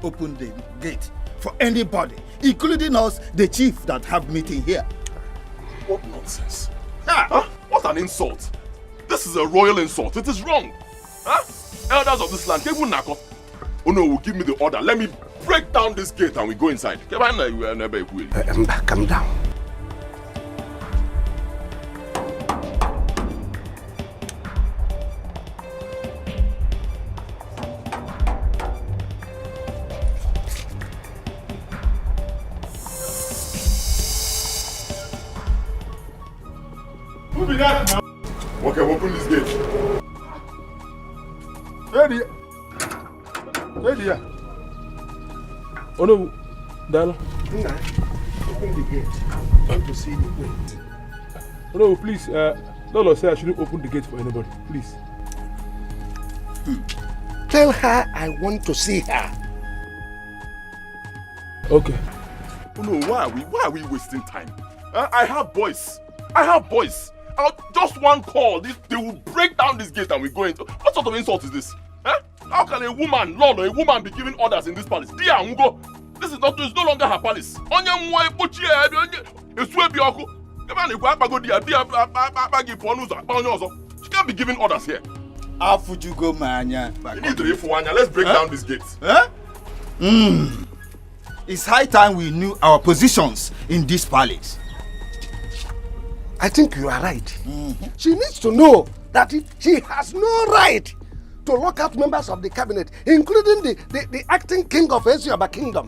open the gate for anybody, including us, the chief that have meeting here. What nonsense? Huh? What an insult! This is a royal insult. It is wrong. Huh? Elders of this land, oh no, will give me the order. Let me break down this gate and we go inside. Calm down. Who be that now? Okay, open this gate. Ready? Ready? Oh no, Dala. Open the gate. I want to see the gate. Oh no, please. Lolo said I shouldn't open the gate for anybody. Please. Tell her I want to see her. Okay. Oh no, why are we wasting time? I have boys. Just one call, they will break down this gate and we go into. What sort of insult is this? Huh? How can a woman be giving orders in this palace? This is no longer her palace. She can't be giving orders here. Let's break down this gate. Huh? It's high time we knew our positions in this palace. I think you are right. She needs to know that she has no right to lock out members of the cabinet, including the acting king of Ezioba Kingdom.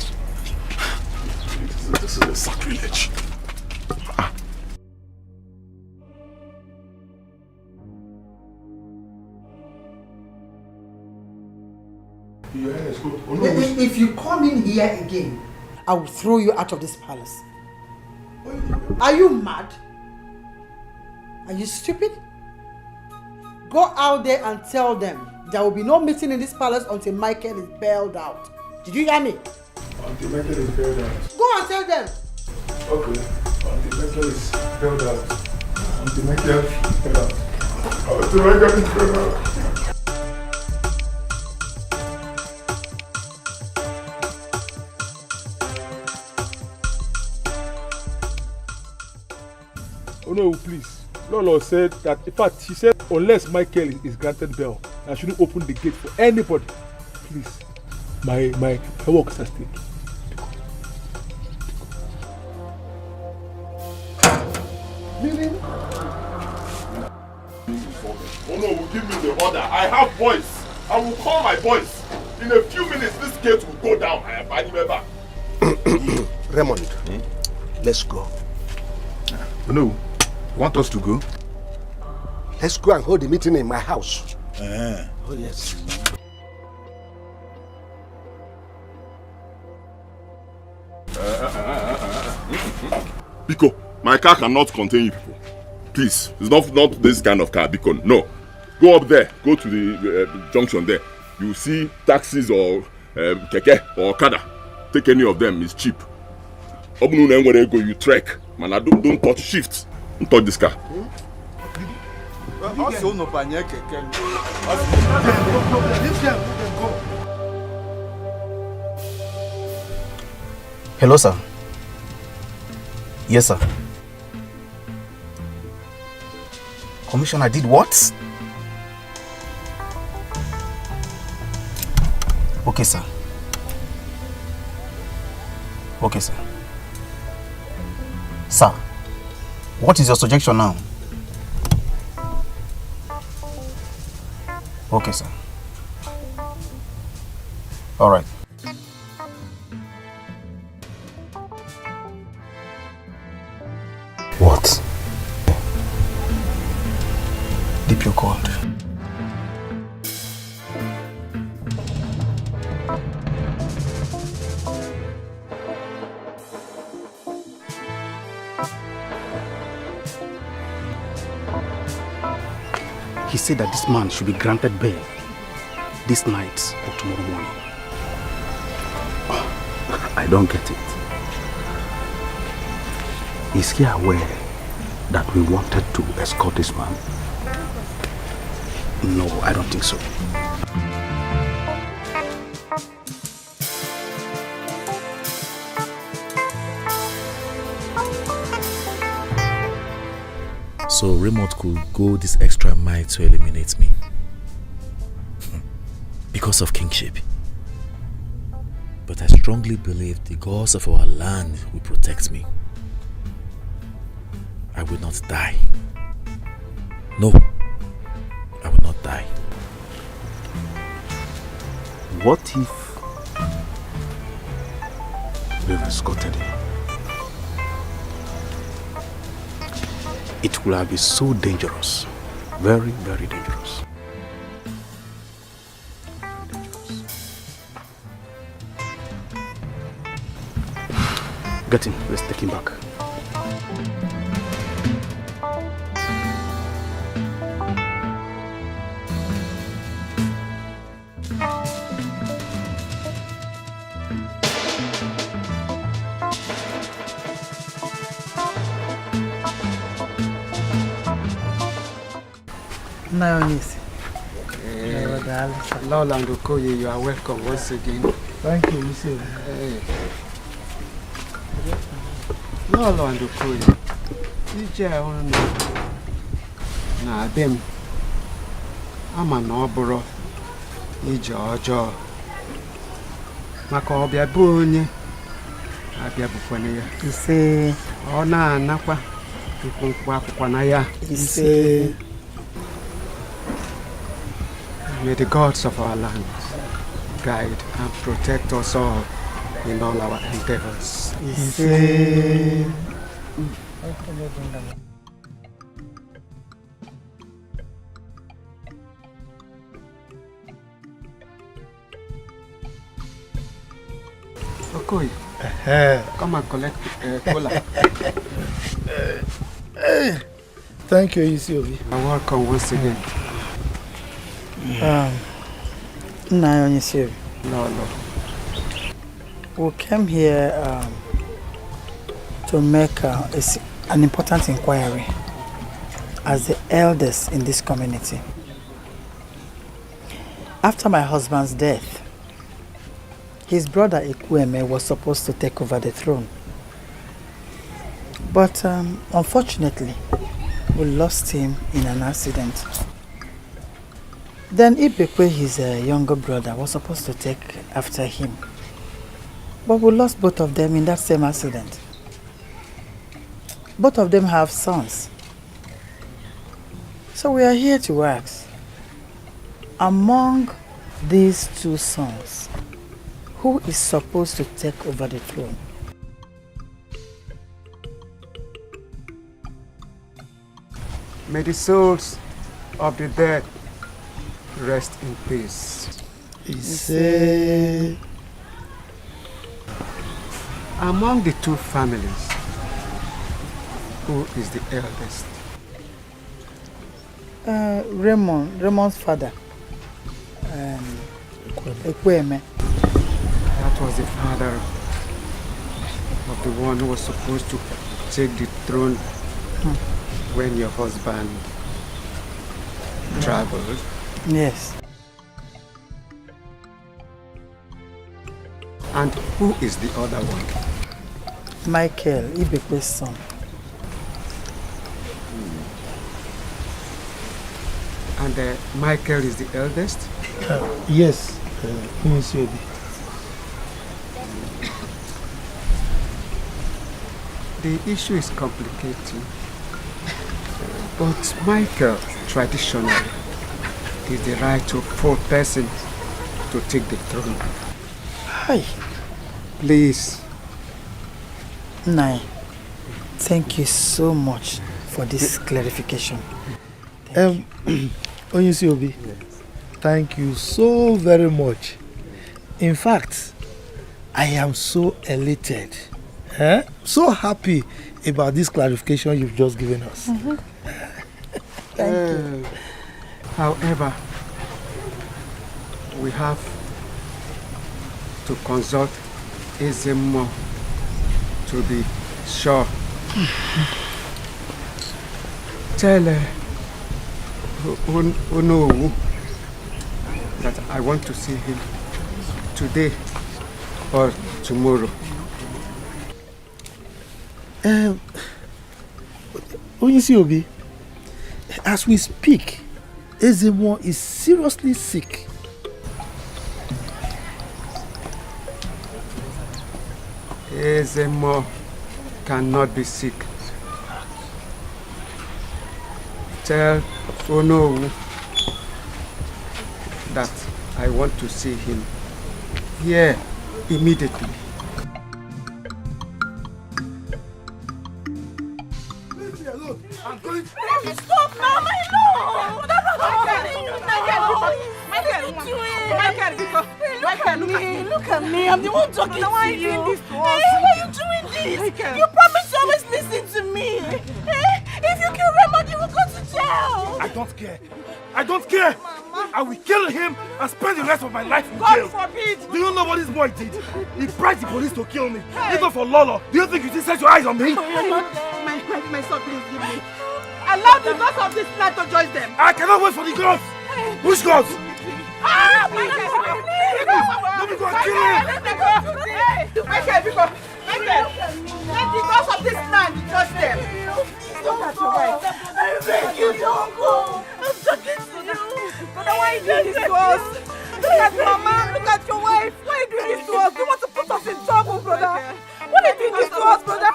This is a sacrilege. Your Highness, go. Oh, no. If you come in here again, I will throw you out of this palace. Are you mad? Are you stupid? Go out there and tell them there will be no meeting in this palace until Michael is bailed out. Did you hear me? Until Michael is bailed out. Go and tell them. Okay. Until Michael is bailed out. Until Michael is bailed out. Until Michael is bailed out. Oh no, please. Lolo said that, in fact, she said unless Michael is granted bail, I shouldn't open the gate for anybody. Please. My work is at stake. Meaning? Oh no, will give me the order. I have boys. I will call my boys. In a few minutes, this gate will go down. I am finding my back. Raymond, let's go. No. Want us to go? Let's go and hold the meeting in my house. Oh, yes. Biko, my car cannot contain you people. Please, it's not this kind of car, Biko. No. Go up there. Go to the junction there. You see taxis or keke or okada. Take any of them. It's cheap. You trek. Man, don't touch shift. Don't touch this car. Also, no panic. Hello, sir. Yes, sir. Commissioner did what? Okay, sir. Okay, sir. Sir, what is your suggestion now? Okay, sir. All right. What? DPO called. He said that this man should be granted bail this night or tomorrow morning. I don't get it. Is he aware that we wanted to escort this man? No, I don't think so. So Raymond could go this extra mile to eliminate me. Because of kingship. But I strongly believe the gods of our land will protect me. I will not die. No, I will not die. What if we've escorted him? It will be so dangerous. Very, very dangerous. Get him. Let's take him back. Naonis. Lola and Okoye, you are welcome once again. Thank you, Mr. Lola and Okoye, ije ọnụ na-abịa m ama na ọ bụrụ ije ọjọọ maka ọbịa bụ onye abịa bụkwana ya ise ọ na-anakwa mkpụmkpụ akwụkwọ na ya ise. May the gods of our land guide and protect us all in all our endeavors. Ise. Okoye, come and collect cola. Thank you, Isiobi. You're welcome once again. No, Isiobi. No. We came here to make an important inquiry as the elders in this community. After my husband's death, his brother Ikweme was supposed to take over the throne. But unfortunately, we lost him in an accident. Then Ibekwe, his younger brother, was supposed to take after him. But we lost both of them in that same accident. Both of them have sons. So we are here to ask, among these two sons, who is supposed to take over the throne? May the souls of the dead rest in peace. Among the two families, who is the eldest? Raymond's father. Ekweme. That was the father of the one who was supposed to take the throne when your husband traveled. Yes. And who is the other one? Michael, Ibekwe's son. And Michael is the eldest? Yes, The issue is complicated, but Michael, traditionally, is the rightful person to take the throne. Hi. Please. Nai, thank you so much for this clarification. Onyesiobi, thank you so very much. In fact, I am so elated, so happy about this clarification you've just given us. Thank you. However, we have to consult Ezemo to be sure. Tell Onowu that I want to see him today or tomorrow. Onyesiobi, as we speak, Ezemo is seriously sick. Ezemo cannot be sick. Tell Onowu that I want to see him here immediately. Stop, Mama! No! Look at me. I'm the one talking to you. Why are you doing this to us? Why are you doing this? You promised to always listen to me. If you kill Raymond, you will go to jail. I don't care. I don't care. I will kill him and spend the rest of my life in God jail. forbid. Do you know what this boy did? He bribed the police to kill me. Even for Lolo. Do you think you just set your eyes on me? My son, please give me. Allow the gods of this land to join them. I cannot wait for the gods. Which gods? Ah, Michael, please. Let me go and kill him. Michael, let the gods of this land judge them. Look at your wife. I beg you, don't go. I'm talking to you. Brother, why are you doing this to us? Look at Mama, look at your wife. Why are you doing this to us? You want to put us in trouble, brother. Why are you doing this to us, brother?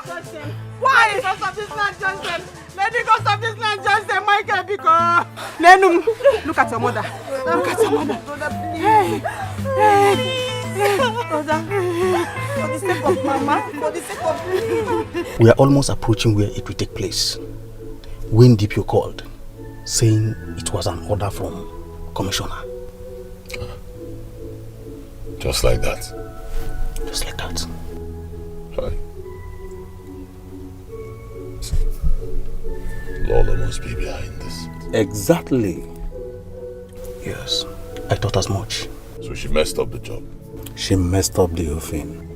Why? Let the gods of this land judge them. Let the gods of this land judge them, Michael, because... Lenum, look at your mother. Look at your mother. Hey. Brother, for the sake of Mama, for the sake of... We are almost approaching where it will take place. When DPO called, saying it was an order from Commissioner. Just like that. Just like that. Hi. Lola must be behind this. Exactly. Yes, I thought as much. So she messed up the job? She messed up the whole thing.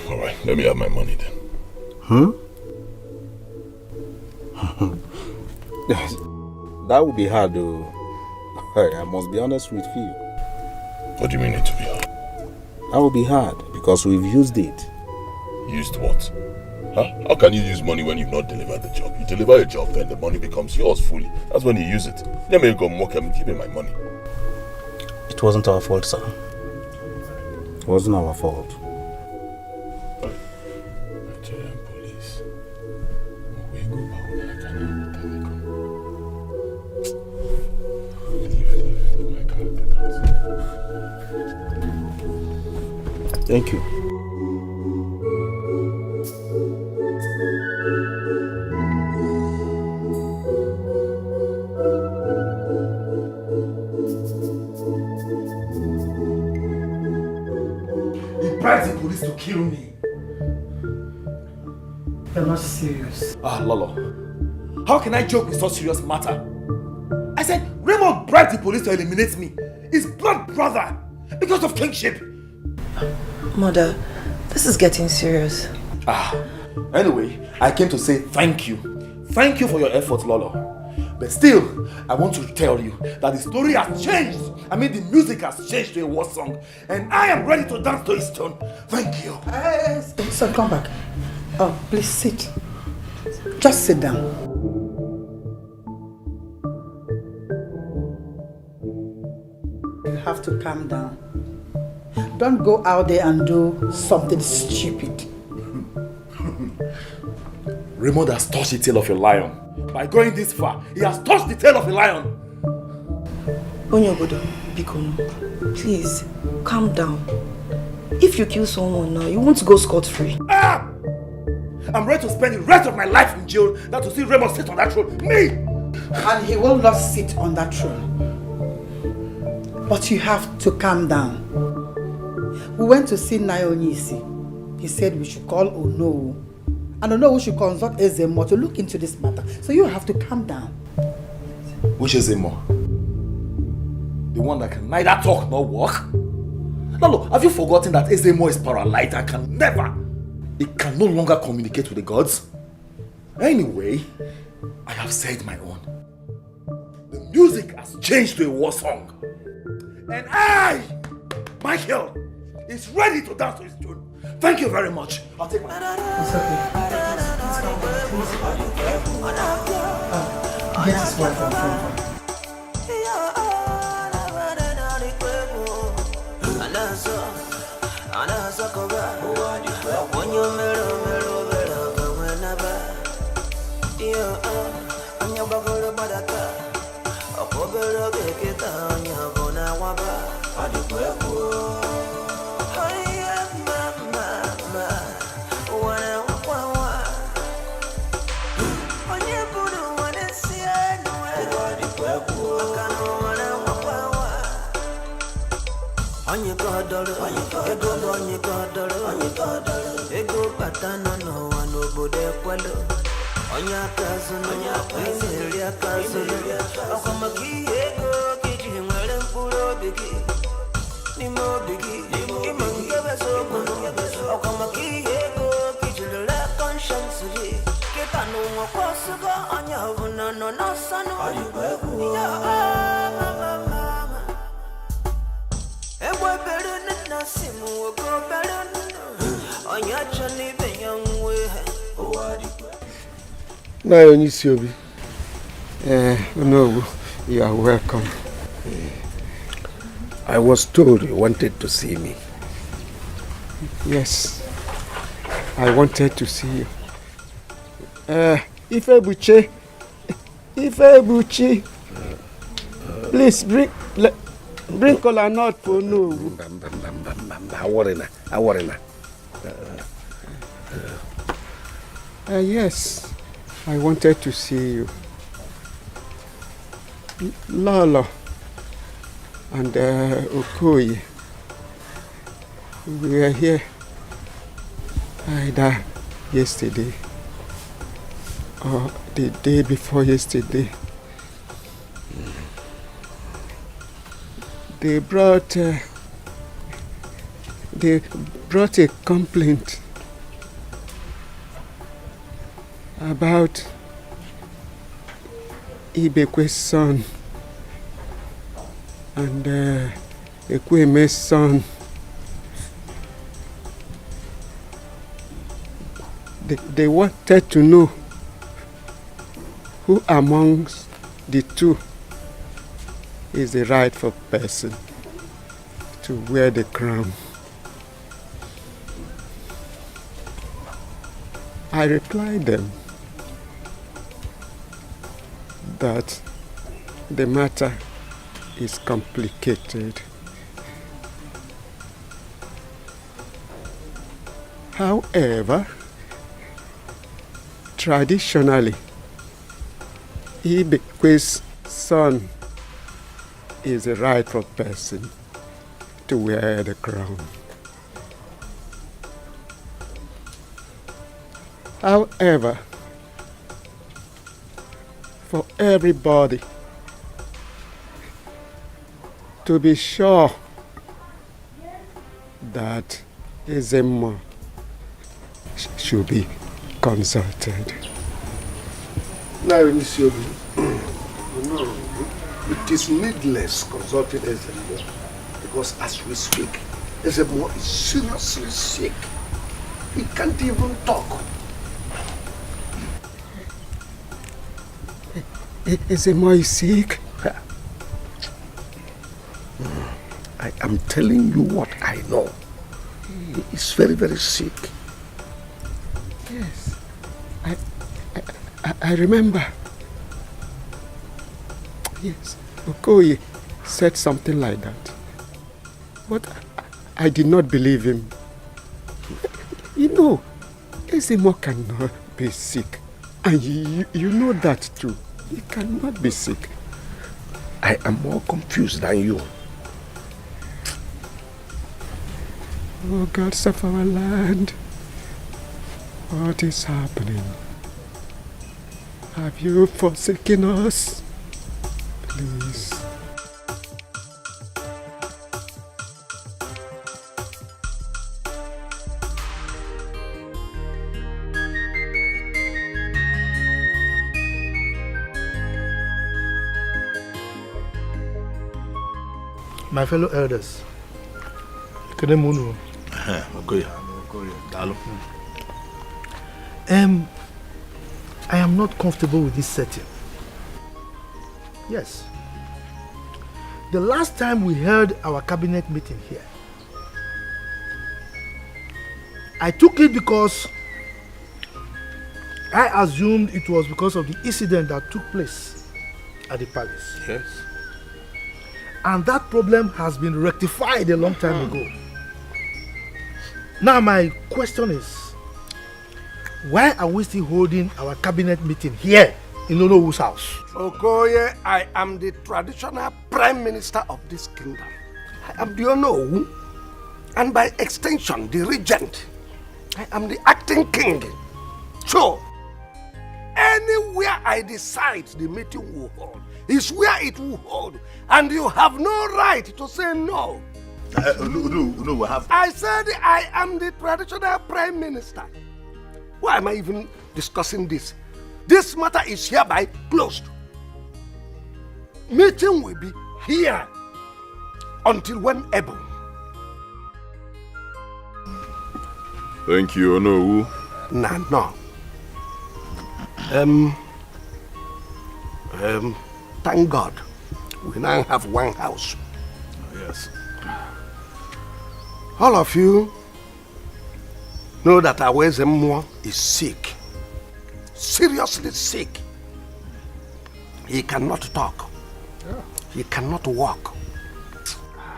Alright, let me have my money then. Yes. That would be hard though. I must be honest with you. What do you mean it to be hard? That would be hard because we've used it. Used what? Huh? How can you use money when you've not delivered the job? You deliver a job, then the money becomes yours fully. That's when you use it. Let me go mock him, give me my money. It wasn't our fault, sir. It wasn't our fault. Police. Thank you. He bribed the police to kill me. You're not serious. Ah, Lolo. How can I joke with such serious matter? I said, Raymond bribed the police to eliminate me. His blood brother. Because of kingship. Mother, this is getting serious. Anyway, I came to say thank you. Thank you for your efforts, Lolo. But still, I want to tell you that the story has changed. I mean, the music has changed to a war song. And I am ready to dance to its tune. Thank you. Son, come back. Oh, please sit. Just sit down. You have to calm down. Don't go out there and do something stupid. Raymond has touched the tail of a lion. By going this far, he has touched the tail of a lion. Onyobodo, Bikono, please, calm down. If you kill someone now, you won't go scot-free. I'm ready to spend the rest of my life in jail than to see Raymond sit on that throne. Me! And he will not sit on that throne. But you have to calm down. We went to see Nayonyisi. He said we should call Ono. And Ono should consult Ezemo to look into this matter. So you have to calm down. Which Ezemo? The one that can neither talk nor walk? Lalo, have you forgotten that Ezemo is paralyzed and it can no longer communicate with the gods? Anyway, I have said my own. The music has changed to a war song. And I, Michael, is ready to dance to his tune. Thank you very much. I'll take my... It's okay. Get his wife on phone. No, you are welcome. I was told you wanted to see me. Yes, I wanted to see you. Ifebuchi, please bring kola nut for no. Yes, I wanted to see you. Lolo and Okoye, we were here either yesterday or the day before yesterday. They brought a complaint about Ibekwe's son and Ekweme's son. They wanted to know who amongst the two is the rightful person to wear the crown. I replied them that the matter is complicated. However, traditionally, Ibekwe's son is the rightful person to wear the crown. However, for everybody to be sure that Ezemo should be consulted. Now, Monsieur, no, it is needless consulting Ezemo because as we speak, Ezemo is seriously sick. He can't even talk. Ezemo is sick? I am telling you what I know. He is very, very sick. Yes, I remember. Yes, Okoye said something like that. But I did not believe him. You know, Ezemo cannot be sick. And you know that too. He cannot be sick. I am more confused than you. Oh, gods of our land, what is happening? Have you forsaken us? Please. My fellow elders, Kedemunu. Okay. I am not comfortable with this setting. Yes. The last time we held our cabinet meeting here, I took it because I assumed it was because of the incident that took place at the palace. Yes. And that problem has been rectified a long time ago. Now my question is, why are we still holding our cabinet meeting here in Onowu's house? Okoye, I am the traditional prime minister of this kingdom. I am the Onowu, and by extension, the regent. I am the acting king. So, anywhere I decide the meeting will hold is where it will hold, and you have no right to say no. No, I said I am the traditional prime minister. Why am I even discussing this? This matter is hereby closed. Meeting will be here until when able. Thank you, Onowu. No. Thank God, we now have one house. Yes. All of you know that Ezemo is sick. Seriously sick. He cannot talk. Yeah. He cannot walk.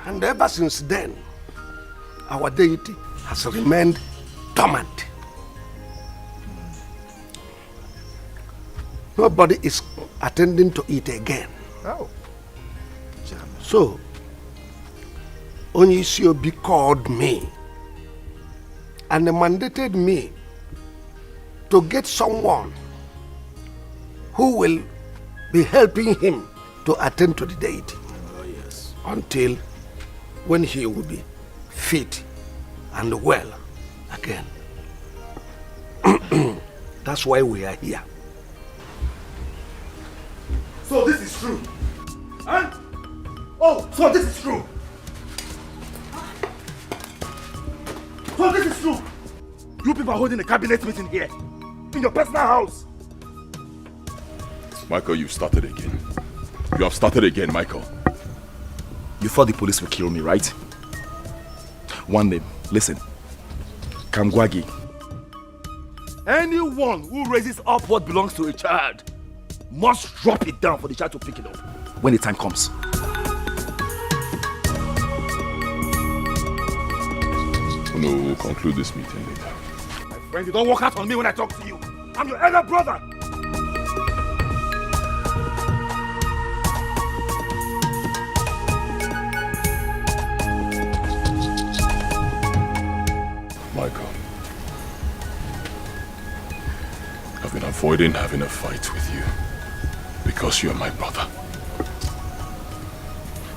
And ever since then, our deity has remained dormant. nobody is attending to it again. Oh. So, Onyisiobi called me and mandated me to get someone who will be helping him to attend to the deity. Oh, yes. Until when he will be fit and well again. That's why we are here. So this is true. And oh, so this is true. So this is true. You people are holding a cabinet meeting here in your personal house. Michael, you've started again. You have started again, Michael. You thought the police would kill me, right? One name. Listen. Kamgwagi. Anyone who raises up what belongs to a child must drop it down for the child to pick it up when the time comes. No, we'll conclude this meeting later. My friend, you don't walk out on me when I talk to you. I'm your elder brother. Michael, I've been avoiding having a fight with you because you're my brother.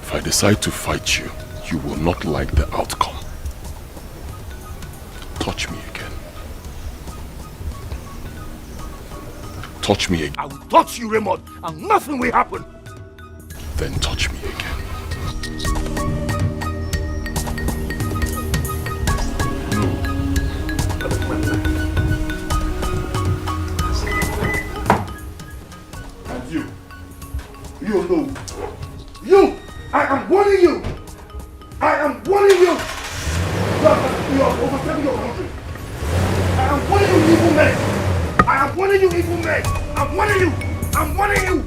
If I decide to fight you, you will not like the outcome. Touch me again. Touch me again. I will touch you, Raymond, and nothing will happen. Then touch me again. And you know, you, I am warning you. I am warning you. You are overstepping your boundary. I am warning you, evil men. I am warning you, evil men. I'm warning you. I'm warning you.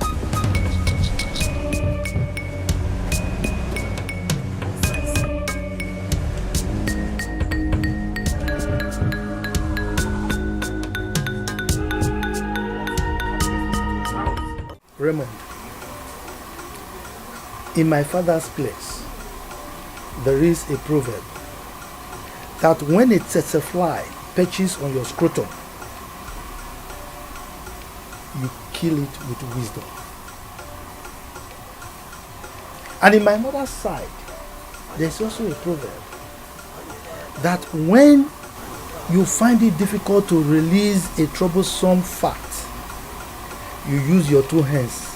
Raymond, in my father's place, there is a proverb that when a tsetse fly perches on your scrotum, you kill it with wisdom. And in my mother's side, there's also a proverb that when you find it difficult to release a troublesome fact, you use your two hands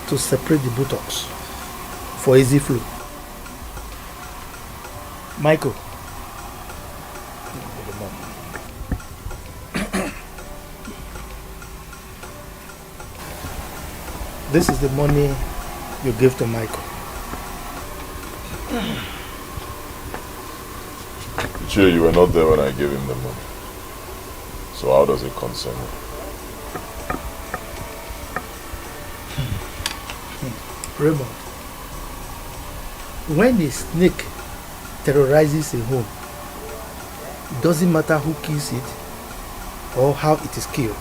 to separate the buttocks for easy flow. Michael, this is the money you give to Michael. Sure, you were not there when I gave him the money. So how does it concern you? Raymond, when a snake terrorizes a home, it doesn't matter who kills it or how it is killed.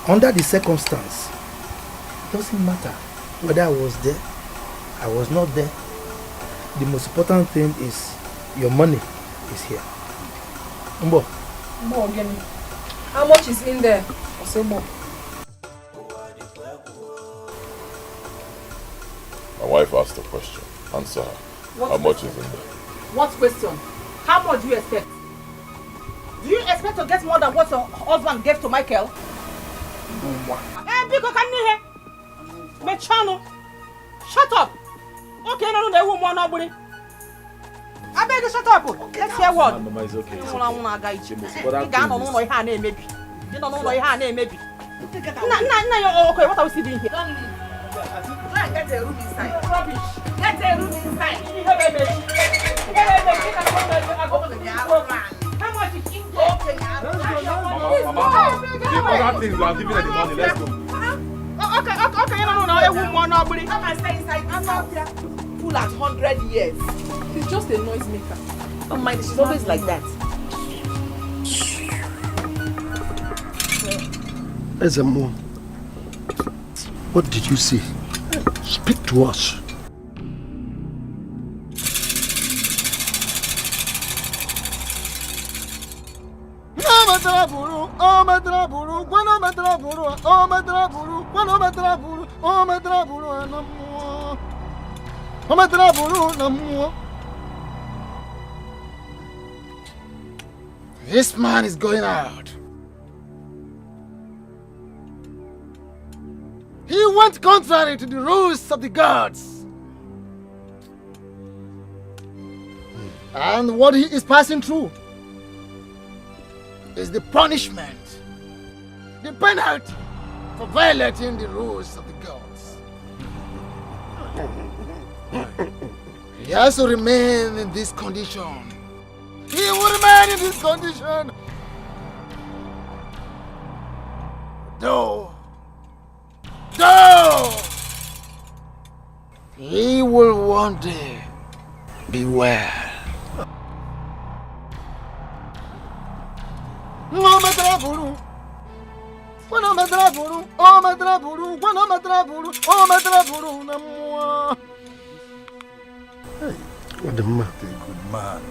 Under the circumstance, it doesn't matter whether I was there, I was not there. The most important thing is your money is here. Mbo. More, how much is in there? Or so more? My wife asked a question. Answer her. How much is in there? What question? How much do you expect? Do you expect to get more than what your husband gave to Michael? Biko, come here. Mechano. Shut up. Okay, no, they won't want nobody. I beg you, shut up. Let's hear what. Mama, it's okay. You don't know her name, maybe. You don't know her name, maybe. Okay, what are we doing here? Don't leave. Get a room inside. Rubbish. Get a room inside. How much is in there? Mama, give other things. We are giving her the money. Let's go. Okay, no, it won't want nobody. Come and stay inside. I'm not here. Full at 100 years. She's just a noisemaker. Don't mind, she's always like that. Ezemo, what did you see? Speak to us. This man is going out. He went contrary to the rules of the gods. And what he is passing through is the punishment, the penalty for violating the rules of the gods. He has to remain in this condition. He will remain in this condition. Though he will one day be well. What the man? A good man.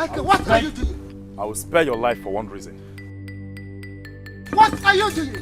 Michael, what are you doing? I will spare your life for one reason. What are you doing?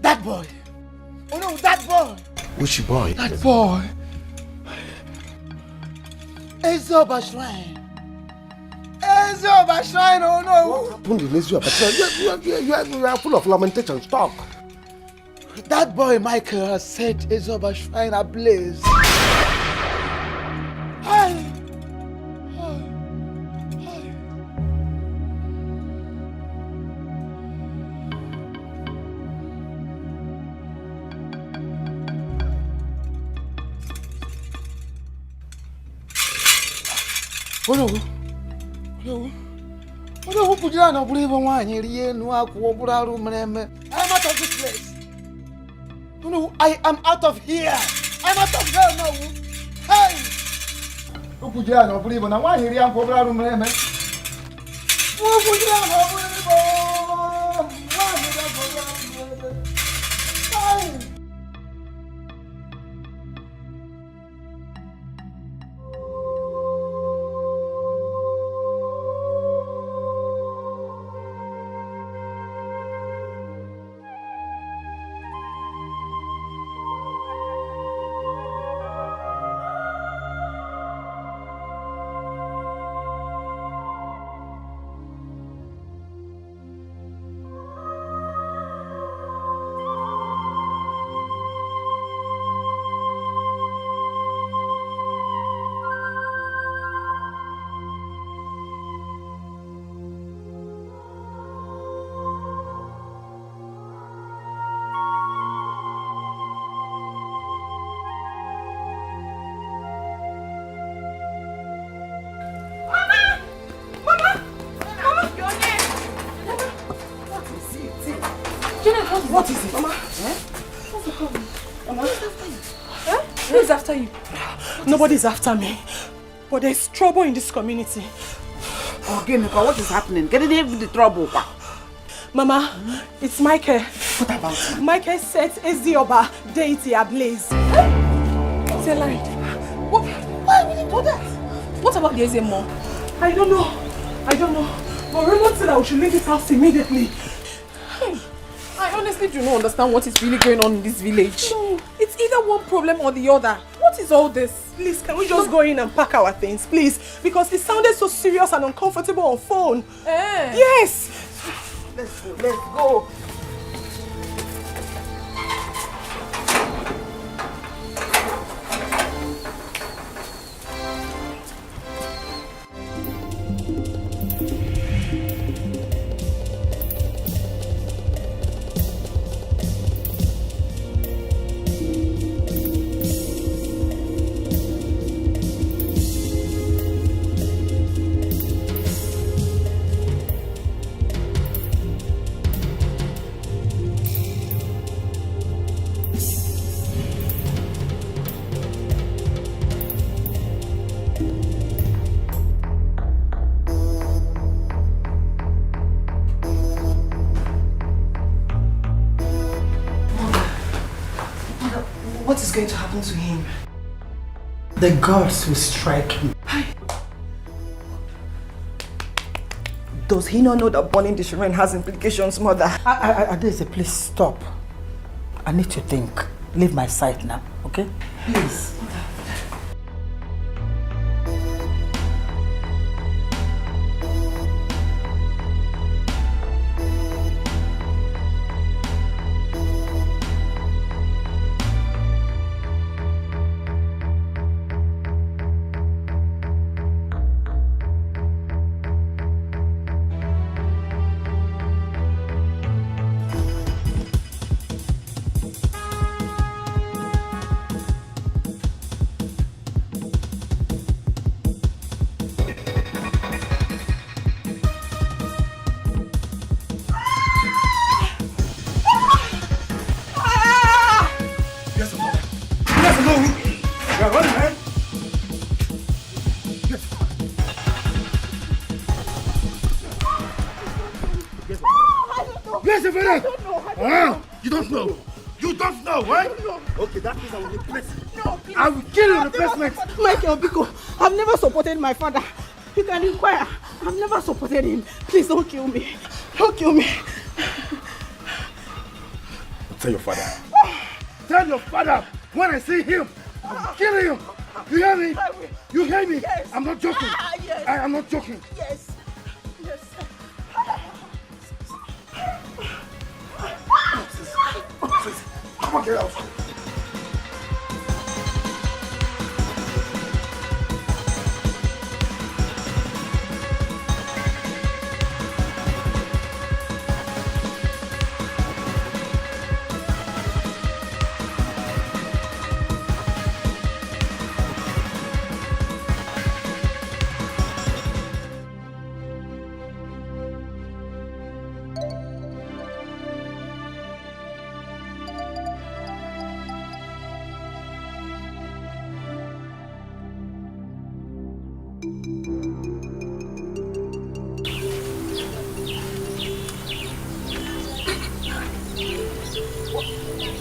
That boy. Oh no, that boy. Which boy? That boy. Ezoba Shrine. Ezoba Shrine, oh no. What happened in Ezoba Shrine? You are full of lamentations. Talk. That boy Michael has set Ezoba Shrine ablaze. Oh no. I'm out of this place. I am out of here. I'm out of here now. Hey! What is it? Mama? What's the problem? Mama? Who is after you? Nobody's after me. But there's trouble in this community. Okay, what is happening? Get in the trouble. Mama, it's Michael. What about him? Michael sets Ezioba deity ablaze. It's a lie. Why would you do that? What about the Ezemo? I don't know. But Raymond said I should leave this house immediately. I honestly do not understand what is really going on in this village. No. It's either one problem or the other. What is all this? Please, can we just go in and pack our things, please? Because it sounded so serious and uncomfortable on phone. Yes! Let's go. What is going to happen to him? The gods will strike him. Does he not know that burning the shrine has implications, Mother? Adese, please stop. I need to think. Leave my sight now, okay? Please. You don't know. You don't know, right? Okay, that means I will replace you. No, please. I will kill your replacement. Michael Biko, I've never supported my father. You can inquire. I've never supported him. Please don't kill me. Don't kill me. Tell your father. Tell your father when I see him, I'm killing him. You hear me? You hear me? Yes. I'm not joking. Yes. I am not joking. Yes. Yes. Come on, get out.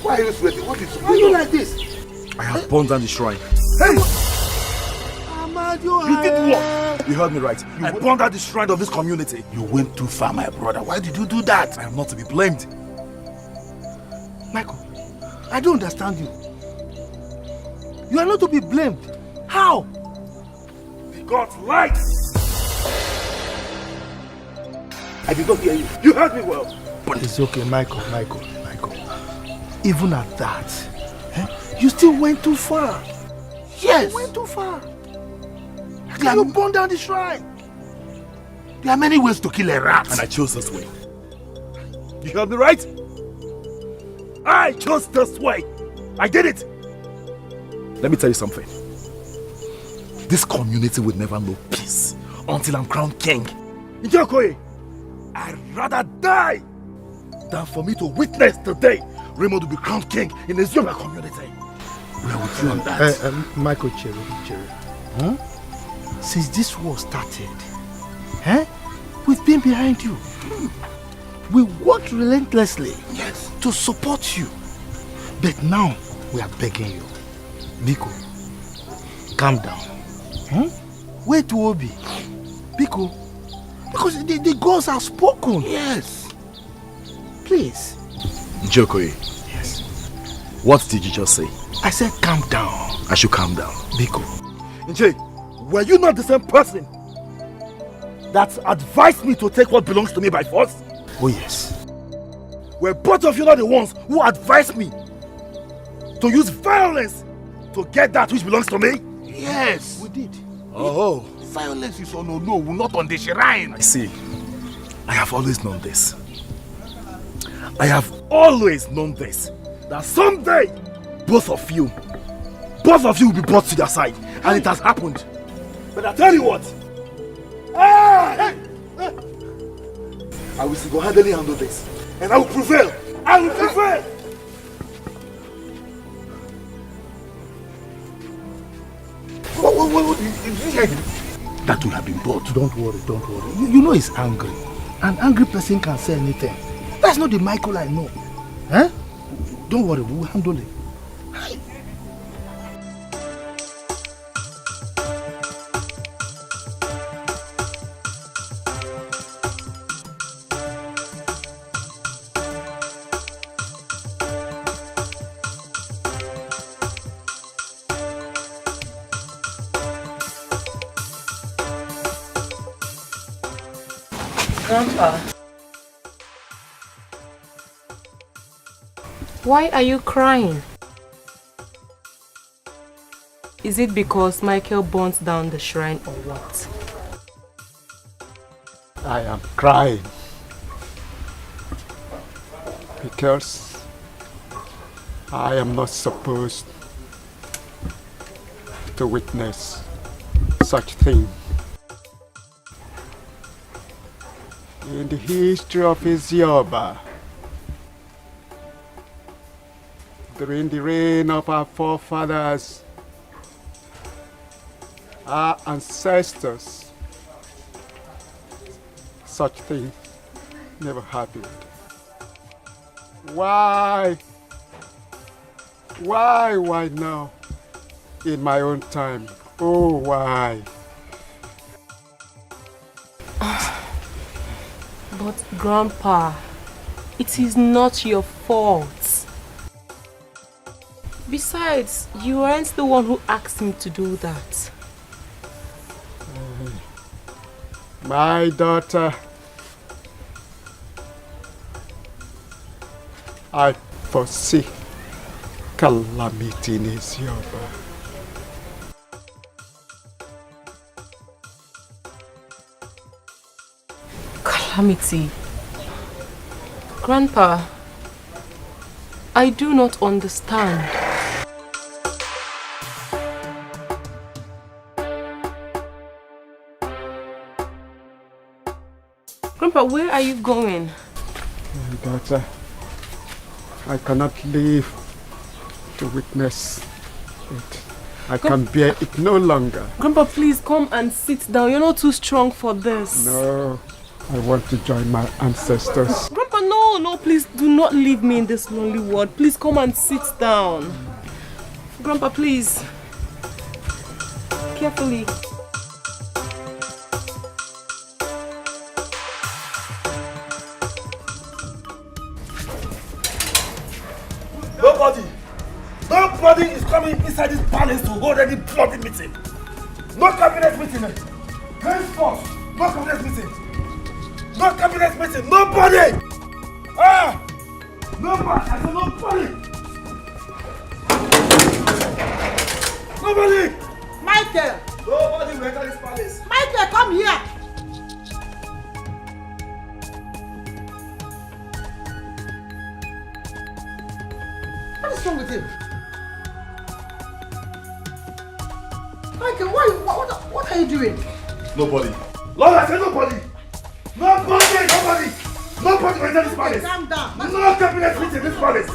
Why are you sweating? What is Why are you like this? I have burned down the shrine. Hey! You did what? You heard me right. I burned down the shrine of this community. You went too far, my brother. Why did you do that? I am not to be blamed. Michael, I don't understand you. You are not to be blamed. How? The gods lied. I did not hear you. You heard me well. But it's okay, Michael. Even at that, you still went too far. Yes. You went too far. You burned down the shrine. There are many ways to kill a rat. And I chose this way. You heard me right? I chose this way. I did it. Let me tell you something. This community will never know peace until I'm crowned king. Njokoye, I'd rather die than for me to witness the day Raymond will be crowned king in the Yoruba community. We are with you on that. Michael, Cherry. Huh? Since this war started, we've been behind you. We worked relentlessly to support you. But now, we are begging you. Biko, calm down. Wait to Obi. Biko, because the gods have spoken. Yes. Please. Njokoye. Yes. What did you just say? I said calm down. I should calm down. Biko. Nje, were you not the same person that advised me to take what belongs to me by force? Oh yes. Were both of you not the ones who advised me to use violence to get that which belongs to me? Yes. We did. Oh. Violence is on no, not on the shrine. I see. I have always known this. I have always known this. That someday, both of you will be brought to their side. And it has happened. But I tell you what. I will single-handedly handle this. And I will prevail. I will prevail. What did you say? That we have been bought. Don't worry. You know he's angry. An angry person can say anything. That's not the Michael I know. Don't worry, we'll handle it. Grandpa, why are you crying? Is it because Michael burnt down the shrine or what? I am crying because I am not supposed to witness such thing. In the history of Yoruba, during the reign of our forefathers, our ancestors, such thing never happened. Why? Why now? In my own time. Oh, why? But Grandpa, it is not your fault. Besides, you weren't the one who asked me to do that. My daughter, I foresee calamity in Yoruba. Calamity? Grandpa, I do not understand. Grandpa, where are you going? My daughter, I cannot live to witness it. I can bear it no longer. Grandpa, please come and sit down. You're not too strong for this. No, I want to join my ancestors. Grandpa, Grandpa, no, please do not leave me in this lonely world. Please come and sit down. Grandpa, please. Carefully. Nobody is coming inside this palace to hold any bloody meeting. No cabinet meeting. Henceforth, no cabinet meeting. No cabinet meeting. Nobody. Nobody. I said nobody. Nobody. Michael. Nobody will enter this palace. Michael, come here. What is wrong with him? Michael, what are you doing? Nobody. Lord, I said nobody. Nobody will enter this palace. Calm down. No cabinet meeting in this palace.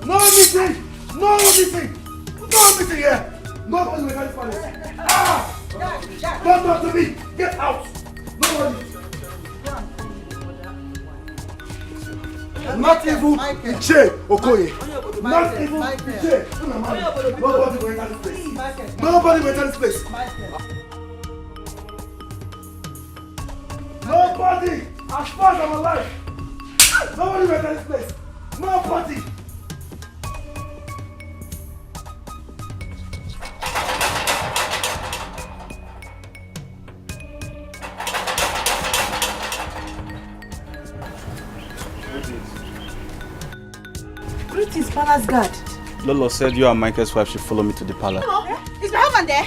No meeting. No meeting here. Nobody will enter this palace. Don't talk to me. Get out. Nobody. Not even Iche Okoye. Not even Iche. Nobody will enter this place. Nobody will enter this place. Nobody, as far as I'm alive. Nobody will enter this place. Nobody. Greetings, Palace Guard. Lolo said you and Michael's wife should follow me to the palace. Is my husband there?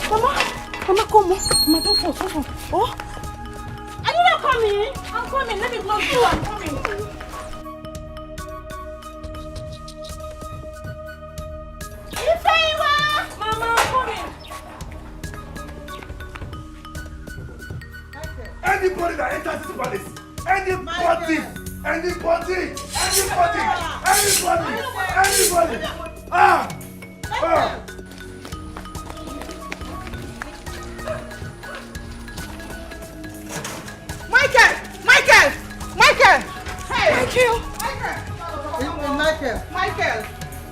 Mama, come on. Mama, don't fall. Oh. Are you not coming? I'm coming. Let me blow you. I'm coming. Mama, I'm coming. Anybody that enters this palace, anybody.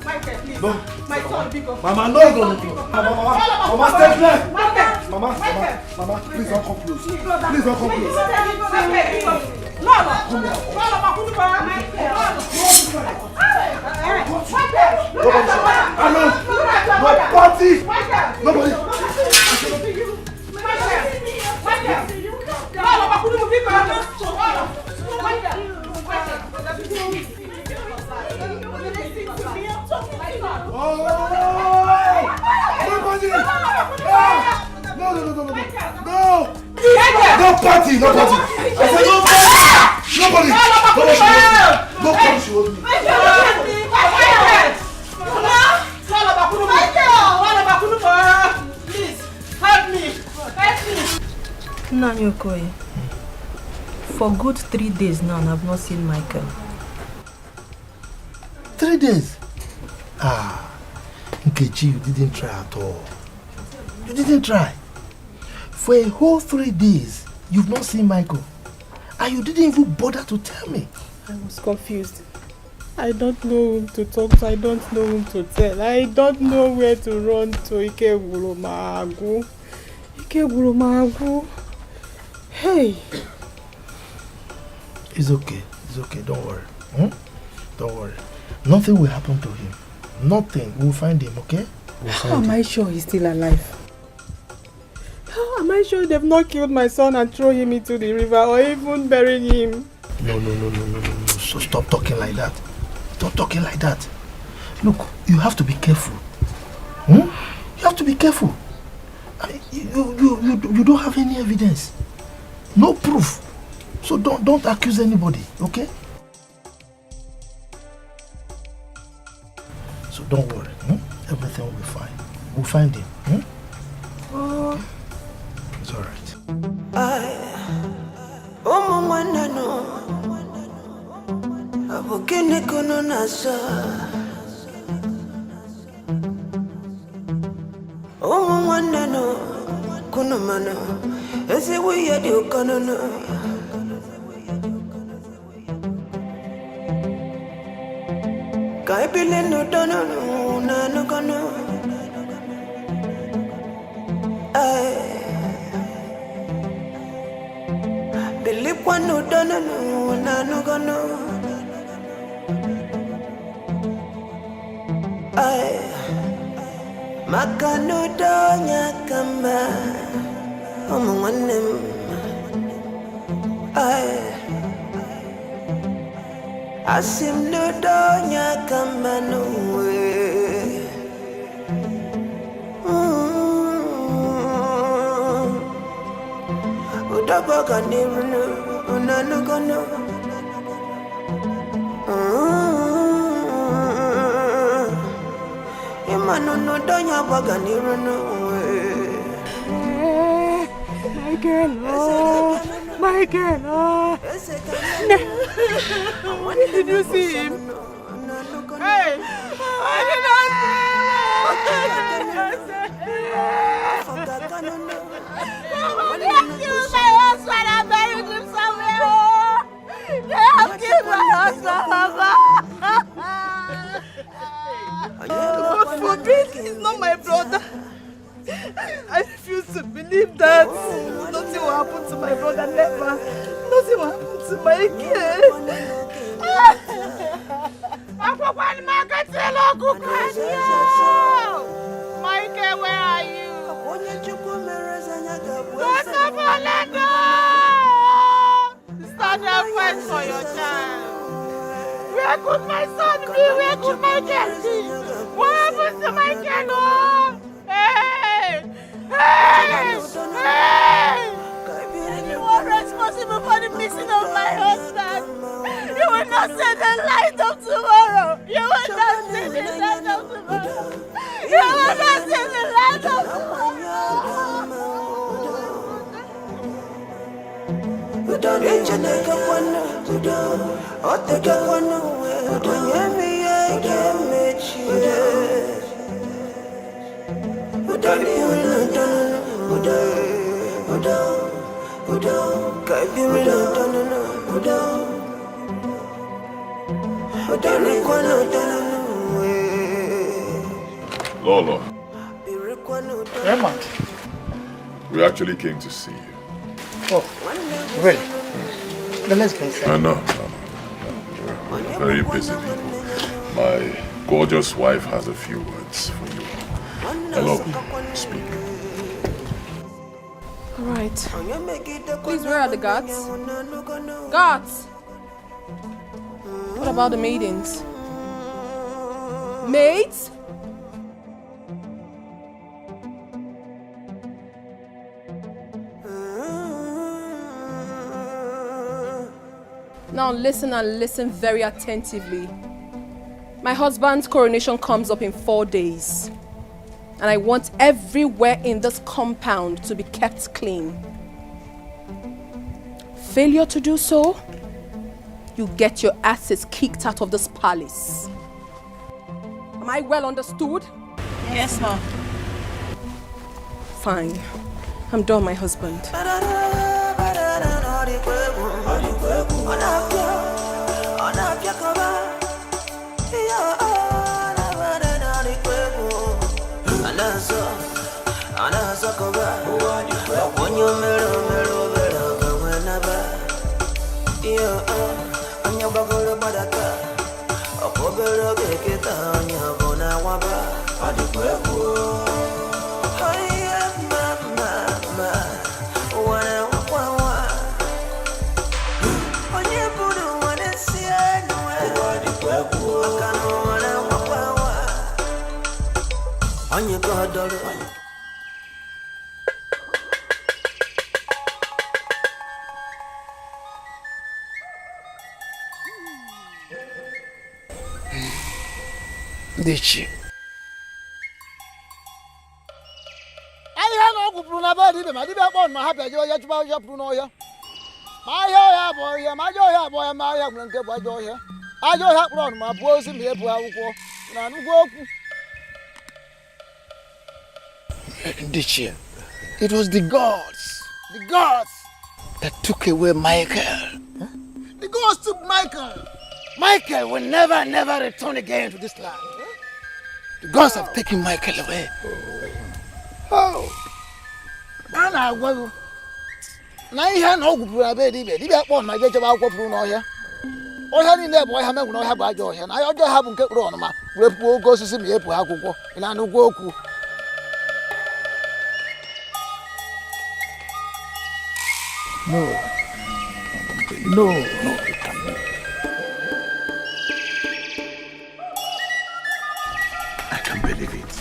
Michael, please. No. My son, Biko. Mama, no. Mama, stay clear. Mama, please don't come close. Please don't come close. No party. I said no party. Nobody should hold me. Please, help me. Nanny Okoye, for good 3 days now, I've not seen Michael. 3 days? Nkechi, you didn't try at all. You didn't try. For a whole 3 days, you've not seen Michael. And you didn't even bother to tell me. I was confused. I don't know whom to talk to. I don't know whom to tell. I don't know where to run to. Ike Hey. It's okay. Don't worry. Don't worry. Nothing will happen to him. Nothing. We'll find him, okay? How am I sure he's still alive? How am I sure they've not killed my son and thrown him into the river or even buried him? No. So stop talking like that. Stop talking like that. Look, you have to be careful. You have to be careful. You don't have any evidence. No proof. So don't accuse anybody, okay? So don't worry. Everything will be fine. We'll find him. Okay. It's alright. Asim no donya kamano Udaba kanirno unano kono Imano no donya baganirno Michael, did you see him? Hey, I did not my husband, I buried him somewhere. They have killed my husband, God forbid, he's not my brother. I refuse to believe that. Nothing will happen to my brother, never. Nothing will happen to Michael. Michael, where are you? Stand up, fight for your child. Where could my son be? Where could Michael be? What happened to Michael? Hey! You are responsible for the missing of my husband. You will not see the light of tomorrow. You will not see the light of tomorrow. You will not see the light of Lolo. Raymond. We actually came to see you. Oh, really? Then let's go inside. No. We're very busy people. My gorgeous wife has a few words for you. Hello, speak. Alright. Please, where are the guards? Guards! What about the maidens? Maids? Now listen and listen very attentively. My husband's coronation comes up in 4 days. And I want everywhere in this compound to be kept clean. Failure to do so, you get your asses kicked out of this palace. Am I well understood? Yes, ma'am. Fine. I'm done, my husband. Dichi. Dichi, it was the gods that took away Michael. The gods took Michael. Michael will never, never return again to this land. The gods have taken Michael away. Oh. Anna, well, now you have no good baby. Did you want my get about what room or here? Or having that boy, I have no have your hand. I just haven't kept on my rep goes to see me, and I know go. No, it can't be. I can't believe it.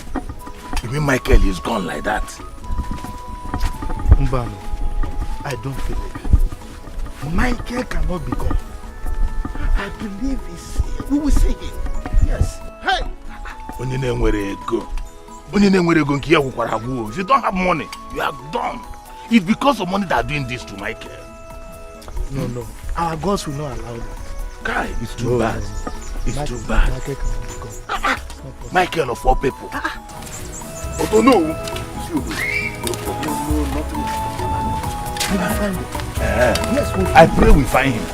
You mean Michael is gone like that? Mbano, I don't believe it. Michael cannot be gone. I believe we will see him. Yes. Hey! If you don't have money, you are done. It's because of money that are doing this to Michael. No. Our gods will not allow that. Guy, it's too bad. It's too bad. Michael cannot be gone. Michael of all people. But no. Yes, I pray we find him.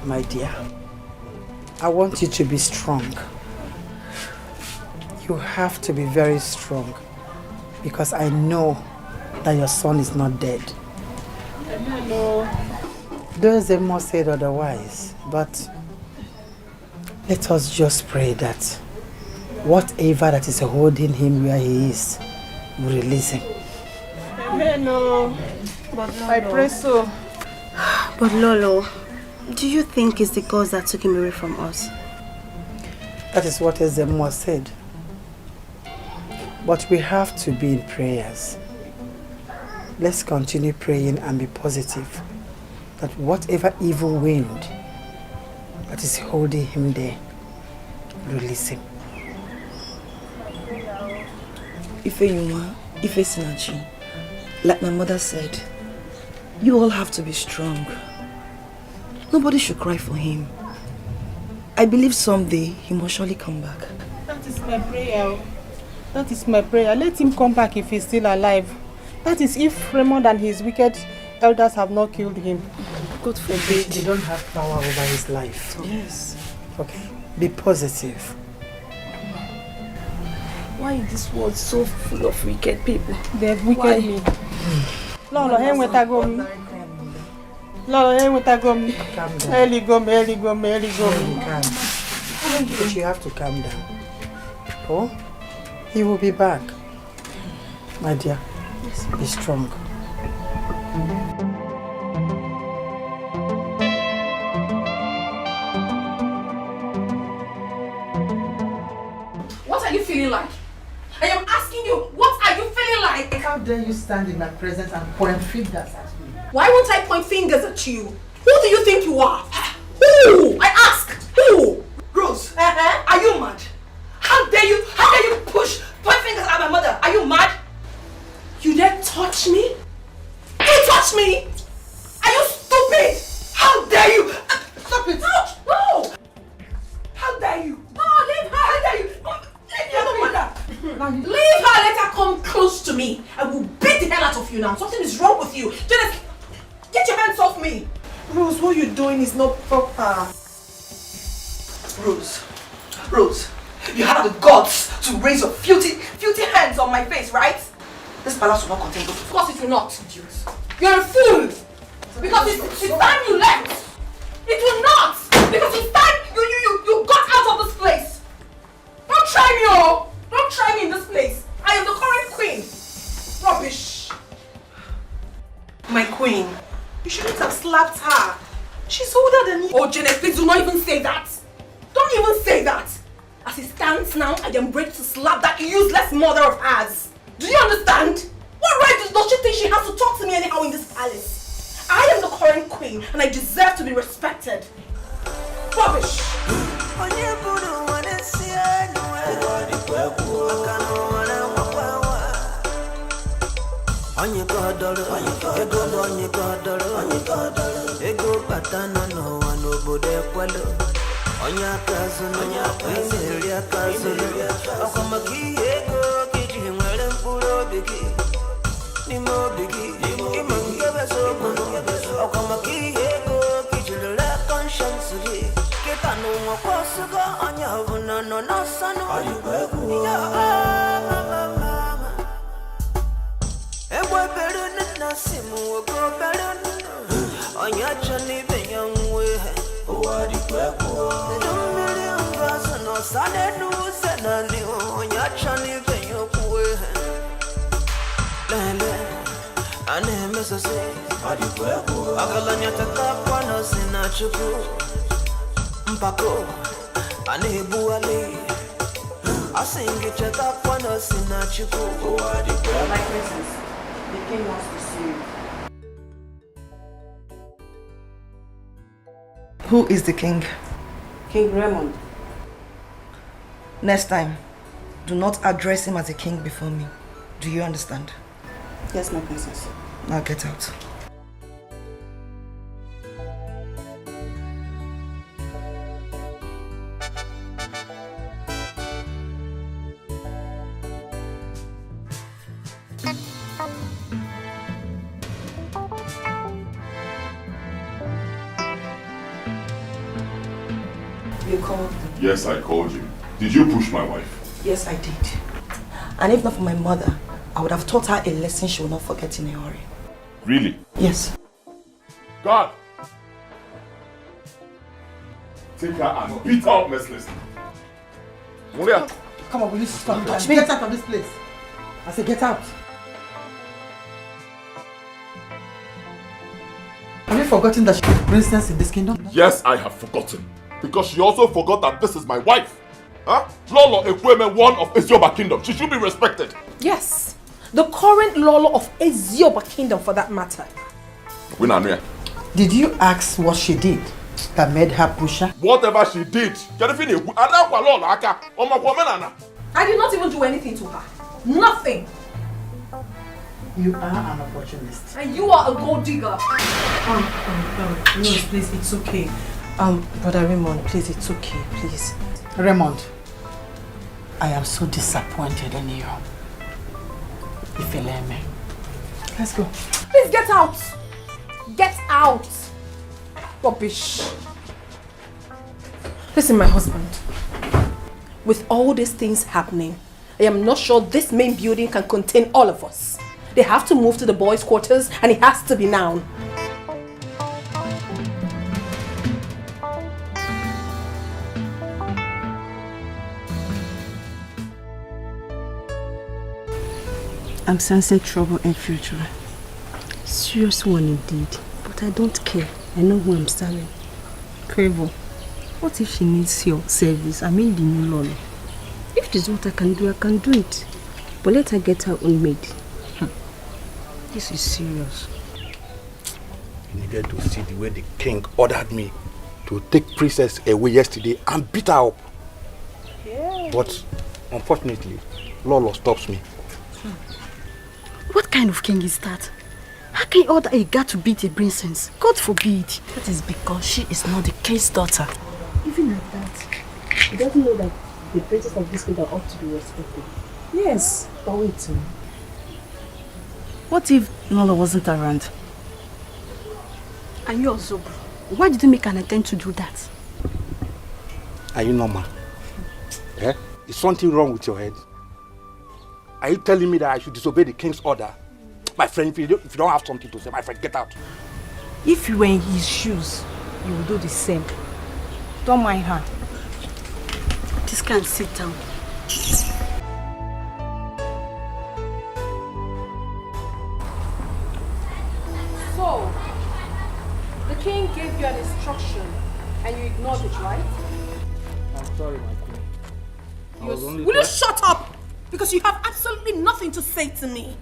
My dear, I want you to be strong. You have to be very strong because I know that your son is not dead. No. Those that must say otherwise, but let us just pray that whatever that is holding him where he is will release him. No. But I pray so. But Lolo, do you think it's the gods that took him away from us? That is what Ezemo said. But we have to be in prayers. Let's continue praying and be positive that whatever evil wind that is holding him there, release him. Ife Sinachi, like my mother said, you all have to be strong. Nobody should cry for him. I believe someday he must surely come back. That is my prayer. That is my prayer. Let him come back if he's still alive. That is if Raymond and his wicked elders have not killed him. God forbid. They don't have power over his life. Yes. Okay? Be positive. Why is this world so full of wicked people? They have wicked me. Lolo, hey, with a gum. Lolo, hey, with a gum. Calm down. Early gum. But you have to calm down. Oh? He will be back. My dear, yes. Be strong. What are you feeling like? I am asking you, what are you feeling like? How dare you stand in my presence and point fingers at me? Why won't I point fingers at you? Who do you think you are? Who? I ask. Who? Rose, are you mad? How dare you point fingers at my mother? Are you mad? You dare touch me? You touch me? Are you stupid? How dare you? Stop it! No! How dare you? No, leave her! How dare you? Leave your mother! Leave her, let her come close to me. I will beat the hell out of you now. Something is wrong with you. Just get your hands off me. Rose, what you're doing is not proper. Rose, you have the guts to raise your filthy hands on my face, right? This palace will not contain those. Of course it will not. You're a fool. Because it's time you left. It will not. Because it's time you got out of this place. Don't try me, oh. Don't try me in this place. I am the current queen. Rubbish. My queen. You shouldn't have slapped her. She's older than you. Oh, Janet, please do not even say that. Don't even say that. As it stands now, I am ready to slap that useless mother of ours. Do you understand? What right does she think she has to talk to me anyhow in this palace? I am the current queen and I deserve to be respected. Rubbish. Onya kazuno, onya kazuno, akamaki ego kiji mwere mpuro bigi, nimo bigi, imangebe sokono, akamaki ego kiji lele conscience gi, ketanu wakosuga onya vuna no nasano, ya mama, ewe beru nasimu wako beru, onya chani benyangwe. Owadi kweko Dumili ungaso no sane nuze nani Onyachani venyo kuwe Lele Ane meso se Owadi kweko Akalanya tatakwa no sina chuku Mpako Ane buwali Asingi chatakwa no sina chuku Owadi kweko My princess, the king wants to see you. Who is the king? King Raymond. Next time, do not address him as a king before me. Do you understand? Yes, my princess. Now get out. You called me. Yes, I called you. Did you push my wife? Yes, I did. And if not for my mother, I would have taught her a lesson she will not forget in a hurry. Really? Yes. God! Take her and beat her up mercilessly. Muria! Come on, will you stop? Get out of this place. I say get out. Have you forgotten that she's the princess in this kingdom? Yes, I have forgotten. Because she also forgot that this is my wife. Huh? Lolo Ekweme, one of Ezioba Kingdom. She should be respected. Yes. The current Lolo of Ezioba Kingdom for that matter. Did you ask what she did that made her push her? Whatever she did. I did not even do anything to her. Nothing. You are an opportunist. And you are a gold digger. Rose, please, it's okay. Brother Raymond, please, it's okay, please. Raymond, I am so disappointed in you. If you let me. Let's go. Please get out. Get out. Rubbish. Listen, my husband. With all these things happening, I am not sure this main building can contain all of us. They have to move to the boys' quarters and it has to be now. I'm sensing trouble in future. Serious one indeed. But I don't care. I know who I'm serving. Quavo, what if she needs your service? I mean the new Lolo. If this is what I can do it. But let her get her own maid. This is serious. You needed to see the way the king ordered me to take princess away yesterday and beat her up. Yeah. But unfortunately, Lolo stops me. What kind of king is that? How can you order a guy to beat a princess? God forbid. That is because she is not the king's daughter. Even like that, he doesn't know that the princess of this kingdom ought to be respected. Yes. But wait. What if Lola wasn't around? And you also, why did you make an attempt to do that? Are you normal? Eh? Is something wrong with your head? Are you telling me that I should disobey the king's order? My friend, if you don't have something to say, my friend, get out. If you were in his shoes, you would do the same. Don't mind her. This can't sit down. So, the king gave you an instruction and you ignored it, right? I'm sorry, my queen. Will you shut up? Because you have absolutely nothing to say to me.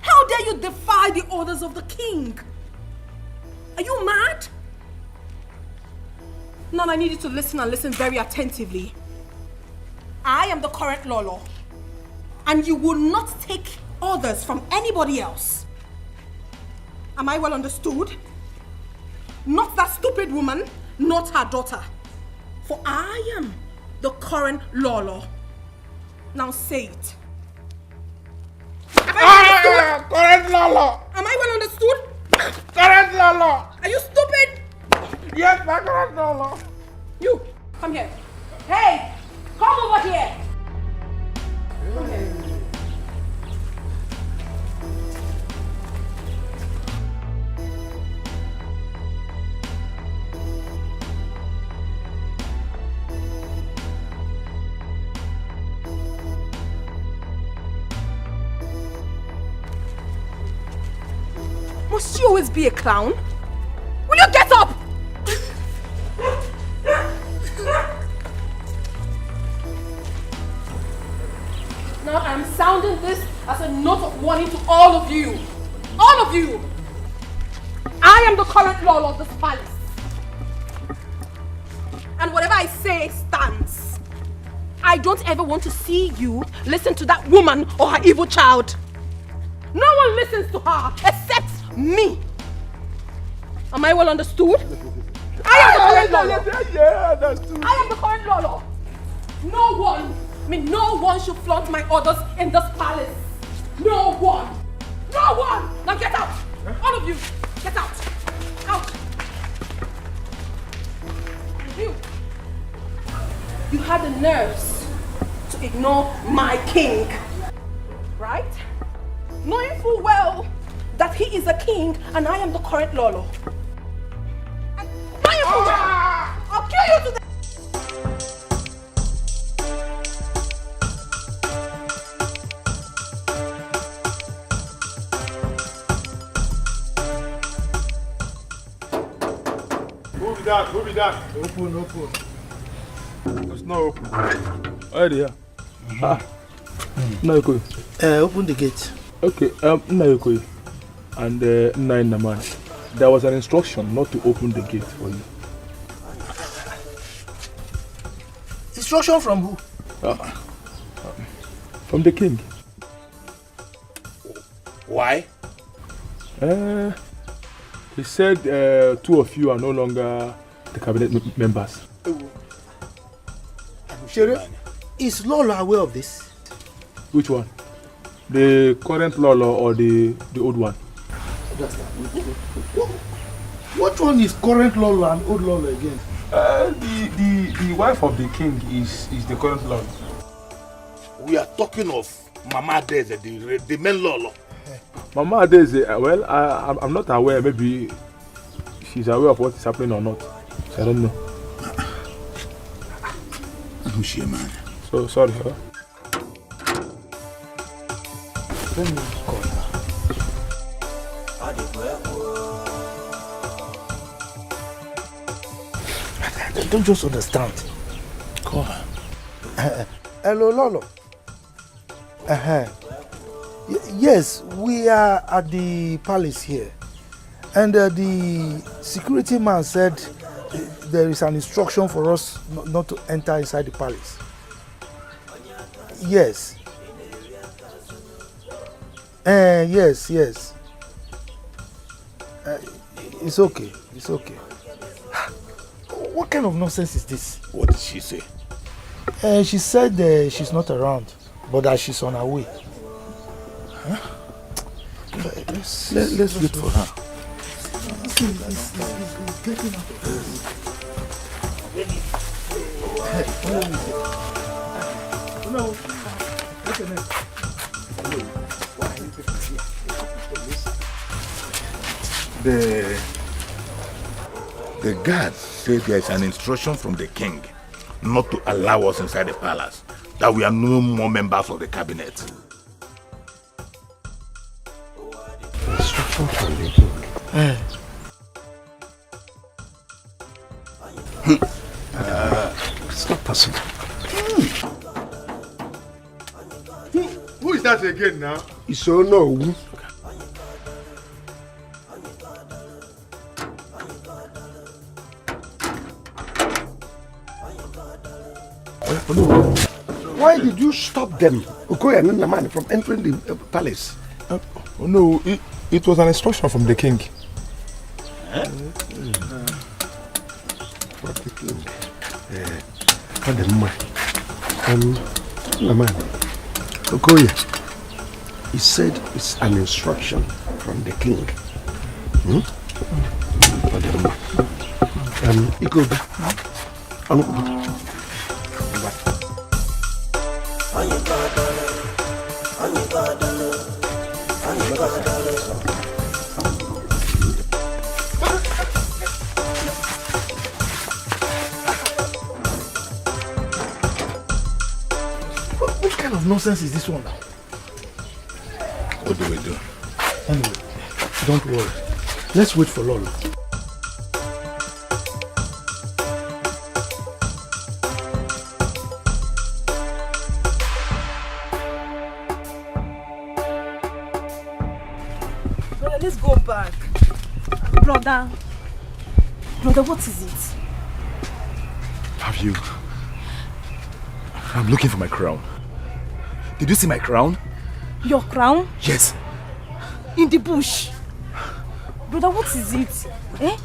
How dare you defy the orders of the king? Are you mad? Now I need you to listen and listen very attentively. I am the current Lolo, and you will not take orders from anybody else. Am I well understood? Not that stupid woman, not her daughter. For I am the current Lolo. Now say it. Current Lolo! Am I well understood? Current Lolo! Are you stupid? Yes, my current Lolo! You, come here. Hey, come over here. Come here. Must you always be a clown? Will you get up? Now I'm sounding this as a note of warning to all of you. All of you! I am the current law of this palace. And whatever I say stands. I don't ever want to see you listen to that woman or her evil child. No one listens to her except me. Am I well understood? I am the current Lolo. Yeah, that's true. I am the current Lolo. No one should flaunt my orders in this palace. No one. No one. Now get out. All of you, get out. Out. And you had the nerves to ignore my king. Right? Knowing full well that he is a king and I am the current Lolo. And knowing full well, I'll kill you today. Move it down. Open. It's not open. Oh, yeah. No, open the gate. Okay, Nnaekwe and Nnainaman, there was an instruction not to open the gate for you. Instruction from who? From the king. Why? He said two of you are no longer the cabinet members. Shere, is Lolo aware of this? Which one? The current Lolo or the old one? What one is current Lolo and old Lolo again? The wife of the king is the current Lolo. We are talking of Mama Deze, the main Lolo. Mama Deze, well, I'm not aware. Maybe she's aware of what is happening or not. So I don't know. Man. So sorry, huh? Let me call her. I don't just understand. Call her. Hello, Lolo. Yes, we are at the palace here. And the security man said there is an instruction for us not to enter inside the palace. Yes. Yes. It's okay. What kind of nonsense is this? What did she say? She said she's not around, but that she's on her way. Huh? Let's wait for her. The guards say there is an instruction from the king not to allow us inside the palace, that we are no more members of the cabinet. Instruction from the king? It's not possible. Who is that again now? It's no. Why did you stop them, Okoye and Naman, from entering the palace? No, it was an instruction from the king. From the king. Naman, Okoye, he said it's an instruction from the king. Ikobe. What kind of nonsense is this one now? What do we do? Anyway, don't worry. Let's wait for Lolo. Brother, let's go back. Brother, what is it? Have you? I'm looking for my crown. Did you see my crown? Your crown? Yes. In the bush. Brother, what is it? Eh?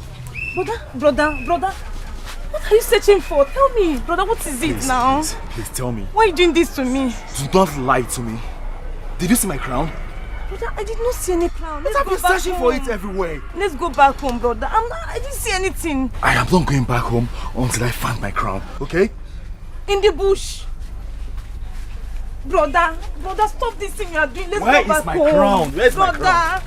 Brother, what are you searching for? Tell me, brother, what is it now? Please tell me. Why are you doing this to me? Do not lie to me. Did you see my crown? Brother, I did not see any crown. But I've been searching for it everywhere. Let's go back home, brother. I didn't see anything. I am not going back home until I find my crown, okay? In the bush. Brother, stop this thing you are doing. Let's go back home. Where is my crown? Where's my crown?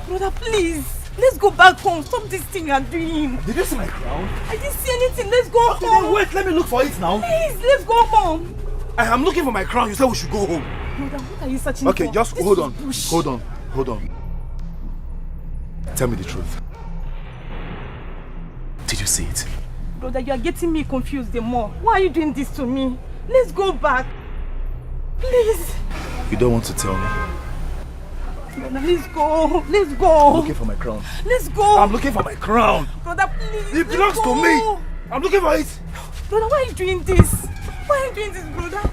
Brother, please. Let's go back home. Stop this thing you are doing. Did you see my crown? I didn't see anything. Let's go home. Then wait, let me look for it now. Please, let's go home. I am looking for my crown. You said we should go home. Brother, what are you searching for? Okay, just hold on. Hold on. Tell me the truth. Did you see it? Brother, you are getting me confused the more. Why are you doing this to me? Let's go back. Please. You don't want to tell me. Brother, let's go. Let's go. I'm looking for my crown. Let's go. I'm looking for my crown. Brother, please. It belongs to me. I'm looking for it. Brother, why are you doing this? Why are you doing this, brother?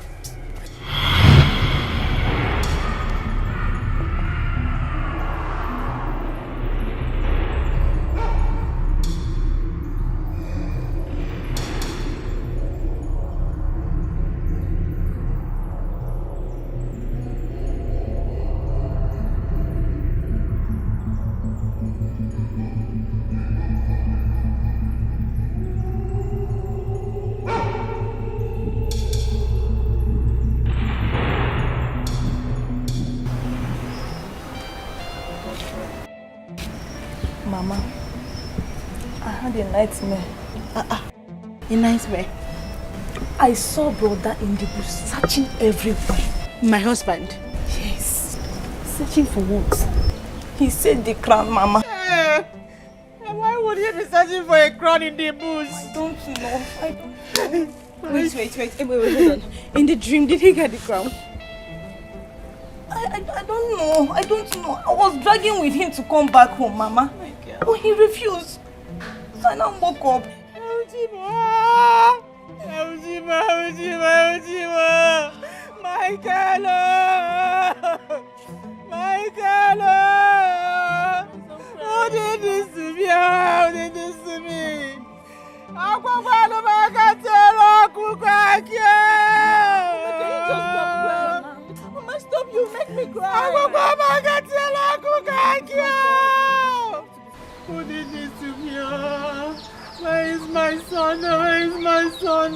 Mama, I had a nightmare. A nightmare? I saw brother in the bush searching everywhere. My husband? Yes. Searching for what? He said the crown, Mama. Why would he be searching for a crown in the bush? I don't know. Wait, hold on. In the dream, did he get the crown? I don't know. I don't know. I was dragging with him to come back home, Mama. But he refused. So I now woke up. Michael! Who did this to me? Who did this to me? Mama, stop, you make me cry. Who did this to me? Where is my son? Where is my son?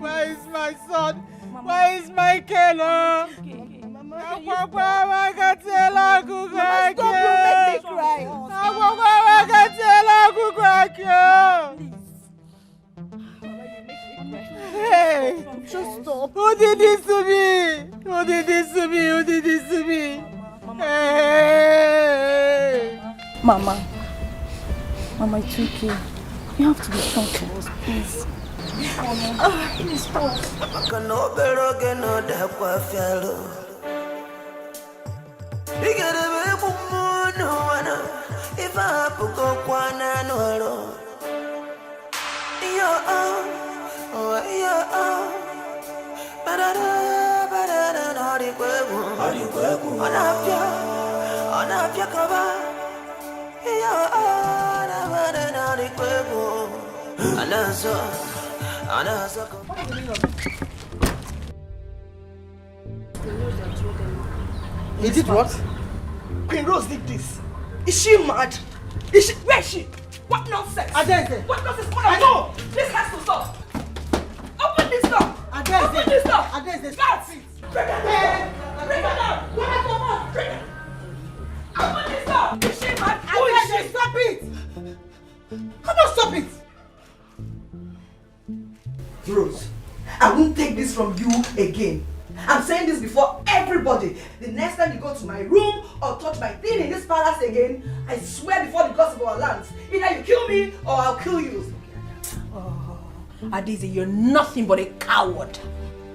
Where is my son? Where is Michael? Mama, Hey, just stop. Who did this to me? Who did this to me? Who did this to me? Hey. Mama, it's okay. You have to be strong for us, please. Please stop. He did what? Queen Rose did this. Is she mad? Is she? Where is she? What nonsense? Adeze. What nonsense? No! This has to stop. Open this door. Adeze. Open this door. Adeze. Stop it. Bring her down. Bring her down. Bring her down. Bring her. Open this door. Is she mad? Who is she? Stop it. Come on, stop it. Rose, I won't take this from you again. I'm saying this before everybody. The next time you go to my room or touch my thing in this palace again, I swear before the gods of our lands, either you kill me or I'll kill you. Oh, Adeze, you're nothing but a coward.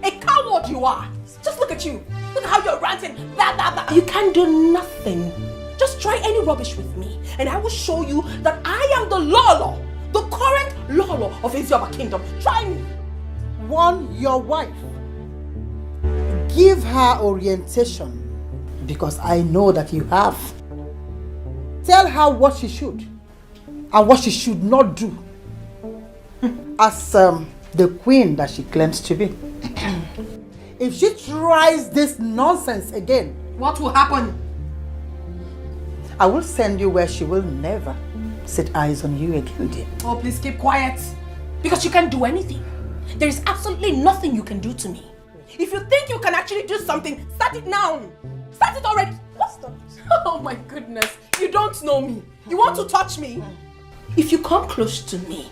A coward you are. Just look at you. Look at how you're ranting. Blah. You can't do nothing. Just try any rubbish with me, and I will show you that I am the Lolo, the current Lolo of Ezioba Kingdom. Try me. Warn your wife. Give her orientation, because I know that you have. Tell her what she should and what she should not do as the queen that she claims to be. If she tries this nonsense again, what will happen? I will send you where she will never set eyes on you again, dear. Oh, please keep quiet. Because you can't do anything. There is absolutely nothing you can do to me. If you think you can actually do something, start it now. Start it already. What's that? Oh my goodness. You don't know me. You want to touch me? If you come close to me,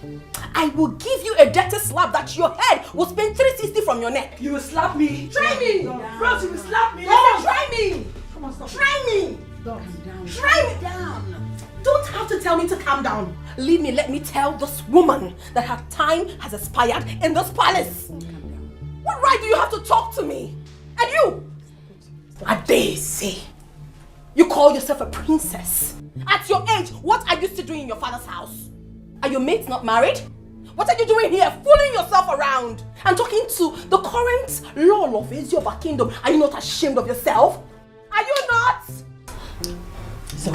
I will give you a dirty slap that your head will spin 360 from your neck. You will slap me. Try me. Rose, you will slap me. Try me. Come on, stop. Try me. Down. Try me. Down. Don't have to tell me to calm down. Leave me, let me tell this woman that her time has expired in this palace. What right do you have to talk to me? And you? Adeze. You call yourself a princess. At your age, what are you still doing in your father's house? Are your mates not married? What are you doing here, fooling yourself around and talking to the current Lord of Ezioba Kingdom? Are you not ashamed of yourself? Are you not? So,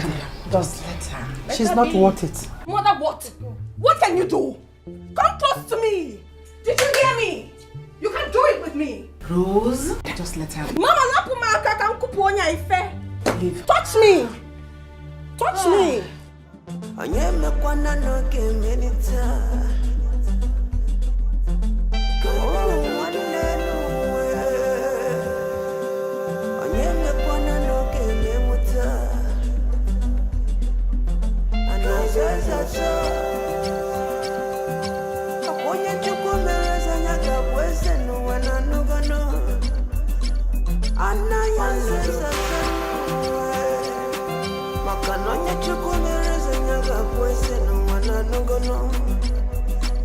just let her. She's not worth it. Mother, what? What can you do? Come close to me. Did you hear me? You can do it with me. Rose, just let her. Mama, leave. Touch me. Touch me.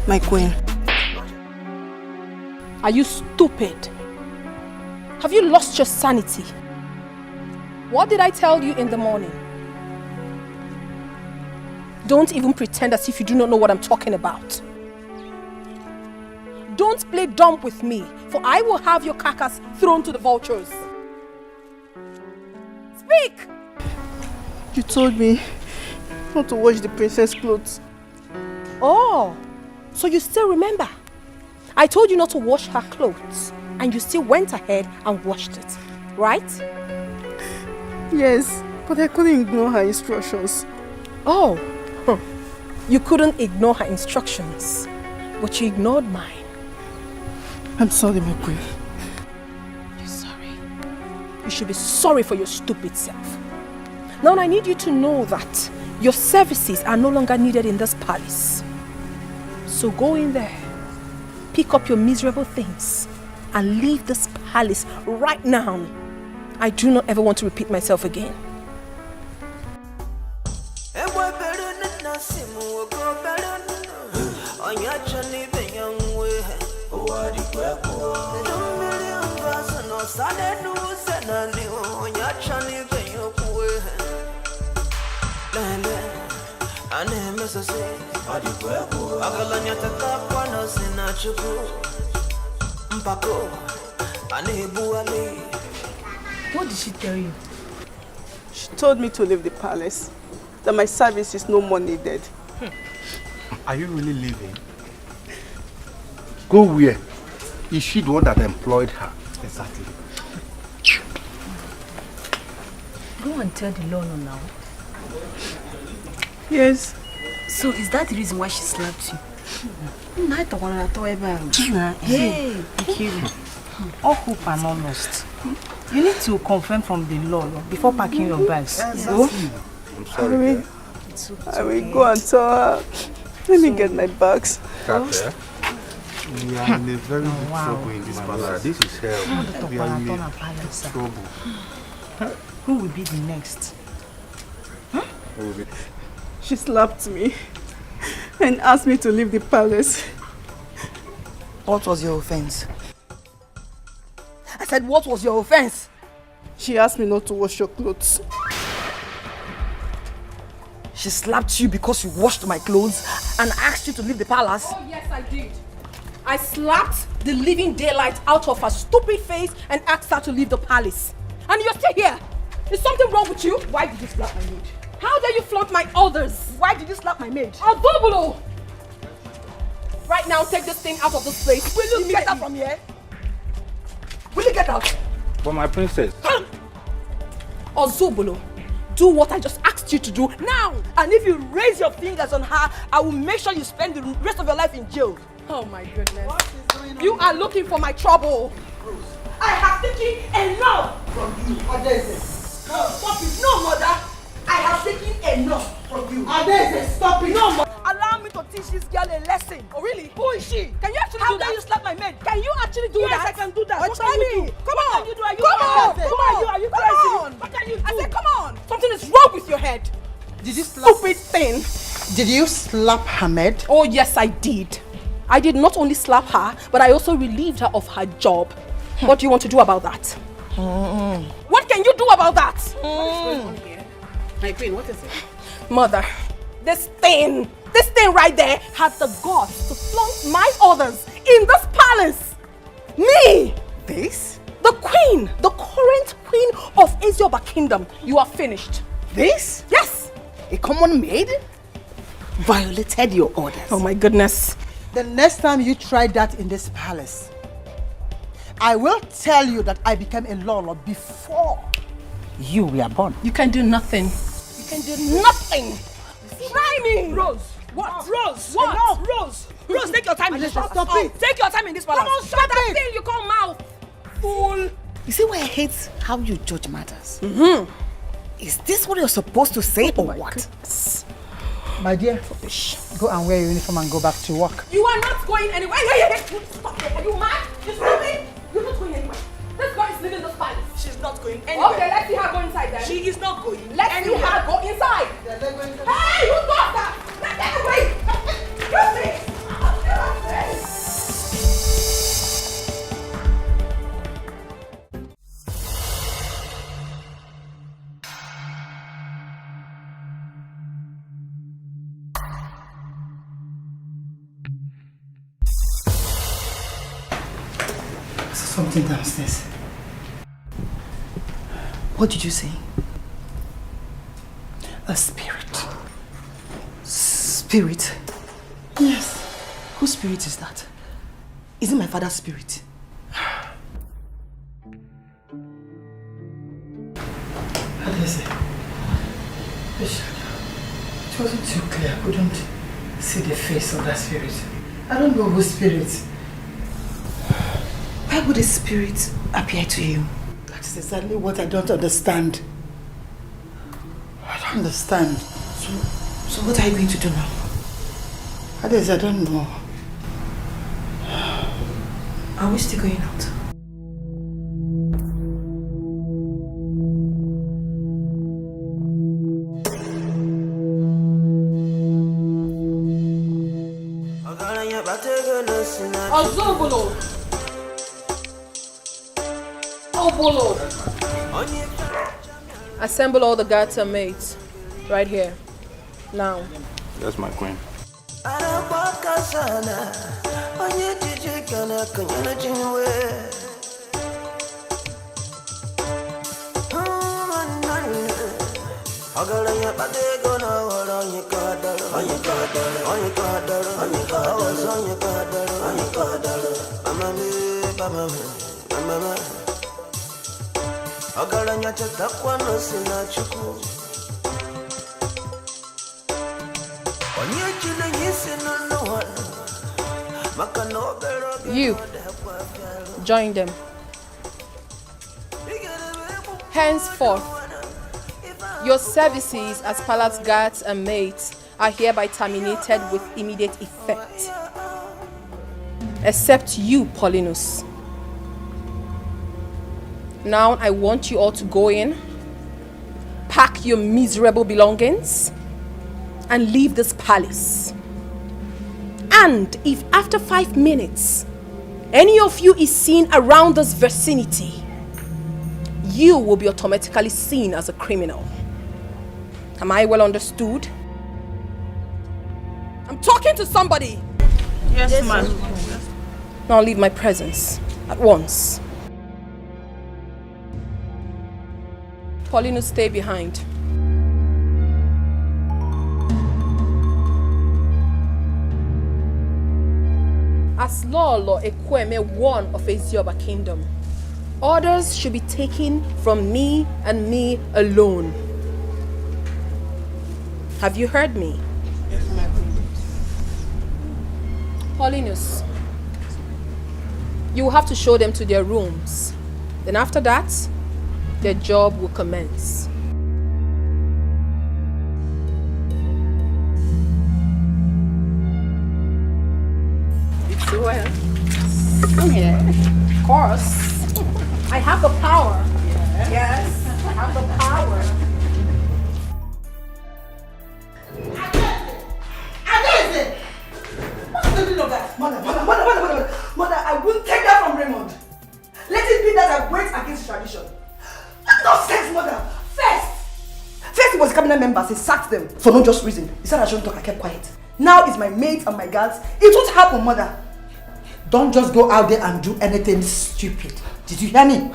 My queen, are you stupid? Have you lost your sanity? What did I tell you in the morning? Don't even pretend as if you do not know what I'm talking about. Don't play dumb with me, for I will have your carcass thrown to the vultures. Speak! You told me not to wash the princess clothes. Oh, so you still remember? I told you not to wash her clothes, and you still went ahead and washed it, right? Yes, but I couldn't ignore her instructions. Oh, you couldn't ignore her instructions, but you ignored mine. I'm sorry, my queen. You're sorry. You should be sorry for your stupid self. Now I need you to know that your services are no longer needed in this palace. So go in there, pick up your miserable things, and leave this palace right now. I do not ever want to repeat myself again. What did she tell you? She told me to leave the palace, that my service is no more needed. Are you really leaving? Go where? Is she the one that employed her? Exactly. Go and tell the Lolo now. Yes. So is that the reason why she slapped you? Hey, Ikiri. All hope are not lost. You need to confirm from the Lolo before packing your bags. Exactly. I'm sorry. I will go and tell her. Let me get my bags. We are in a very big trouble in this palace. This is hell. We are in trouble. Who will be the next? She slapped me and asked me to leave the palace. What was your offense? I said, what was your offense? She asked me not to wash your clothes. She slapped you because you washed my clothes and asked you to leave the palace? Oh yes, I did. I slapped the living daylight out of her stupid face and asked her to leave the palace. And you're still here. Is something wrong with you? Why did you slap my maid? How dare you flaunt my orders? Why did you slap my maid? Adobulo! Right now, take this thing out of this place. Will you get out from here? Will you get out? But my princess. Ozubulo, do what I just asked you to do now. And if you raise your fingers on her, I will make sure you spend the rest of your life in jail. Oh my goodness. You are looking for my trouble. I have taken enough from you. Adeze. Stop it. No, mother. I have taken enough from you. Adeze, stop it. No, mother. Allow me to teach this girl a lesson. Oh, really? Who is she? Can you actually do that? How dare you slap my maid? Can you actually do that? Yes, I can do that. What can you do? Come on. What can you do? Are you crazy? Come on. Are you crazy? What can you do? I said, come on. Something is wrong with your head. Did you slap? Stupid thing. Did you slap Hamed? Oh, yes, I did. I did not only slap her, but I also relieved her of her job. What do you want to do about that? What can you do about that? What is going on here? My queen, what is it? Mother, this thing right there had the guts to flaunt my orders in this palace. Me! This? The queen, the current queen of Ezioba Kingdom. You are finished. This? Yes! A common maid? Violated your orders. Oh my goodness. The next time you try that in this palace, I will tell you that I became a Lolo before you were born. You can do nothing. You can do nothing. Try me. Rose. What? Rose. What? Enough. Rose. Rose, take your time in this palace. Stop it. Take your time in this palace. Come on, shut that thing you call mouth. Fool. You see why I hate how you judge matters? Is this what you're supposed to say or what? Goodness. My dear, go and wear your uniform and go back to work. You are not going anywhere. Stop it. Are you mad? You're stupid. You're not going anywhere. This girl is leaving this palace. She's not going anywhere. Okay, let's see her go inside then. She is not going Let's see her go inside. Hey, who does that? Let that away. Excuse me. Something downstairs. What did you say? A spirit. Spirit? Yes. Whose spirit is that? Is it my father's spirit? Adeze, the shadow. It wasn't too clear. I couldn't see the face of that spirit. I don't know whose spirit. Why would a spirit appear to you? That is exactly what I don't understand. understand. So what are you going to do now? Ades, I don't know. Are we still going out? Ozobolo. Obolo. Assemble all the guards and maids. Right here. Now. That's my queen. You join them. Henceforth, your services as palace guards and maids are hereby terminated with immediate effect. Except you, Paulinus. Now I want you all to go in, pack your miserable belongings, and leave this palace. And if after 5 minutes, any of you is seen around this vicinity, you will be automatically seen as a criminal. Am I well understood? I'm talking to somebody. Yes, ma'am. Now leave my presence at once. Paulinus, stay behind. As Lolo Ekweme, one of Ezioba kingdom, orders should be taken from me and me alone. Have you heard me? Yes, my queen. Paulinus, you will have to show them to their rooms. Then after that, their job will commence. It's well. Come here. Of course. I have the power. Yes, I have the power. Adeze! What's the meaning of that? Mother, I won't take that from Raymond. Let it be that I went against tradition. Nonsense, mother! First it was cabinet members, he sacked them for no just reason. He said I shouldn't talk, I kept quiet. Now it's my maids and my guards. It won't happen, mother. Don't just go out there and do anything stupid. Did you hear me?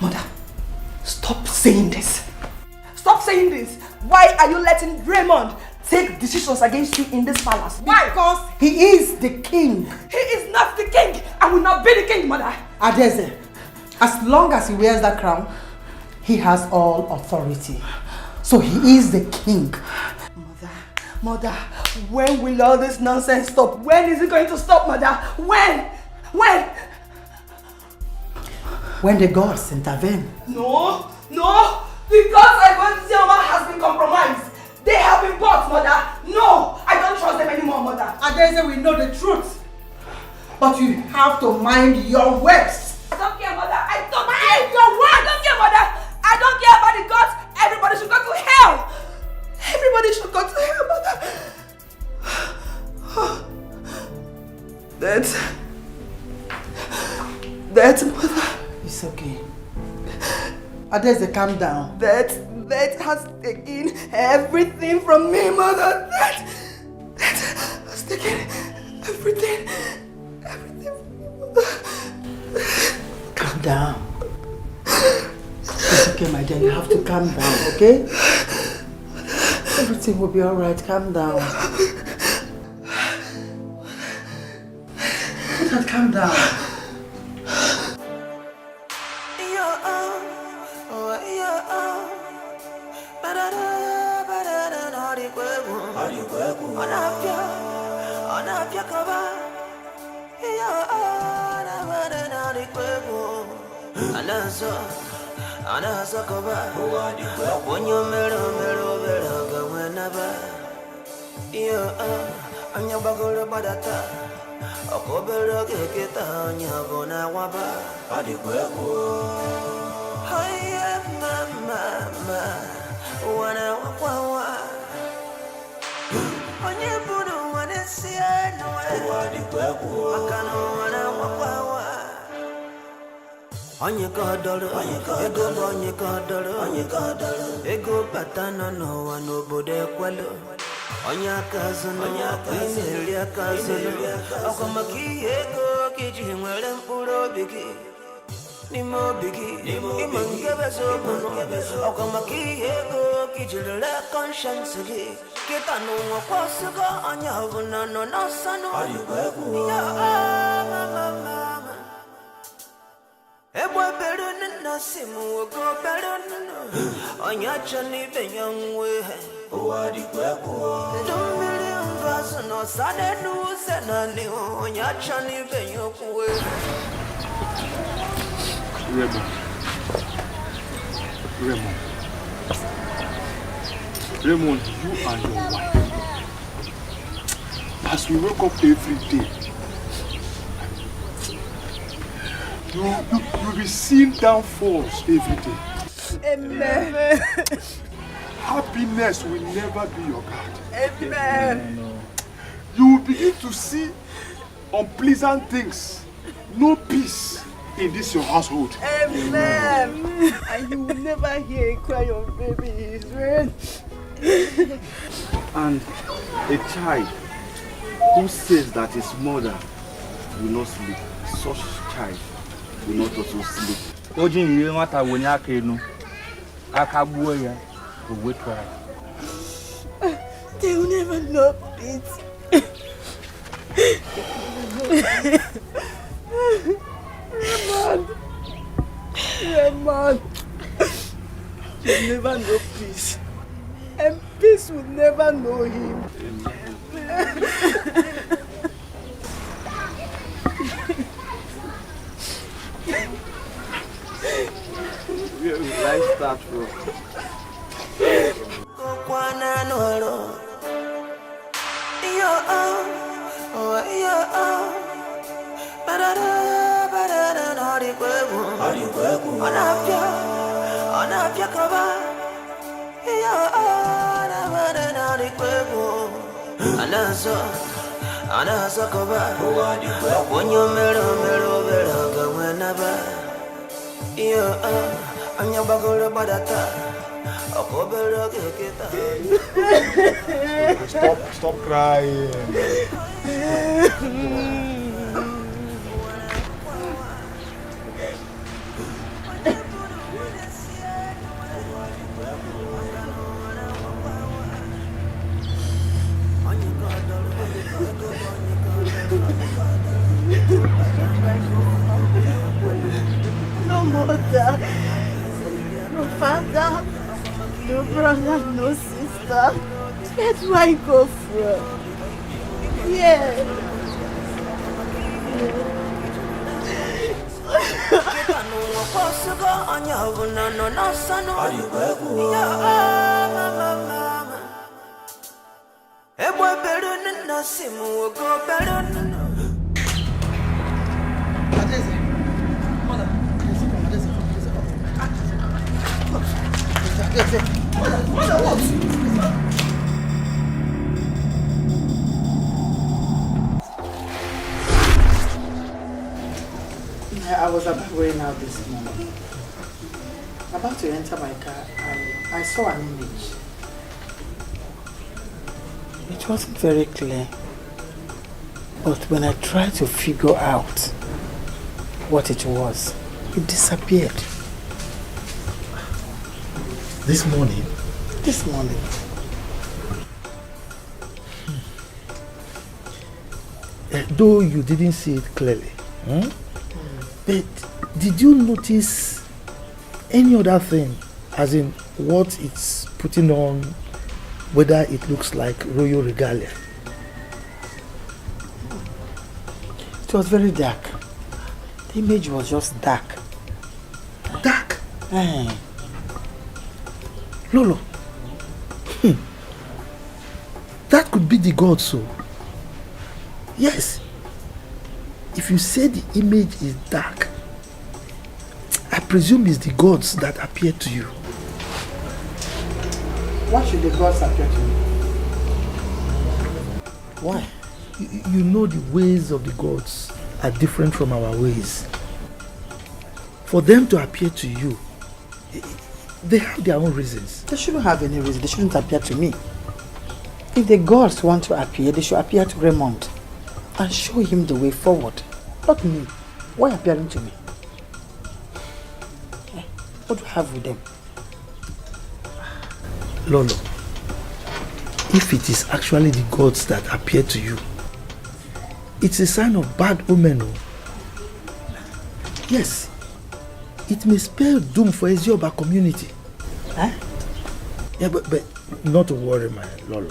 Mother, stop saying this. Stop saying this. Why are you letting Raymond take decisions against you in this palace? Why? Because he is the king. He is not the king. I will not be the king, mother. Adeze, as long as he wears that crown, he has all authority. So he is the king. Mother, when will all this nonsense stop? When is it going to stop, mother? When? When the gods intervene. No. The gods I went to see has been compromised. They have been bought, mother. No, I don't trust them anymore, mother. Adeze, we know the truth. But you have to mind your words. I don't care, mother. I don't care. Your word. I don't care, mother. I don't care about the gods. Everybody should go to hell. Everybody should go to hell, mother. That, mother. It's okay. Adeze, calm down. That has taken everything from me, mother. That has taken everything from me, mother. Calm down. It's okay, my dear. You have to calm down, okay? Everything will be alright. Calm down. Calm down. Anasakoba, when you mero, whenever you and your bagger badata, a cobra get on your bona waba, Adiquepo. Hi, mama, when I walk. On your Buddha, when it's here, no, I can't walk. On your god, on your god, ego patana no one nobody quello. On your cousin, your cousin, Okamaki, ego, kitchen, well, and puro biggie. Nimo biggie, Nimon gave us open, Okamaki, ego, kitchen, la conscience again. Get a no more possible on your no son. Ebo better than nothing, will go better than on your journey, the young way. Oh, don't million girls, no sudden news, and I knew on your journey, the young way. Raymond, you and your wife, as we wake up every day, you'll be seeing downfalls every day. Amen. Happiness will never be your guard. Amen. You will begin to see unpleasant things, no peace in this your household. Amen. And you will never hear a cry of baby Israel. And a child who says that his mother will not sleep, such child will not also sleep. Ojin you matter when you know, Akabuya will wait for her. They will never know it. Raymond, you'll never know peace. And peace will never know him. Where will I start from? When you mero, whenever I'm your bagger badata. Stop crying. No mother, no father, no brother, no sister. Where do I go from? Yeah. I was about going out this morning. About to enter my car, I saw an image. It wasn't very clear, but when I tried to figure out what it was, it disappeared. This morning? This morning. Though you didn't see it clearly, but did you notice any other thing, as in what it's putting on, whether it looks like royal regalia? It was very dark. The image was just dark. Dark? Lolo. That could be the gods, so. Yes. If you say the image is dark, I presume it's the gods that appear to you. Why should the gods appear to you? Why? You know the ways of the gods are different from our ways. For them to appear to you, they have their own reasons. They shouldn't have any reason. They shouldn't appear to me. If the gods want to appear, they should appear to Raymond and show him the way forward. Not me. Why appearing to me? What do you have with them? Lolo, if it is actually the gods that appear to you, it's a sign of bad omen. Yes, it may spell doom for Ezioba community. Huh? Yeah, but not to worry, my Lolo.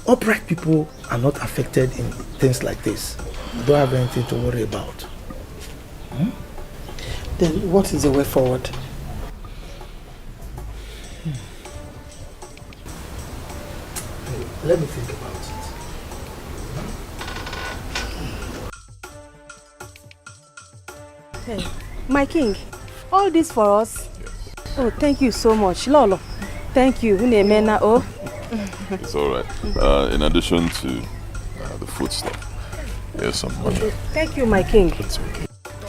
Upright people are not affected in things like this. You don't have anything to worry about. Then what is the way forward? Let me think about it. Hey, my king, all this for us? Yes. Oh, thank you so much. Lolo, thank you. It's alright. In addition to the food stuff, here's some money. Thank you, my king. It's okay.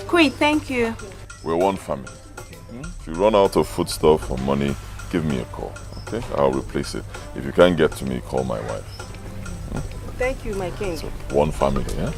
Queen, thank you. We're one family. If you run out of food stuff or money, give me a call, okay? I'll replace it. If you can't get to me, call my wife. Thank you, my king. So, one family, yeah?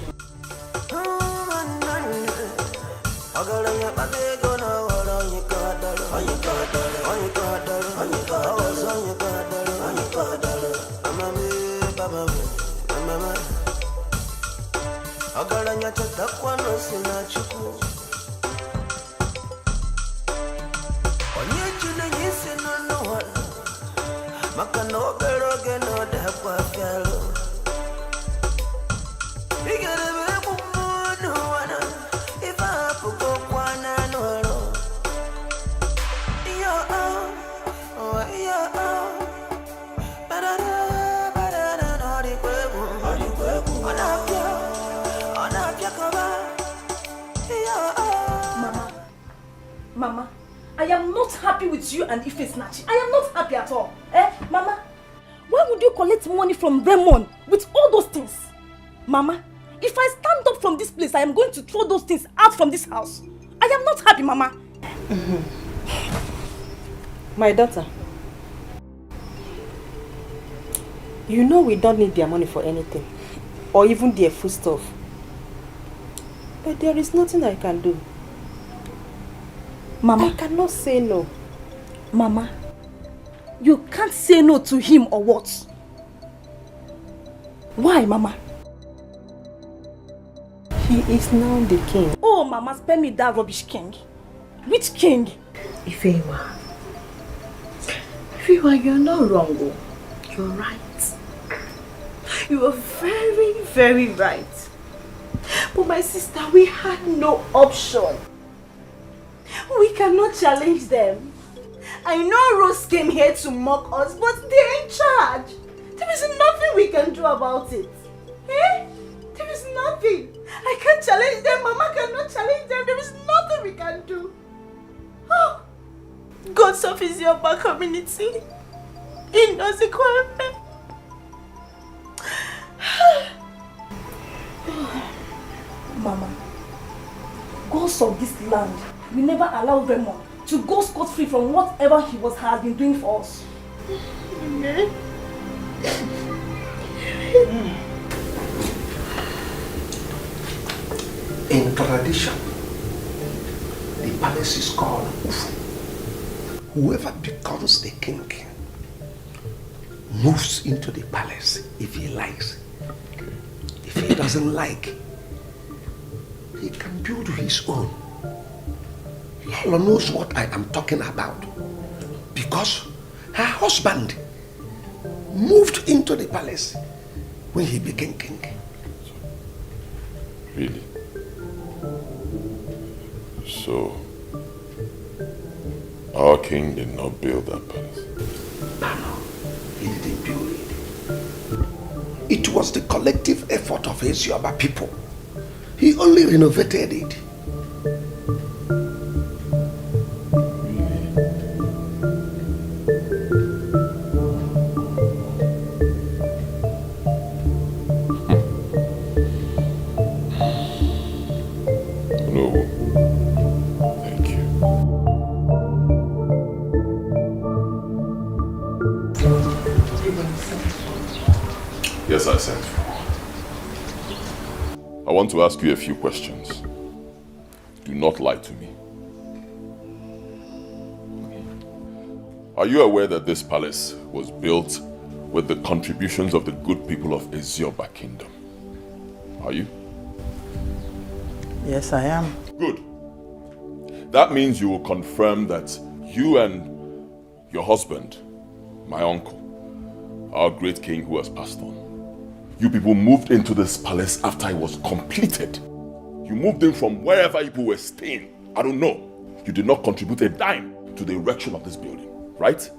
Mama, I am not happy with you and Ife snatching. I am not happy at all. Mama, why would you collect money from Raymond with all those things? Mama, if I stand up from this place, I am going to throw those things out from this house. I am not happy, Mama. My daughter, you know we don't need their money for anything, or even their food stuff. But there is nothing I can do. Mama, I cannot say no. Mama, you can't say no to him or what? Why, Mama? He is now the king. Oh, Mama, spare me that rubbish king. Which king? Ifewa, you're not wrong. You're right. You are very, very right. But my sister, we had no option. We cannot challenge them. I know Rose came here to mock us, but they're in charge. There is nothing we can do about it. There is nothing. I can't challenge them. Mama cannot challenge them. There is nothing we can do. Oh, God suffers your back community. In Wazico. Mama, gods of this land we never allow Raymond to go scot-free from whatever he has been doing for us. In tradition, the palace is called Ufu. Whoever becomes the king moves into the palace if he likes. If he doesn't like, he can build his own. Lolo knows what I am talking about because her husband moved into the palace when he became king. Really? So, Our king did not build that palace. He didn't build it. It was the collective effort of his Yoruba people. He only renovated it. Yes, I sent you. I want to ask you a few questions. Do not lie to me. Are you aware that this palace was built with the contributions of the good people of Ezioba Kingdom? Are you? Yes, I am. Good. That means you will confirm that you and your husband, my uncle, our great king who has passed on, you people moved into this palace after it was completed. You moved in from wherever you people were staying. I don't know. You did not contribute a dime to the erection of this building, right?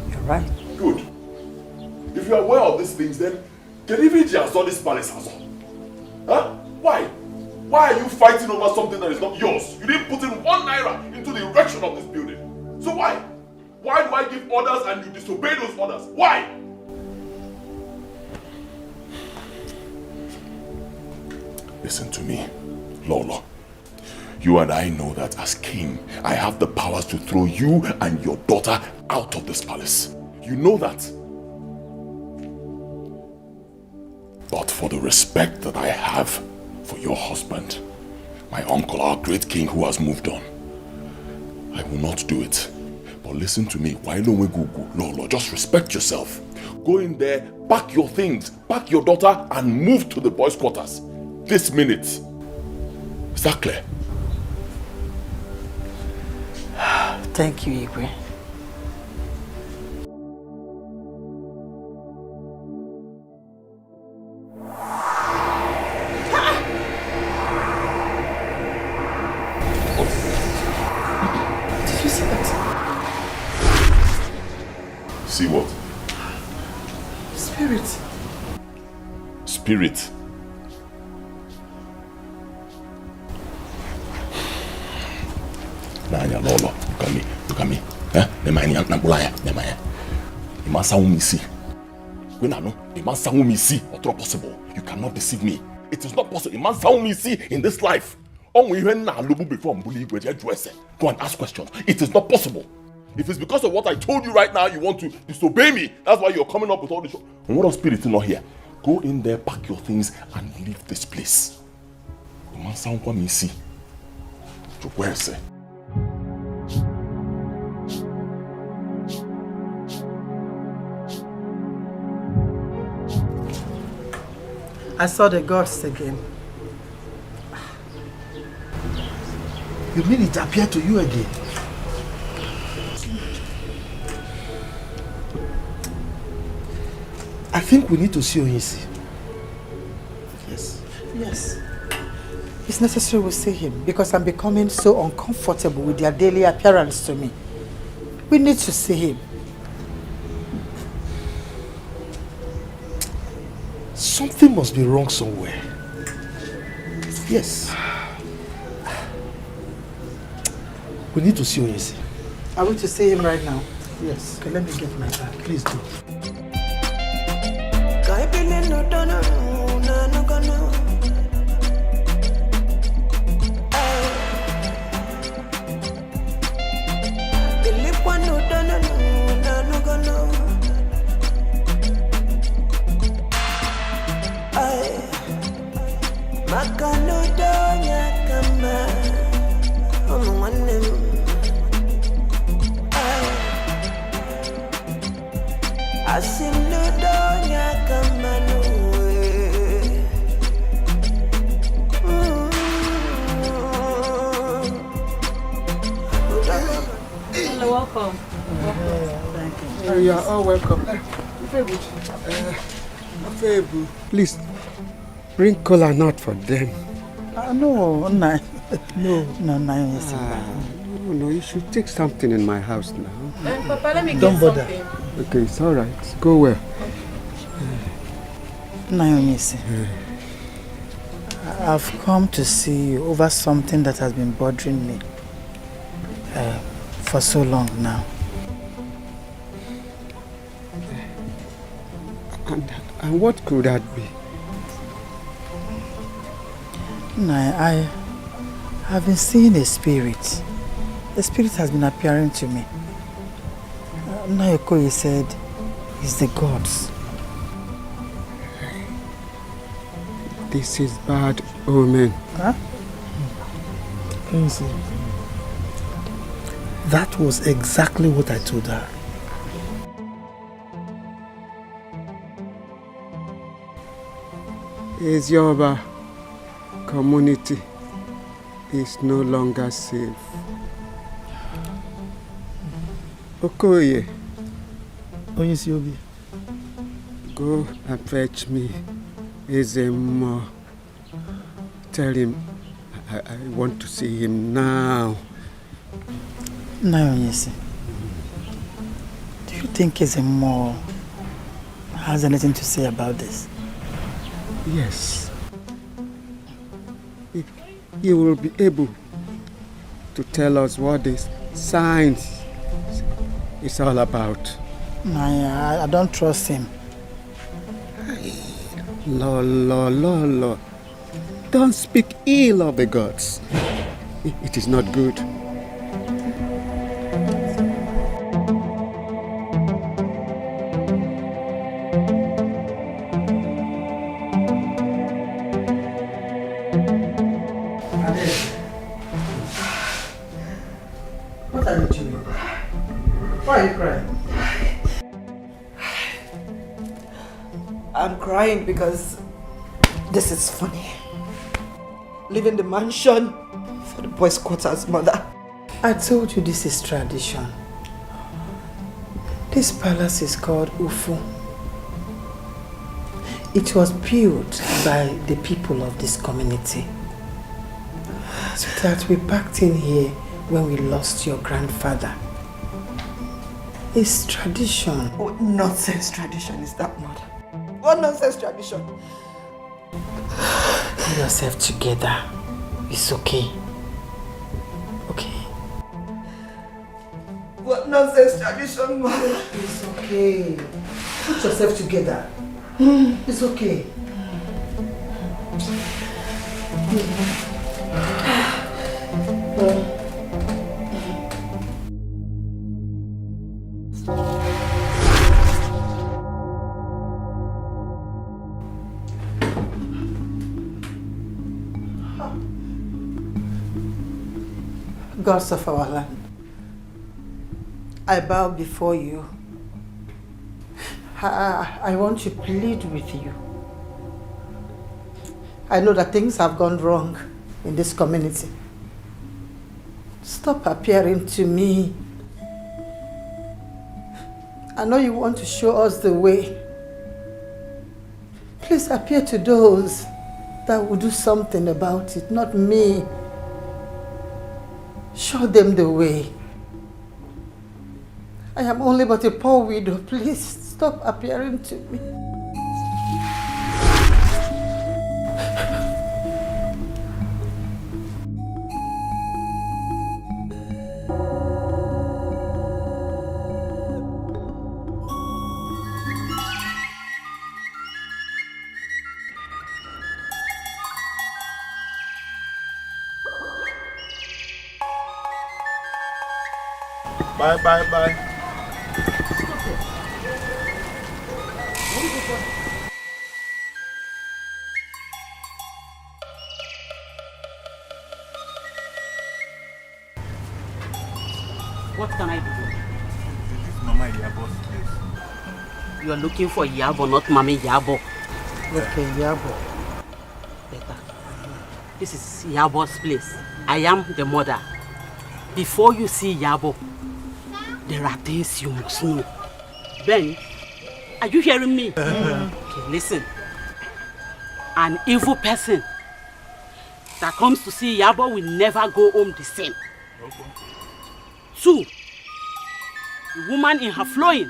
You're right. Good. If you are aware of these things, then even just saw this palace as well. Huh? Why? Why are you fighting over something that is not yours? You didn't put in 1 naira into the erection of this building. So why? Why do I give orders and you disobey those orders? Why? Listen to me, Lolo. You and I know that as king, I have the powers to throw you and your daughter out of this palace. You know that. But for the respect that I have for your husband, my uncle, our great king who has moved on, I will not do it. But listen to me, why don't we go? Lolo, just respect yourself. Go in there, pack your things, pack your daughter and move to the boys' quarters. This minute. Is that clear? Thank you, Igwe. Did you see that? See what? Spirit. Spirit. Nanya Lolo, look at me. Eh? The man young Nabulaya, the man. You must sound me see. When I know, it must sound me see, or possible. You cannot deceive me. It is not possible. It must sound me see in this life. Only when I look before bully go and ask questions. It is not possible. If it's because of what I told you right now, you want to disobey me. That's why you're coming up with all this. And what of spirit is not here? Go in there, pack your things, and leave this place. You must sound me see. Where is it? I saw the ghost again. You mean it appeared to you again? I think we need to see Oyinsi. Yes. Yes. It's necessary we see him because I'm becoming so uncomfortable with their daily appearance to me. We need to see him. Something must be wrong somewhere. Yes. We need to see Oyinsi. Are we to see him right now? Yes. Okay, let me get my bag. Please do. Welcome. Thank you. You are all welcome. Please, bring cola nut for them. No, no. No, yes. No, you should take something in my house now. Papa, let me Don't get bother. something. Okay, it's all right. Go where? Naomi, I've come to see you over something that has been bothering me for so long now. And what could that be? I have been seeing a spirit. The spirit has been appearing to me. Naokoye said it's the gods. This is bad omen. Huh? Can you see? That was exactly what I told her. Is Yoruba community is no longer safe. Okoye. Oyesiobi. Go and fetch me Ezemo. Tell him I want to see him now. Naomi, do you think Ezemo has anything to say about this? Yes. He will be able to tell us what this science is all about. I don't trust him. Lo. Don't speak ill of the gods. It is not good. What are you doing? Why are you crying? I'm crying because this is funny. Leaving the mansion for the boys' quarters, mother. I told you this is tradition. This palace is called Ufu. It was built by the people of this community. So that we packed in here when we lost your grandfather. It's tradition. What nonsense tradition is that, mother? What nonsense tradition? Pull yourself together. It's okay. Okay? What nonsense tradition, mother? It's okay. Put yourself together. It's okay. Gods of our land, I bow before you. I want to plead with you. I know that things have gone wrong in this community. Stop appearing to me. I know you want to show us the way. Please appear to those that will do something about it, not me. Show them the way. I am only but a poor widow. Please stop appearing to me. Bye. What can I do? This is Mama Yabo's place. You are looking for Yabo, not Mami Yabo. Okay, Yabo. Better. This is Yabo's place. I am the mother. Before you see Yabo, there are things you must know. Ben, are you hearing me? Okay, listen. An evil person that comes to see Yabo will never go home the same. 2, the woman in her flowing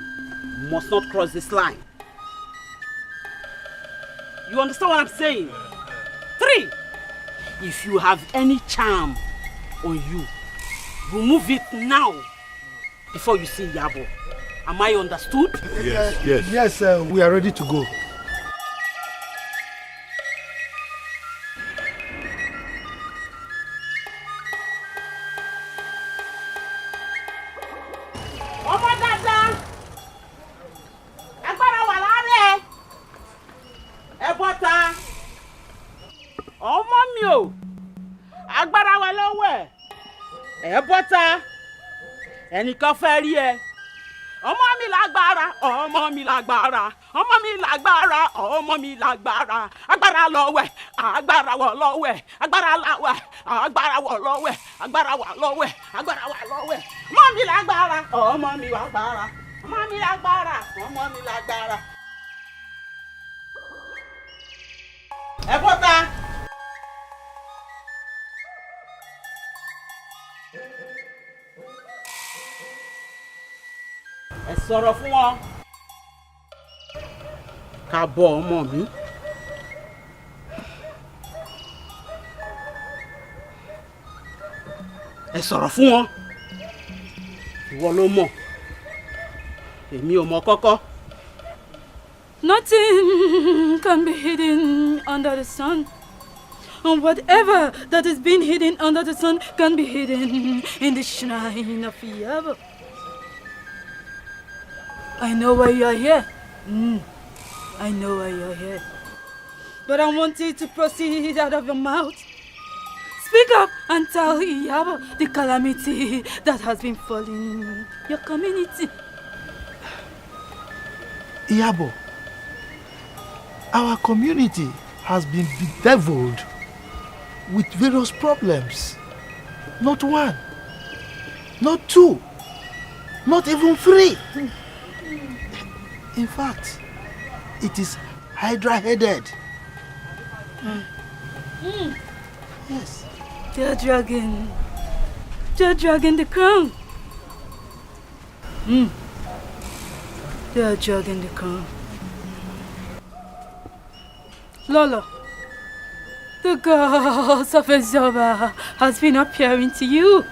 must not cross this line. You understand what I'm saying? 3, if you have any charm on you, remove it now before you see Yabo. Am I understood? Yes, we are ready to go. Ẹnìkan fẹ́ rí ẹ. Ọmọ mi lágbára, ọmọ mi lágbára, ọmọ mi lágbára, ọmọ mi lágbára. Agbára lọ́wẹ̀, agbára wọ̀ lọ́wẹ̀, agbára láwẹ̀, agbára wọ̀ lọ́wẹ̀, agbára wà lọ́wẹ̀, agbára wà lọ́wẹ̀. Ọmọ mi lágbára, ọmọ mi lágbára, ọmọ mi lágbára, ọmọ mi lágbára. Ẹ bọ́ta. Ẹ sọ̀rọ̀ fún wọn. Ká bọ́ ọmọ mi. Ẹ sọ̀rọ̀ fún wọn. Ìwọ ló mọ̀. Èmi ò mọ̀ kọ́kọ́. Nothing can be hidden under the sun. And whatever that is being hidden under the sun can be hidden in the shrine of Yabo. I know why you are here. I know why you are here. But I want you to proceed out of your mouth. Speak up and tell Yabo the calamity that has been falling your community. Yabo, our community has been bedeviled with various problems. Not 1, not 2, not even 3. In fact, it is hydra-headed. Yes. They're dragging the crown. They're dragging the crown. Lolo, the ghost of Ezoba has been appearing to you.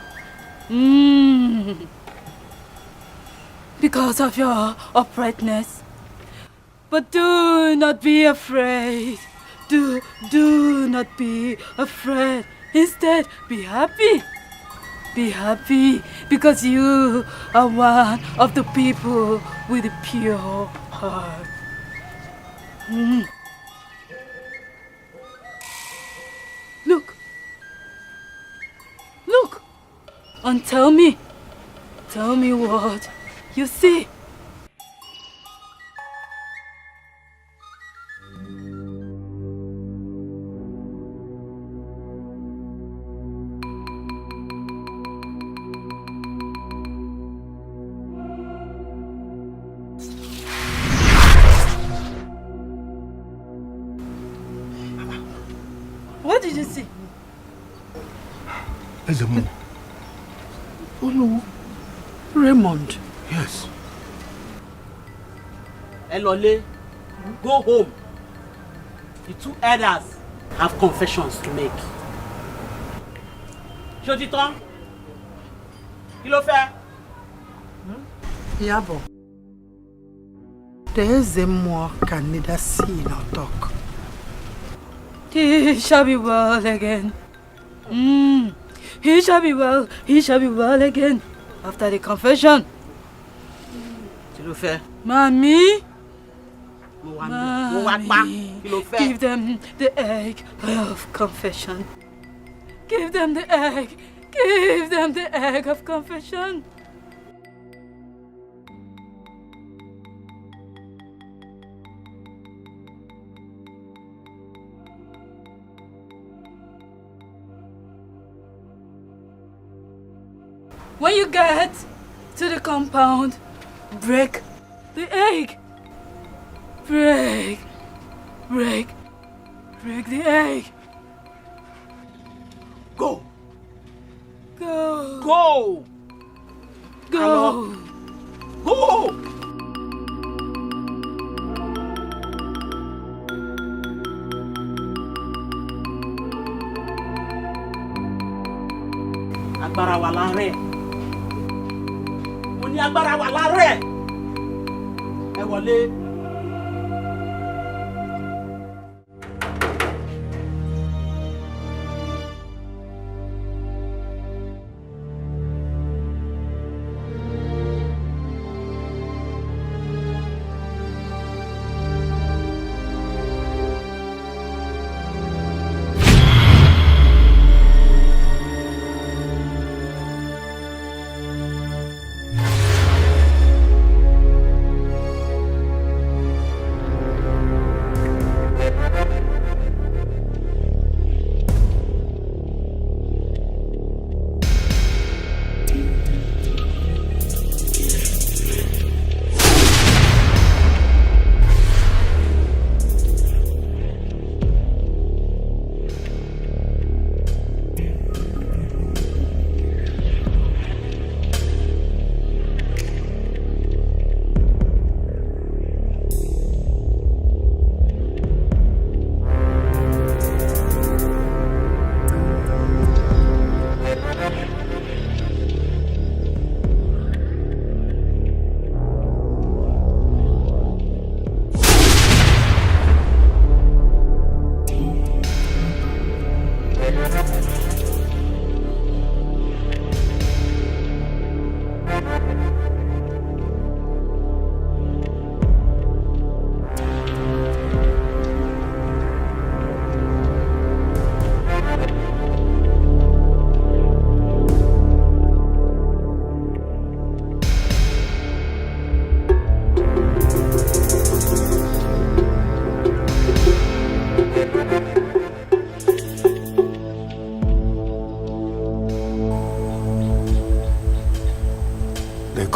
Because of your uprightness. But do not be afraid. Do not be afraid. Instead, be happy. Be happy because you are one of the people with a pure heart. Look. And tell me what you see. What did you see? Ezemu. Oh no. Raymond. Yes. Elole, go home. The 2 elders have confessions to make. Shojiton, kí ló fẹ́? Yabo, the Ezemo can neither see nor talk. He shall be well again. He shall be well again. After the confession. Kí ló fẹ́? Mommy. Mommy. Give them the egg of confession. Give them the egg. Give them the egg of confession. When you get to the compound, break the egg. Break the egg. Go. Go. Go. Go. Go! Agbára wà láàárẹ̀. Mo ní agbára wà láàárẹ̀. Ẹ wọlé.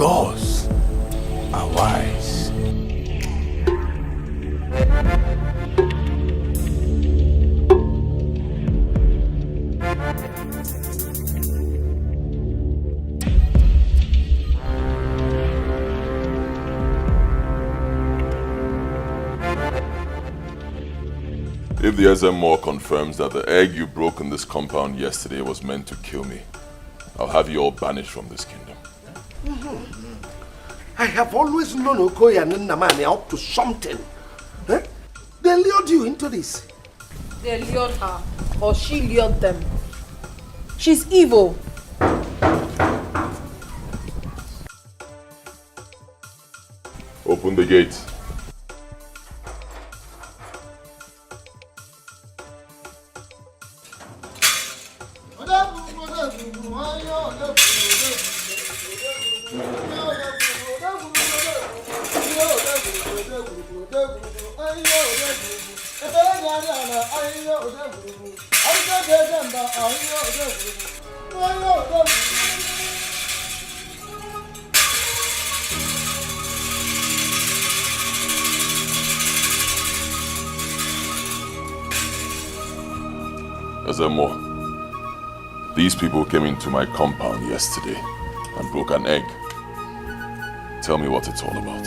gods are wise. If the SMO confirms that the egg you broke in this compound yesterday was meant to kill me, I'll have you all banished from this kingdom. I have always known Okoye and Nnamani up to something. Eh? They lured you into this. They lured her, or she lured them. She's evil. Open the gate. SMO, these people came into my compound yesterday and broke an egg. Tell me what it's all about.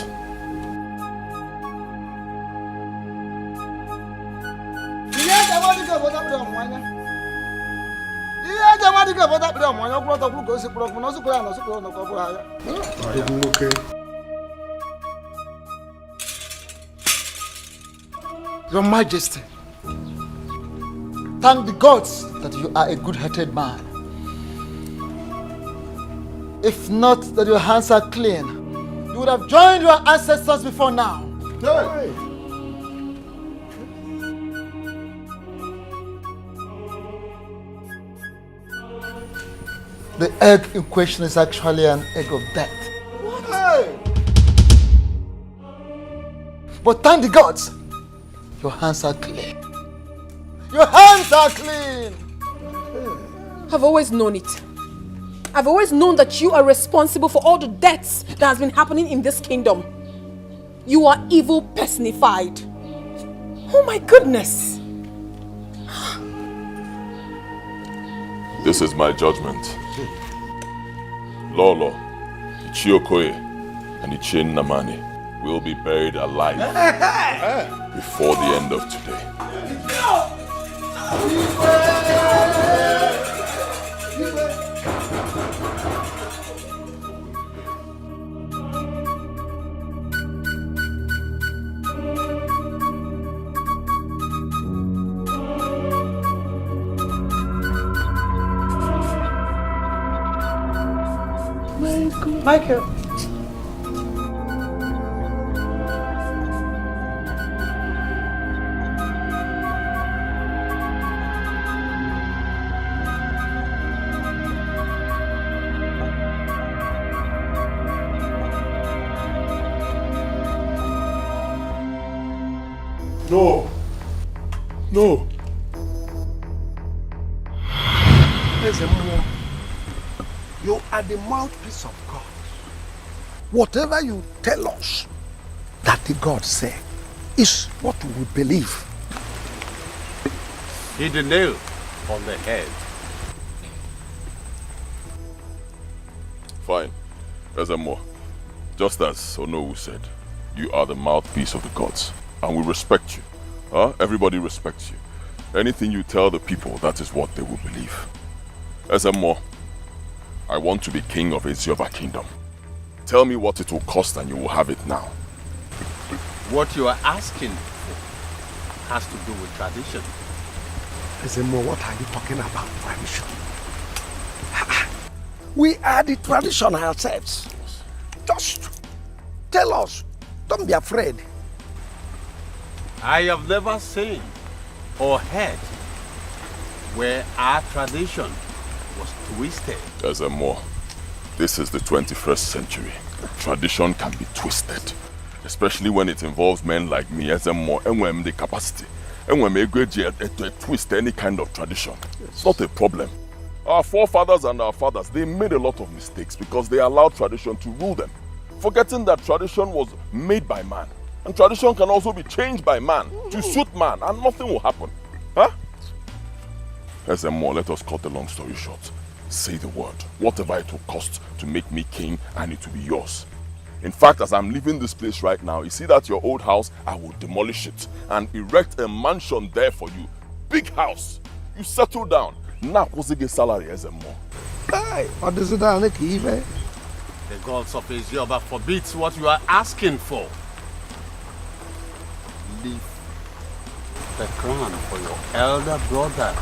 Your Majesty, thank the gods that you are a good-hearted man. If not that your hands are clean, you would have joined your ancestors before now. Hey. The egg in question is actually an egg of death. What? Hey. But thank the gods, your hands are clean. Your hands are clean! I've always known it. I've always known that you are responsible for all the deaths that has been happening in this kingdom. You are evil personified. Oh my goodness! This is my judgment. Lolo, Chiokoye and Ichie Namani will be buried alive before the end of today. Michael. No. No. There's a more. You are the mouthpiece of God. Whatever you tell us that the God said is what we believe. Hit the nail on the head. Fine. Ezemo, just as Onowu said, you are the mouthpiece of the gods, and we respect you. Everybody respects you. Anything you tell the people, that is what they will believe. Ezemo, I want to be king of Ezioba Kingdom. Tell me what it will cost and you will have it now. What you are asking for has to do with tradition. Ezemo, what are you talking about, tradition? We are the tradition ourselves. Just tell us. Don't be afraid. I have never seen or heard where our tradition was twisted. Ezemo, this is the 21st century. Tradition can be twisted. Especially when it involves men like me, Ezemo, and when the capacity. And when we twist any kind of tradition. It's not a problem. Our forefathers and our fathers, they made a lot of mistakes because they allowed tradition to rule them. Forgetting that tradition was made by man. And tradition can also be changed by man to suit man, and nothing will happen. Huh? Ezemo, let us cut the long story short. Say the word, whatever it will cost to make me king, and it will be yours. In fact, as I'm leaving this place right now, you see that your old house, I will demolish it and erect a mansion there for you. Big house. You settle down. Now, what's the salary, Ezemo? Hey, what is it that I The gods of Ezioba forbids what you are asking for. Leave the crown for your elder brother.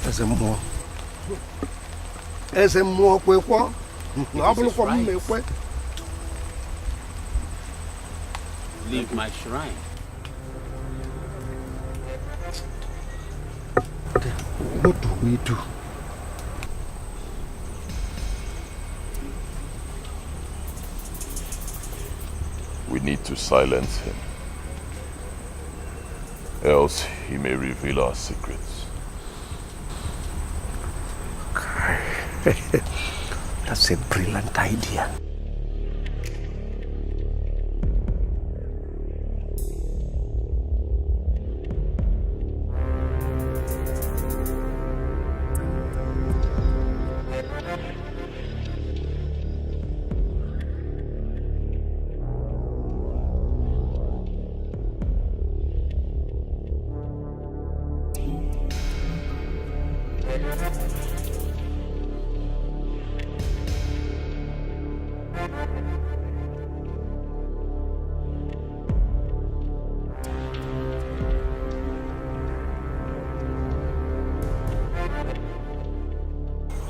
Ezemo. Ezemo, kwekwa. Leave my shrine. What do we do? We need to silence him. Else he may reveal our secrets. That's a brilliant idea.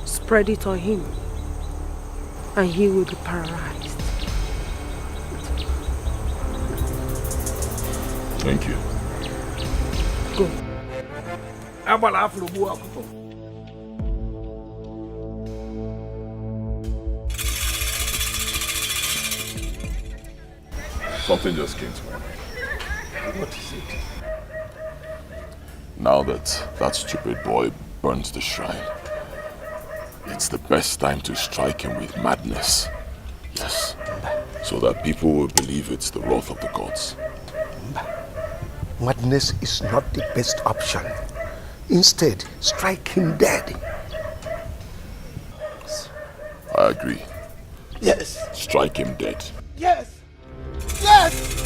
Spread it on him, and he will be paralyzed. Thank you. Go. Something just came to my mind. What is it? Now that that stupid boy burns the shrine, it's the best time to strike him with madness. Yes. So that people will believe it's the wrath of the gods. Madness is not the best option. Instead, strike him dead. I agree. Yes. Strike him dead. Yes. Yes.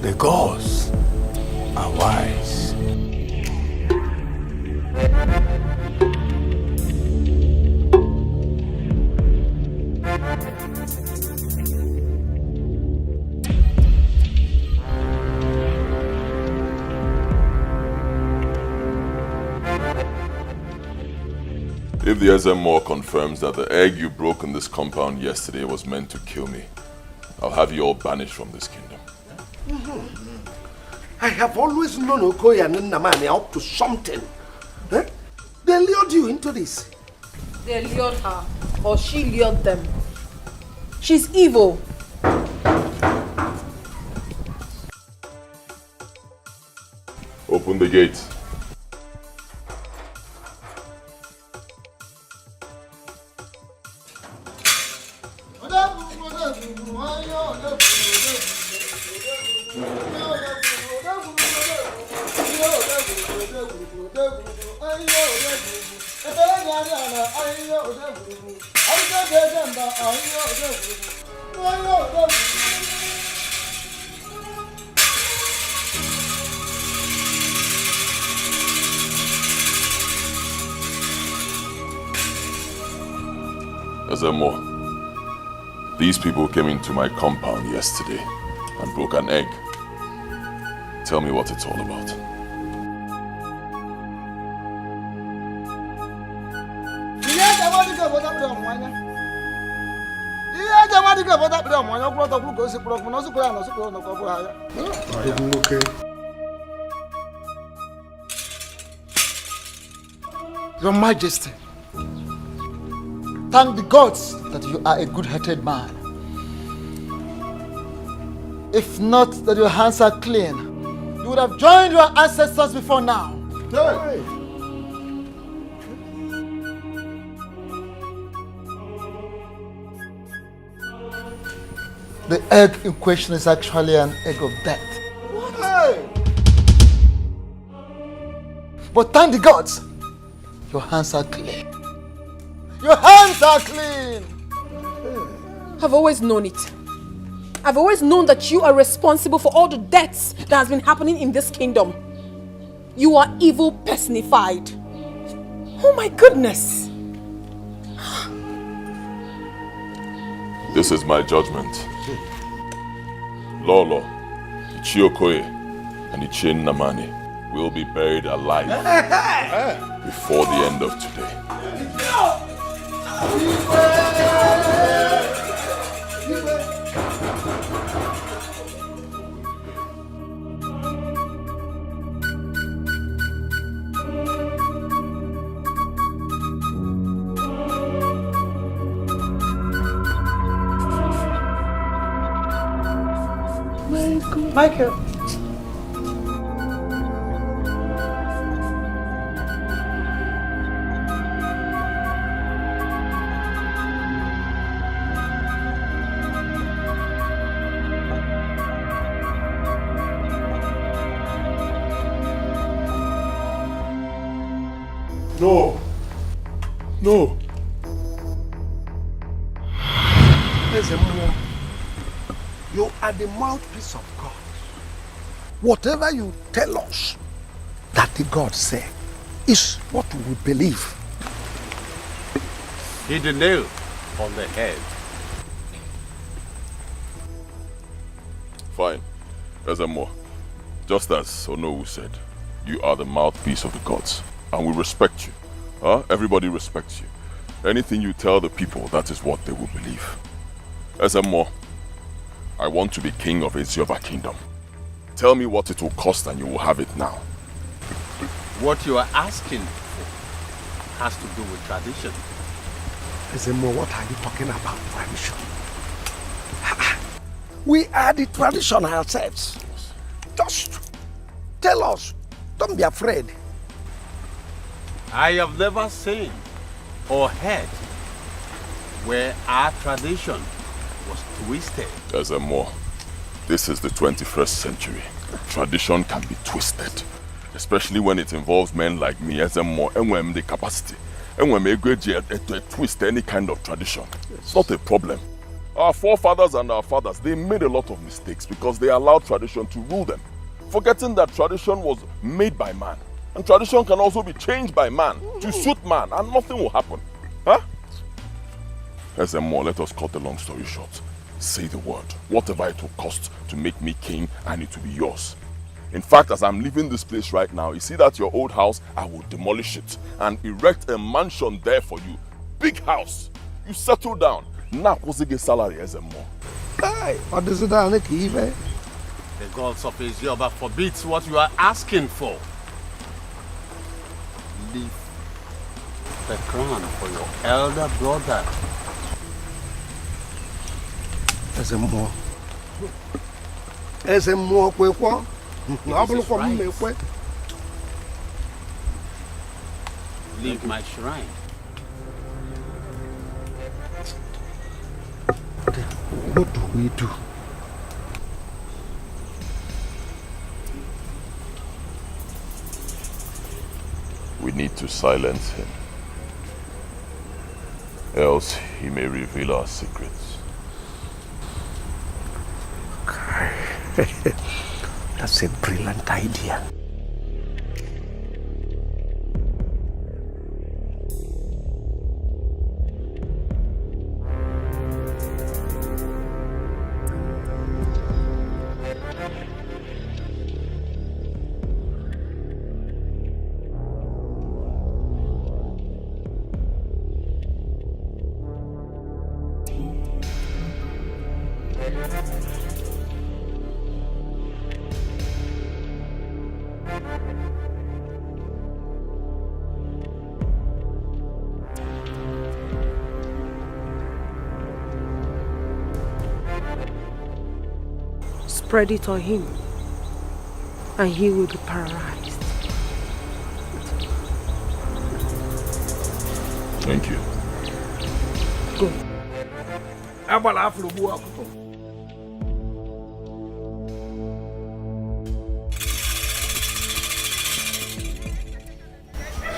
The gods are wise. If the Ezemore confirms that the egg you broke in this compound yesterday was meant to kill me, I'll have you all banished from this kingdom. I have always known Okoye and Nnamani up to something. Eh? They lured you into this. They lured her, or she lured them. She's evil. Open the gate. Ezemore, these people came into my compound yesterday and broke an egg. Tell me what it's all about. Your Majesty, thank the gods that you are a good-hearted man. If not that your hands are clean, you would have joined your ancestors before now. Hey. The egg in question is actually an egg of death. What? Hey. But thank the gods, your hands are clean. Your hands are clean! I've always known it. I've always known that you are responsible for all the deaths that has been happening in this kingdom. You are evil personified. Oh my goodness! This is my judgment. Lolo, Ichie Okoye, and Ichie Nnamani will be buried alive before the end of today. Michael. No. No. There's a more. You are the mouthpiece of God. Whatever you tell us that the God said is what we believe. Hit the nail on the head. Fine. There's a more. Just as Onowu said, you are the mouthpiece of the gods. And we respect you. Everybody respects you. Anything you tell the people, that is what they will believe. Ezemo, I want to be king of Ezioba Kingdom. Tell me what it will cost and you will have it now. What you are asking for has to do with tradition. Ezemo, what are you talking about, tradition? We are the tradition ourselves. Just tell us. Don't be afraid. I have never seen or heard where our tradition was twisted. Ezemo, this is the 21st century. Tradition can be twisted. Especially when it involves men like me, Ezemo, and when the capacity. And when we twist any kind of tradition. It's not a problem. Our forefathers and our fathers, they made a lot of mistakes because they allowed tradition to rule them. Forgetting that tradition was made by man. And tradition can also be changed by man to suit man, and nothing will happen. Huh? Ezemo, let us cut the long story short. Say the word, whatever it will cost to make me king, and it will be yours. In fact, as I'm leaving this place right now, you see that your old house, I will demolish it and erect a mansion there for you. Big house. You settle down. Now, what's the salary, Ezemo? Hey, what is it that even? The gods of Ezioba forbids what you are asking for. Leave the crown for your elder brother. Ezemo. Ezemo, kwekwa. Leave my shrine. What do we do? We need to silence him. Else he may reveal our secrets. That's a brilliant idea. Spread it on him, and he will be paralyzed. Thank you. Go.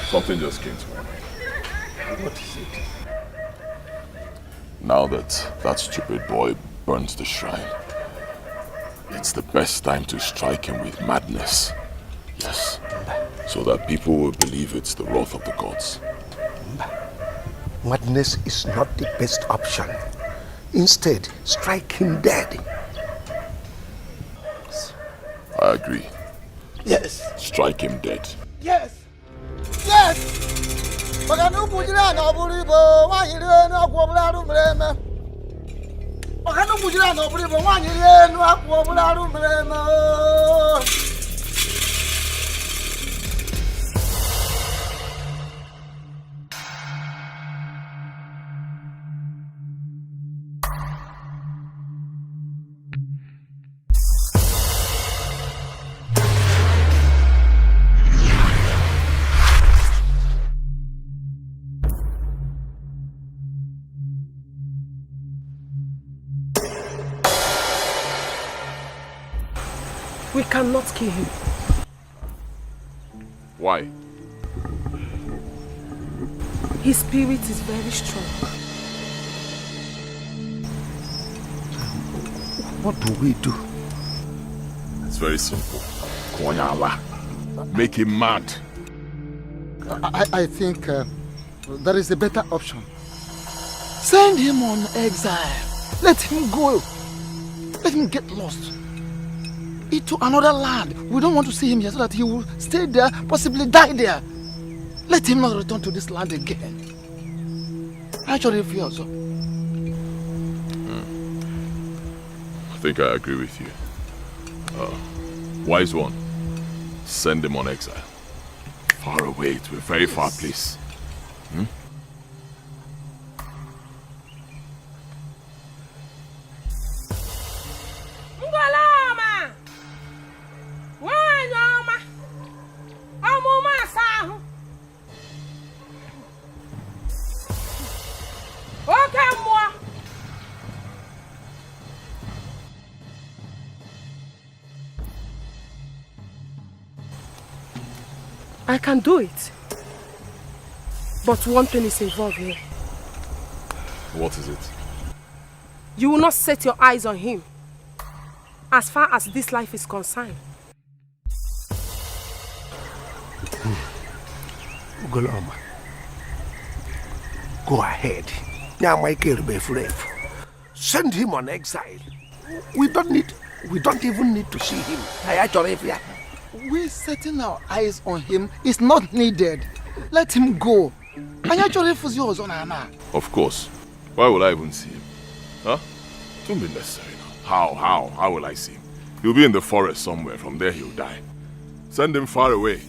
Something just came to my mind. What is it? Now that that stupid boy burns the shrine, it's the best time to strike him with madness. Yes. So that people will believe it's the wrath of the gods. Madness is not the best option. Instead, strike him dead. I agree. Yes. Strike him dead. Yes. Yes. Maganu bujira na buribo wanyire no akwobularu mreme. Maganu bujira na buribo wanyire no akwobularu mreme. We cannot kill him. Why? His spirit is very strong. What do we do? It's very simple. Konyala. Make him mad. I think there is a better option. Send him on exile. Let him go. Let him get lost into another land. We don't want to see him here so that he will stay there, possibly die there. Let him not return to this land again. Actually, if you also. I think I agree with you. Wise one. Send him on exile. Far away to a very far place. I can do it. But one thing is involved here. What is it? You will not set your eyes on him as far as this life is concerned. Ugoloma, go ahead. Send him on exile. We don't even need to see him. We setting our eyes on him is not needed. Let him go. Of course. Why would I even see him? Huh? It won't be necessary now. How will I see him? He'll be in the forest somewhere. From there he'll die. Send him far away.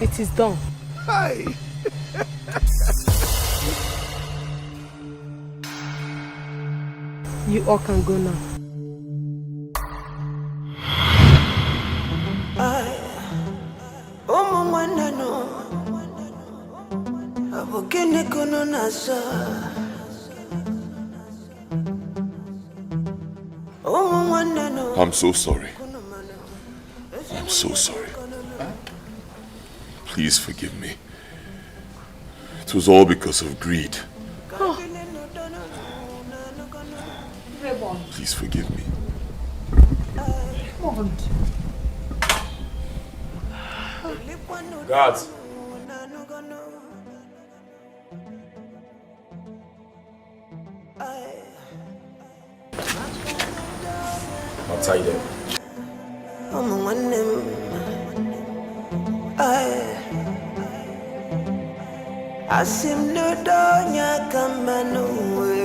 It is done. Hi. You all can go now. I'm so sorry. I'm so sorry. Please forgive me. It was all because of greed. Oh. Please forgive me. Guards. I'll tie them. Asim no donya kamanuwe.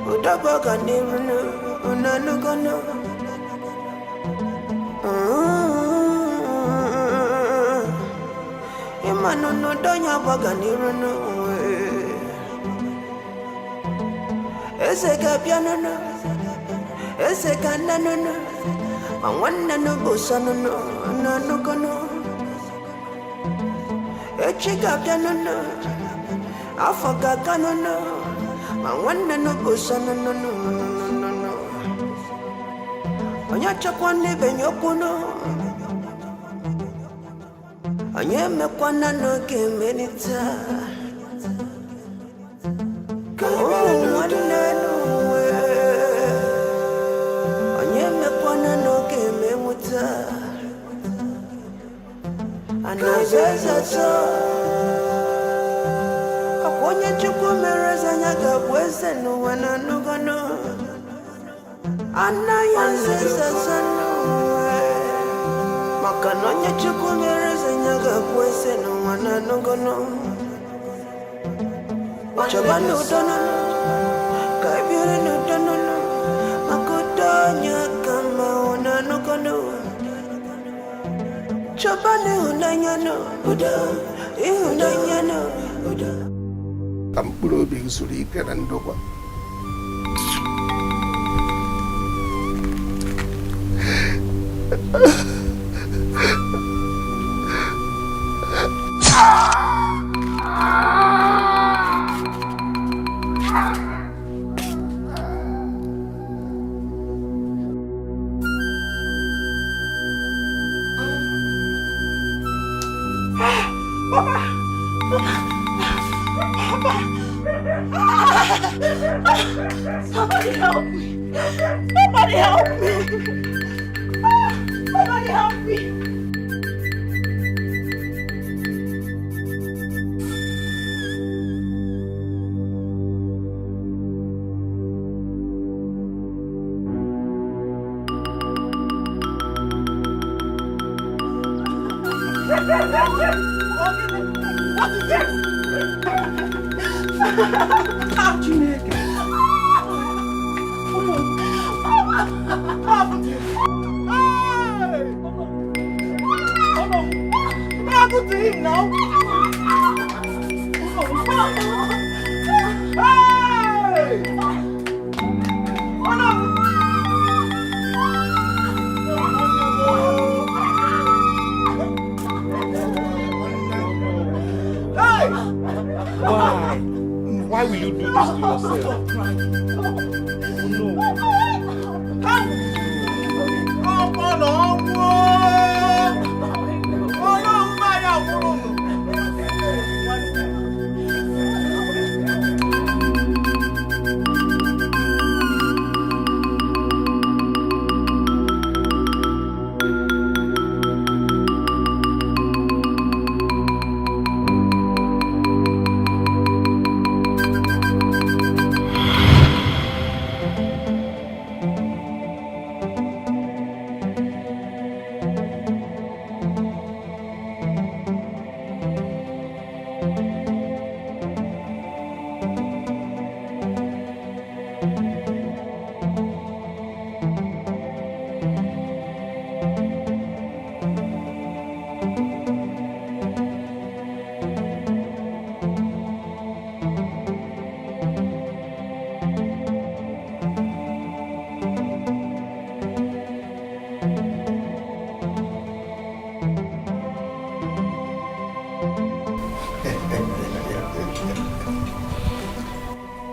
Udabaga niruno, unanugono. Imano no donya baga niruno. Ese kapiano no, ese kandano no. Mangwana no bosano no kono. Echiga piano no, afaga kano no. Mangwana no bosano no. Onya chakwane benyokuno. Onya mekwana no kemenita. Anazaza akonya chukumereza nyaga bweze no wana nugono anayazaza no Makanonya chukumereza nyaga kwese no mwana nongono. Chabano dono, kaibire no dono, makotonya kama ona nongono. Chabane unanyano, unanyano. Kampuro big suri kanandokwa. Somebody help me! Somebody help me! Somebody help me! What is it? How do you make it? What happened to him now? Why will you do this to yourself?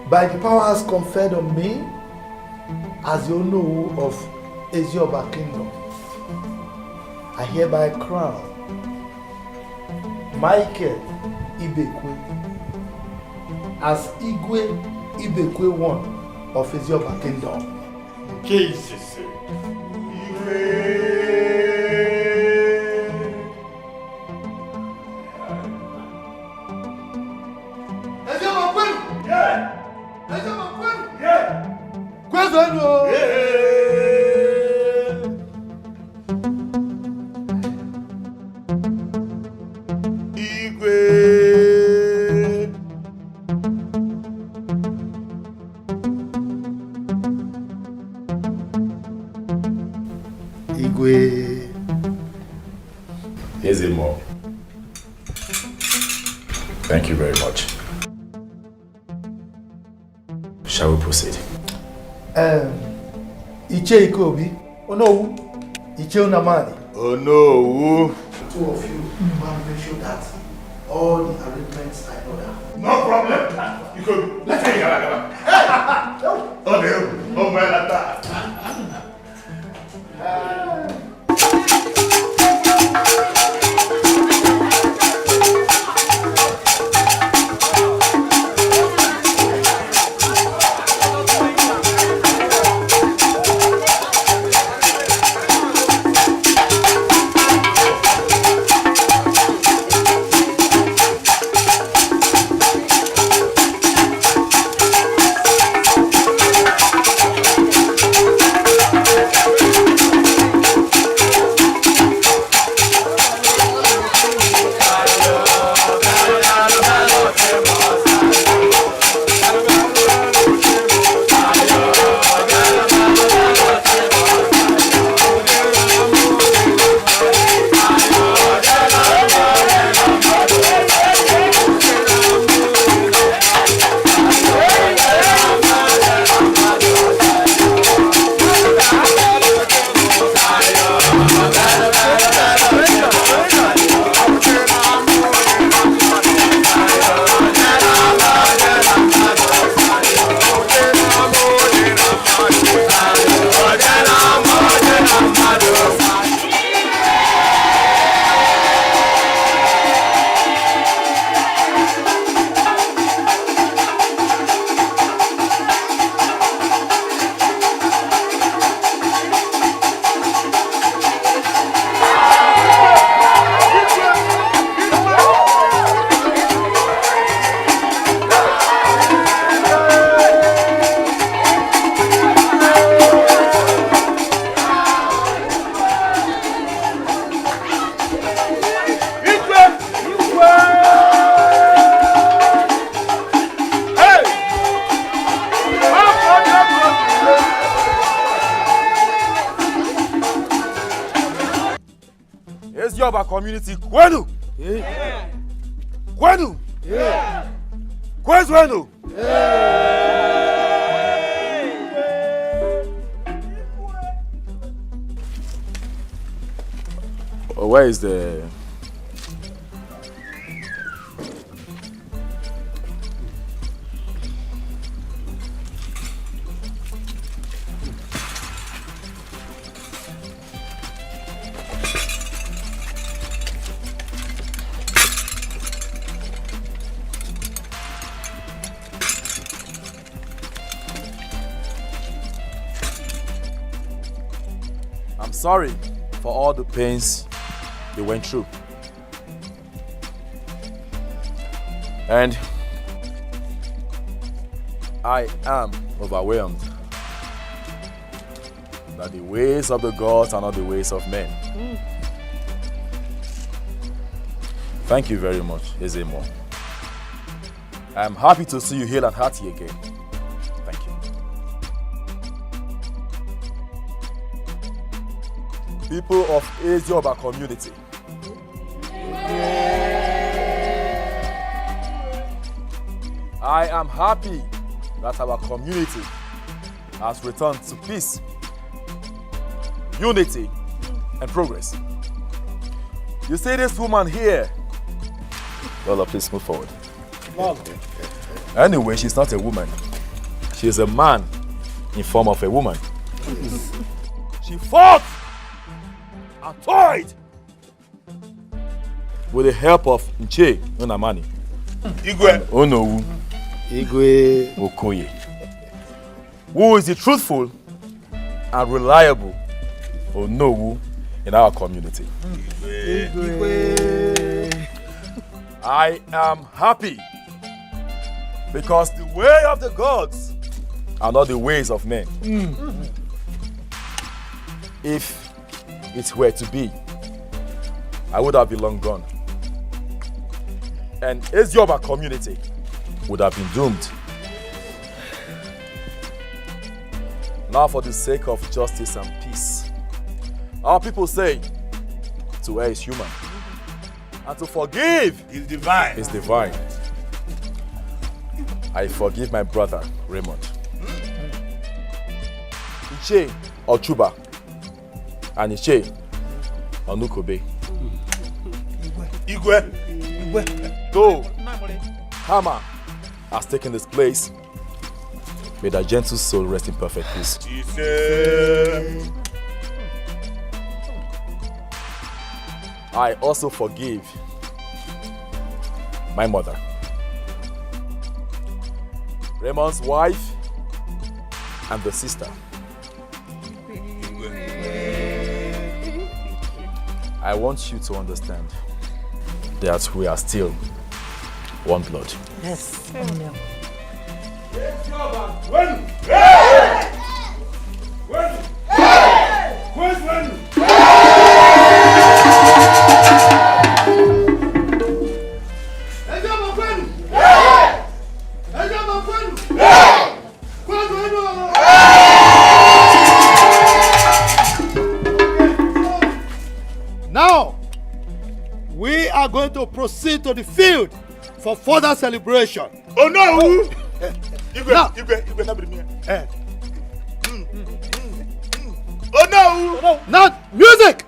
By the powers conferred on me as the owner of Ezioba Kingdom, I hereby crown Michael Ibekwe as Igwe Ibekwe I of Ezioba Kingdom. Jesus. Here's a more. Thank you very much. Shall we proceed? Iche Ikobi. Oh no. Iche Unamani. Oh no. The two of you must make sure that all the arrangements are in order. No problem. You could. Let's take it. Oh no. Oh my God. Yoruba community, Kwenu? Yeah. Kwenu? Yeah. Kwenu? Where is the... I'm sorry for all the pains you went through. And I am overwhelmed that the ways of the gods are not the ways of men. Thank you very much, Ezemo. I am happy to see you hale and hearty again. Thank you. People of Ezioba community. I am happy that our community has returned to peace, unity, and progress. You see this woman here? Lola, please move forward. Anyway, she's not a woman. She is a man in form of a woman. She fought and toyed with the help of Nche Nonamani. Igwe Onowu. Igwe Okoye. Who is the truthful and reliable Onowu in our community. Igwe. I am happy because the way of the gods are not the ways of men. If it were to be, I would have been long gone. And Ezioba community would have been doomed. Now for the sake of justice and peace, our people say to err is human, and to forgive is divine. Is divine. I forgive my brother Raymond. Iche Ochuba and Iche Onukobe. Igwe. Though Hama has taken this place, may thy gentle soul rest in perfect peace. I also forgive my mother, Raymond's wife, and the sister. I want you to understand that we are still one blood. Yes. Now, we are going to proceed to the field for further celebration. Oh no! Oh no! Now, music!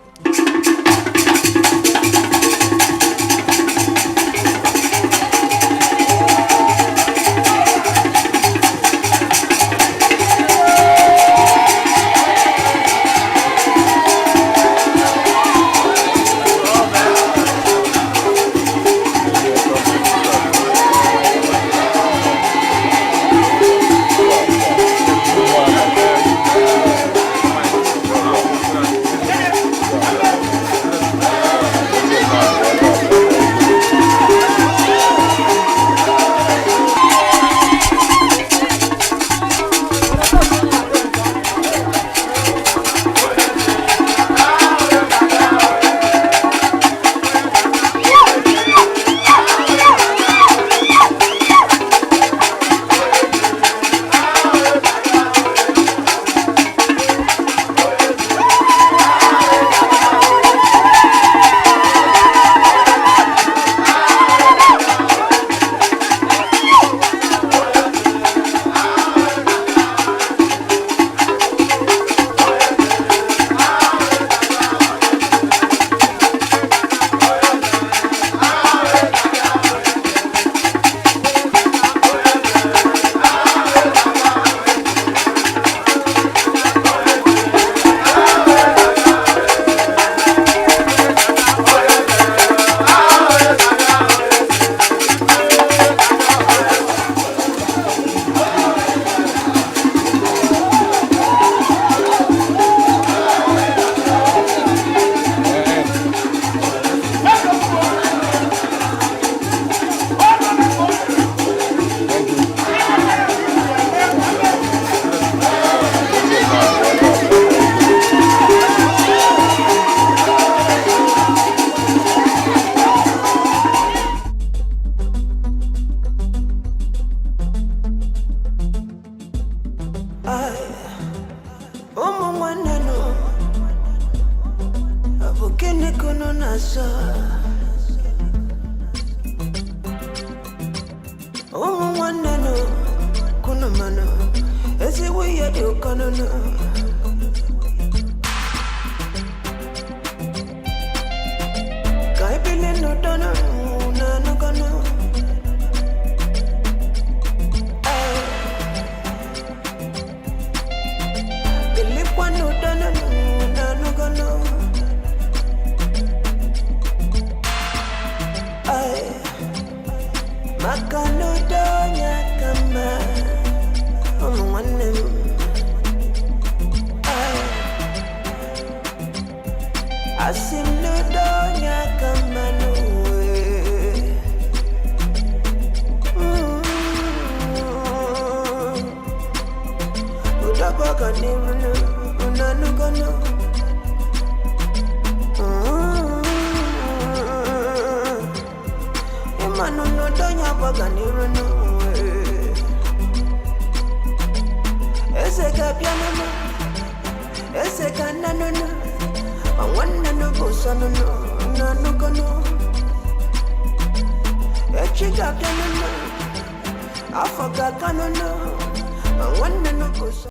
so. Oh, one no, kuna mano. Esi we ya do kono no. Kai bile no dono na no kono. Bile kwano dono na no kono. Makano donya kama one Asim no donya kama Udabaka niruno unanugono Emanu no donya baka niruno Ese piano no Ese canano no I wanna no bossa no no no no A chica piano no I forgot no I wanna no bossa